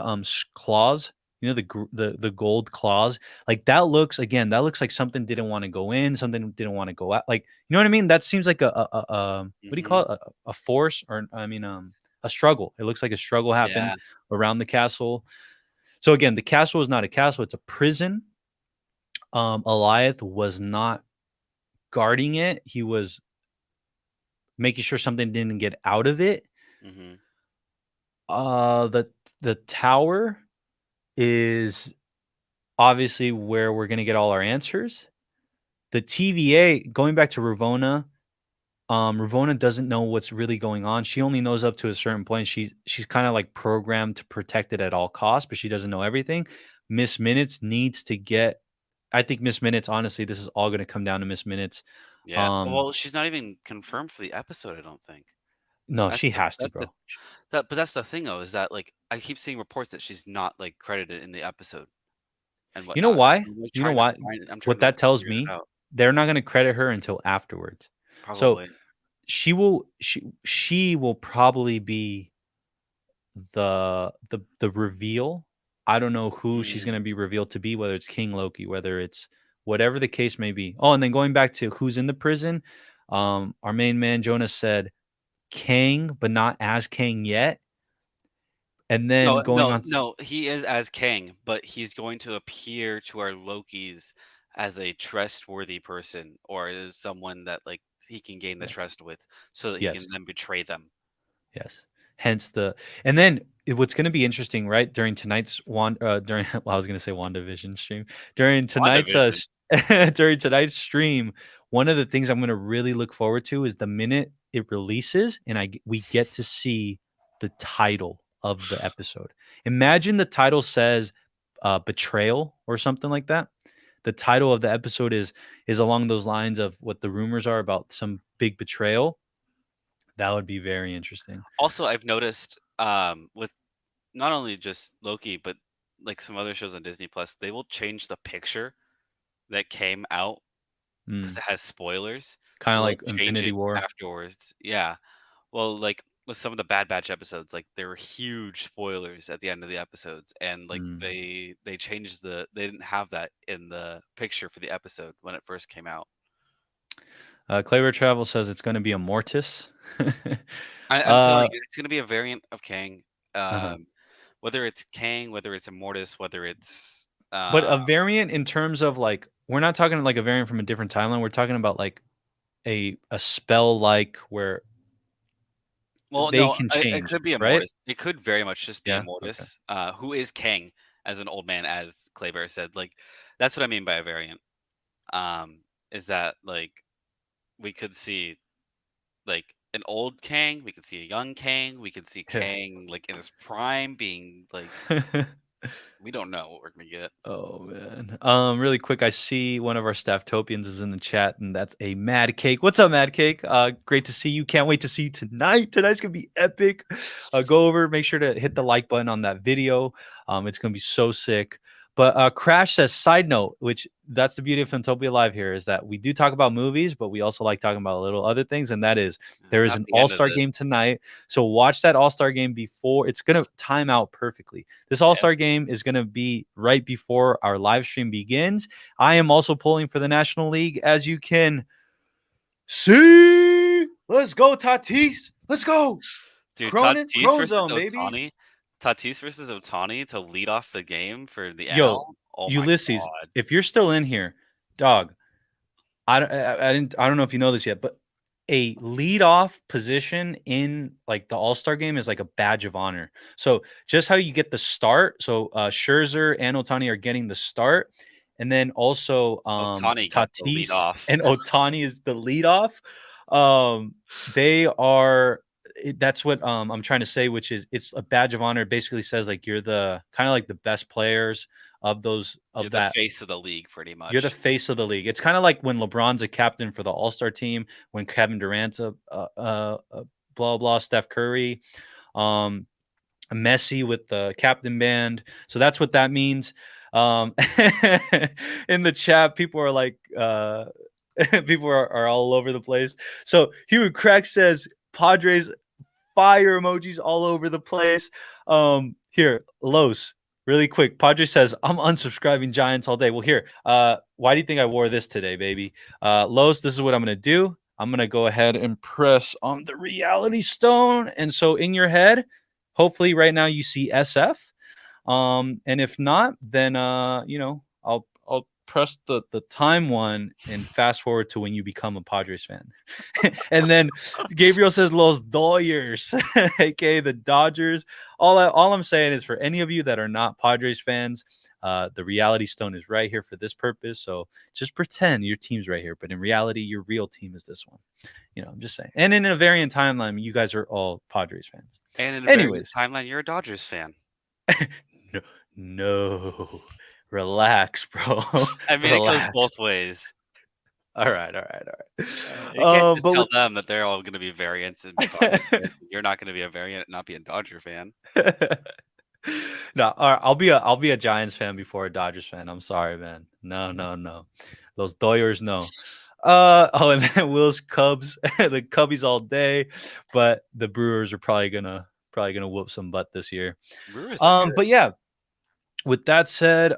claws. You know the gold claws. Like that looks like something didn't want to go in, something didn't want to go out. Like you know what I mean? That seems like a what do you call it? A force or I mean a struggle. It looks like a struggle happened Yeah. around the castle. So again, the castle is not a castle; it's a prison. Eliath was not guarding it; he was making sure something didn't get out of it. Mm-hmm. The tower is obviously where we're going to get all our answers. The TVA, going back to Ravonna, Ravonna doesn't know what's really going on. She only knows up to a certain point. She's kind of like programmed to protect it at all costs, but she doesn't know everything. Miss Minutes needs to get. I think Miss Minutes. Honestly, this is all going to come down to Miss Minutes. Yeah. Well, she's not even confirmed for the episode. I don't think. No, That's she the- has to, that's bro. But that's the thing though, is that like I keep seeing reports that she's not like credited in the episode. And You know whatnot. why? I'm, like, You know trying to why? find- I'm trying What to that tells figure it me, out. they're not going to credit her until afterwards. Probably. So she will probably be the reveal. I don't know who she's going to be revealed to be, whether it's King Loki, whether it's whatever the case may be. Oh, and then going back to who's in the prison, our main man Jonas said Kang, but not as Kang yet. And then no, he is as Kang, but he's going to appear to our Lokis as a trustworthy person or as someone that like he can gain the trust with, so that he can Yes. then betray them. Yes. Hence and then what's going to be interesting, right? During tonight's during I was going to say WandaVision stream. During tonight's during tonight's stream, one of the things I'm going to really look forward to is the minute it releases and we get to see the title of the episode. Imagine the title says betrayal or something like that. the title of the episode is along those lines of what the rumors are about some big betrayal, that would be very interesting. Also, I've noticed with not only just Loki, but like some other shows on Disney Plus, they will change the picture that came out because it has spoilers. Kind of So like they'll change Infinity it War. afterwards. Yeah. Well, like with some of the Bad Batch episodes, like there were huge spoilers at the end of the episodes, and like they changed they didn't have that in the picture for the episode when it first came out. Claver Travel says it's going to be a Mortis. I'm telling you, it's going to be a variant of Kang. Uh-huh. Whether it's Kang, whether it's Immortus, whether it's But a variant in terms of like, we're not talking like a variant from a different timeline. We're talking about like a spell like where they can change. it could be right? Immortus. It could very much just be Yeah? Immortus, who is Kang as an old man, as Kleber said. Like that's what I mean by a variant. Is that like we could see like an old Kang, we could see a young Kang, we could see Kang like in his prime being like we don't know what we're gonna get. Oh man. Really quick, I see one of our Stafftopians is in the chat, and that's a Mad Cake. What's up, Mad Cake? Great to see you. Can't wait to see you tonight. Tonight's gonna be epic. Go over, make sure to hit the like button on that video. It's gonna be so sick. But Crash says, side note, which that's the beauty of Filmtopia Live here, is that we do talk about movies, but we also like talking about little other things. And that is, there is Not an the end of all-star this. game tonight. So watch that all-star game before. It's going to time out perfectly. This all-star game is going to be right before our live stream begins. I am also pulling for the National League, as you can see. Let's go, Tatis. Let's go. Dude, Cronin- Tatis Chrome versus Zone, baby. Otani. Tatis versus Otani to lead off the game for the Yo, NL. Oh Ulysses, my God. if you're still in here, dog, I don't know if you know this yet, but a leadoff position in like the All-Star game is like a badge of honor. So just how you get the start, so Scherzer and Otani are getting the start, and then also Ohtani got the lead Tatis off. and Otani is the leadoff. They are. That's what I'm trying to say, which is it's a badge of honor. It basically says like you're the kind of like the best players of those of You're that. the face of the league, pretty much. You're the face of the league. It's kind of like when LeBron's a captain for the All-Star team, when Kevin Durant's a blah blah, Steph Curry, Messi with the captain band. So that's what that means. In the chat, people are like, people are all over the place. So Hugh Crack says Padres fire emojis all over the place. Here, Los. Really quick, Padre says, I'm unsubscribing Giants all day. Well, here, why do you think I wore this today, baby? Los, this is what I'm going to do. I'm going to go ahead and press on the reality stone. And so in your head, hopefully right now you see SF. And if not, then, I'll press the time one and fast forward to when you become a Padres fan. And then Gabriel says Los Dodgers, aka the Dodgers. All I'm saying is for any of you that are not Padres fans, the reality stone is right here for this purpose. So just pretend your team's right here, but in reality, your real team is this one. I'm just saying. And in a variant timeline, you guys are all Padres fans. And in a variant timeline, you're a Dodgers fan. No. Relax, bro. I mean, it goes both ways. All right. You can't just tell them that they're all going to be variants and be Dodgers fans. You're not going to be a variant and not be a Dodger fan. No, I'll be a Giants fan before a Dodgers fan. I'm sorry, man. No. Those Dodgers, no. And then Will's Cubs, the Cubbies all day, but the Brewers are probably gonna whoop some butt this year. Brewers are good. But yeah. With that said,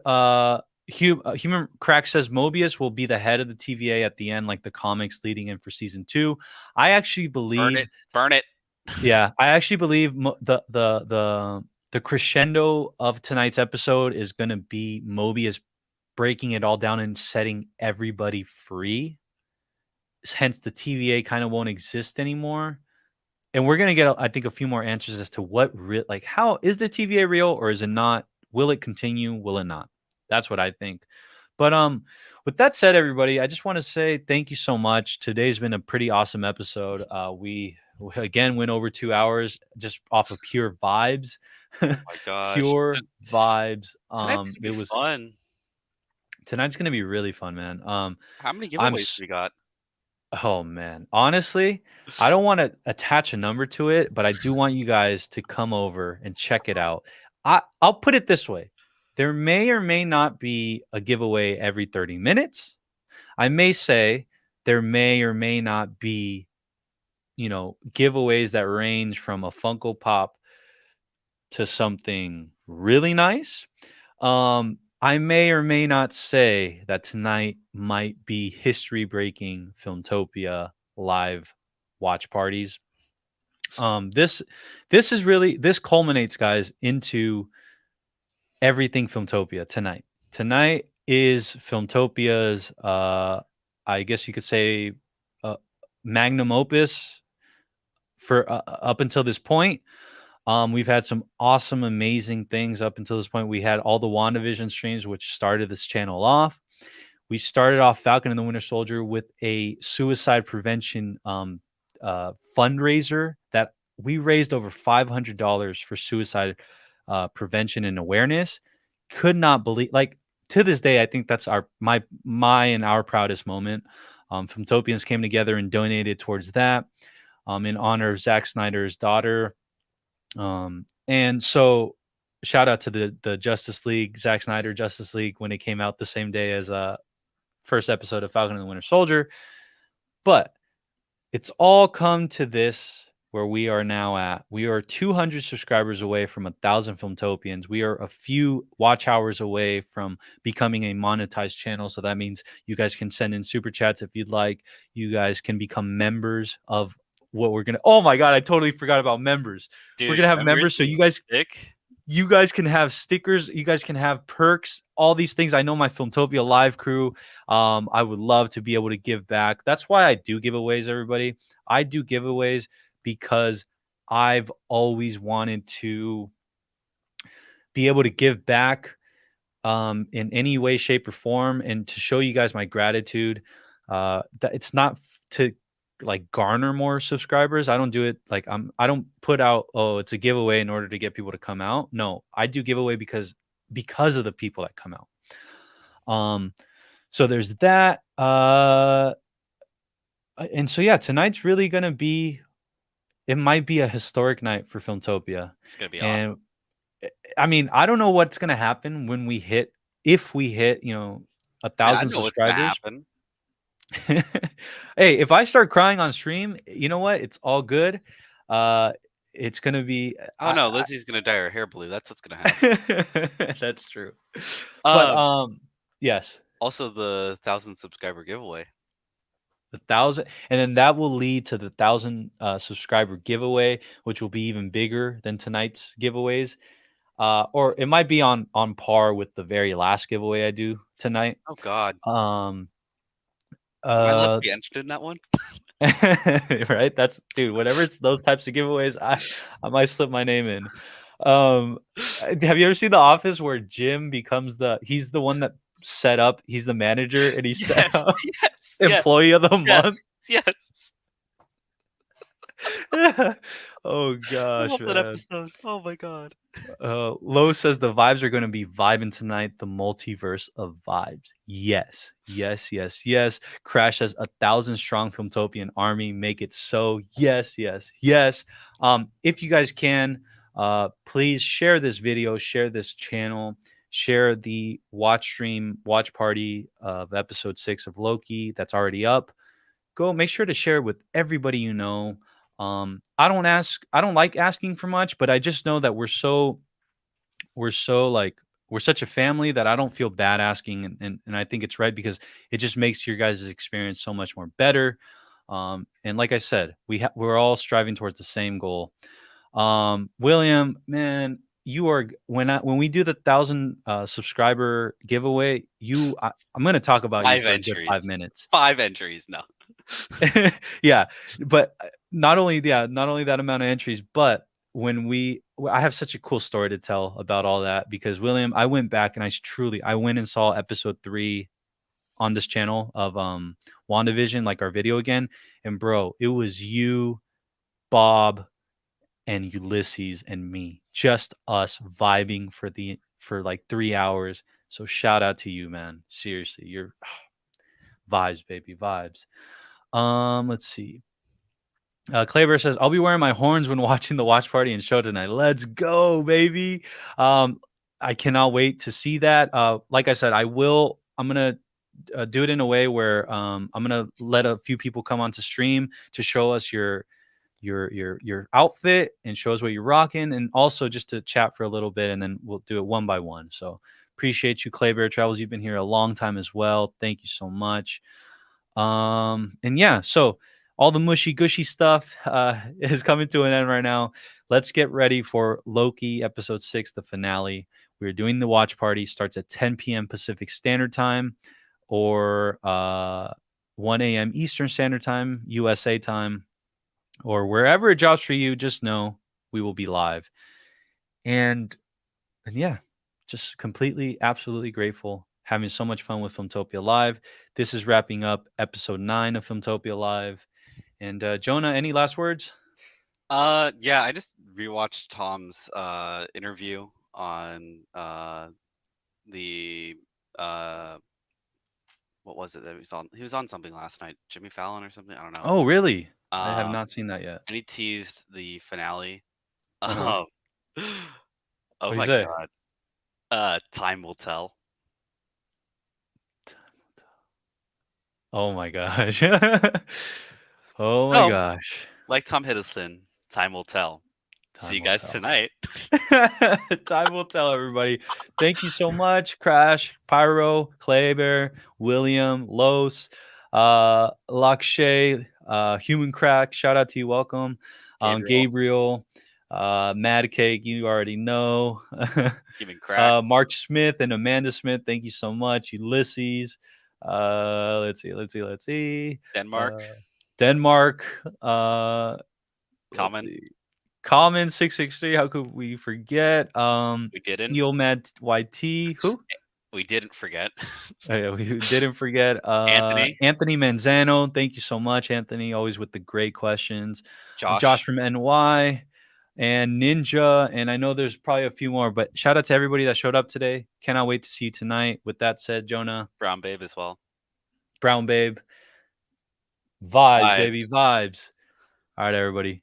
Human Crack says Mobius will be the head of the TVA at the end, like the comics leading in for season 2. I actually believe burn it. Yeah, I actually believe the crescendo of tonight's episode is going to be Mobius breaking it all down and setting everybody free. Hence, the TVA kind of won't exist anymore. And we're going to get, I think, a few more answers as to how is the TVA real or is it not? Will it continue? Will it not? That's what I think. But with that said, everybody, I just want to say thank you so much. Today's been a pretty awesome episode. We again went over 2 hours just off of pure vibes. Oh my gosh. Pure vibes. It was fun. Tonight's gonna be really fun, man. How many I'm giveaways we got? Oh man, honestly, I don't want to attach a number to it, but I do want you guys to come over and check it out. I'll put it this way. There may or may not be a giveaway every 30 minutes. I may say there may or may not be, giveaways that range from a Funko Pop to something really nice. I may or may not say that tonight might be history-breaking Filmtopia live watch parties. This culminates, guys, into everything Filmtopia tonight. Tonight is Filmtopia's, I guess you could say, magnum opus for up until this point. We've had some awesome, amazing things up until this point. We had all the WandaVision streams, which started this channel off. We started off Falcon and the Winter Soldier with a suicide prevention fundraiser that we raised over $500 for suicide prevention and awareness. Could not believe, like, to this day, I think that's my and our proudest moment. Filmtopians came together and donated towards that in honor of Zack Snyder's daughter. And so shout out to the Justice League, Zack Snyder Justice League, when it came out the same day as first episode of Falcon and the Winter Soldier. But it's all come to this where we are now at. We are 200 subscribers away from 1,000 Filmtopians. We are a few watch hours away from becoming a monetized channel. So that means you guys can send in super chats if you'd like. You guys can become members of what we're gonna. Oh my god, I totally forgot about members. Dude, we're gonna have members, so you guys can have stickers, you guys can have perks, all these things. I know my Filmtopia live crew. I would love to be able to give back. That's why I do giveaways, everybody. I do giveaways because I've always wanted to be able to give back in any way, shape, or form, and to show you guys my gratitude. That it's not to like garner more subscribers. I don't do it like I don't put out, oh, it's a giveaway in order to get people to come out. No, I do giveaway because of the people that come out. So there's that. And so yeah, tonight's really gonna be, it might be a historic night for Filmtopia. It's gonna be awesome. I mean, I don't know what's gonna happen when we hit, if we hit, 1,000 subscribers. Hey, if I start crying on stream, you know what? It's all good. It's gonna be. Oh no, Lizzie's gonna dye her hair blue. That's what's gonna happen. That's true. But yes. Also, the 1,000 subscriber giveaway. The 1,000, and then that will lead to the 1,000 subscriber giveaway, which will be even bigger than tonight's giveaways. Or it might be on par with the very last giveaway I do tonight. Oh God. Am I allowed to be interested in that one? Right? That's, dude, whatever it's those types of giveaways, I might slip my name in. Have you ever seen The Office where Jim becomes he's the one that set up, he's the manager, and he's set up employee of the month? Yes. Oh gosh, I love that man. episode. Oh my god. Lo says the vibes are going to be vibing tonight. The multiverse of vibes. Yes. Crash says 1,000 strong Filmtopian army. Make it so. Yes. If you guys can, please share this video, share this channel, share the watch party of episode 6 of Loki that's already up. Go make sure to share it with everybody you know. I don't like asking for much, but I just know that we're such a family that I don't feel bad asking, and I think it's right because it just makes your guys' experience so much more better. And like I said, we're all striving towards the same goal. William, man, you are when we do the 1,000 subscriber giveaway, I'm going to talk about you for a good 5 minutes. 5 entries, no. Yeah, but not only that amount of entries, but I have such a cool story to tell about all that, because William, I went back and I went and saw episode 3 on this channel of WandaVision, like our video again, and bro, it was you, Bob, and Ulysses and me, just us vibing for like 3 hours. So shout out to you, man. Seriously, you're vibes, baby, vibes. Let's see. Claybear says, I'll be wearing my horns when watching the watch party and show tonight. Let's go, baby. I cannot wait to see that. Like I said, I'm going to do it in a way where I'm going to let a few people come onto stream to show us your outfit and show us what you're rocking, and also just to chat for a little bit, and then we'll do it one by one. So appreciate you, Claybear Travels. You've been here a long time as well. Thank you so much. And yeah, so all the mushy gushy stuff is coming to an end right now. Let's get ready for Loki episode 6, the finale. We're doing the watch party. Starts at 10 p.m. Pacific Standard Time, or 1 a.m. Eastern Standard Time, USA time, or wherever it drops for you. Just know we will be live. And yeah, just completely, absolutely grateful. Having so much fun with Filmtopia Live. This is wrapping up episode 9 of Filmtopia Live. And Jonah, any last words? Yeah, I just rewatched Tom's interview on the what was it that he was on? He was on something last night, Jimmy Fallon or something. I don't know. Oh, really? I have not seen that yet. And he teased the finale. Uh-huh. Oh What'd my he say? god. Time will tell. Oh my gosh. Oh my gosh. Like Tom Hiddleston, time will tell. See you guys tonight. Time will tell, everybody. Thank you so much, Crash, Pyro, Claybear, William, Los, Lakshay, Human Crack. Shout out to you. Welcome. Gabriel, Mad Cake, you already know. Human Crack. Mark Smith and Amanda Smith, thank you so much. Ulysses. Let's see. Denmark. Common 663. How could we forget? We didn't. Eomad YT. Who? We didn't forget. We didn't forget. Anthony Manzano. Thank you so much, Anthony. Always with the great questions. Josh from NY. And Ninja. And I know there's probably a few more, but shout out to everybody that showed up today. Cannot wait to see you tonight. With that said, Jonah. Brown Babe as well. Brown Babe. Vibes, baby. Vibes. All right, everybody.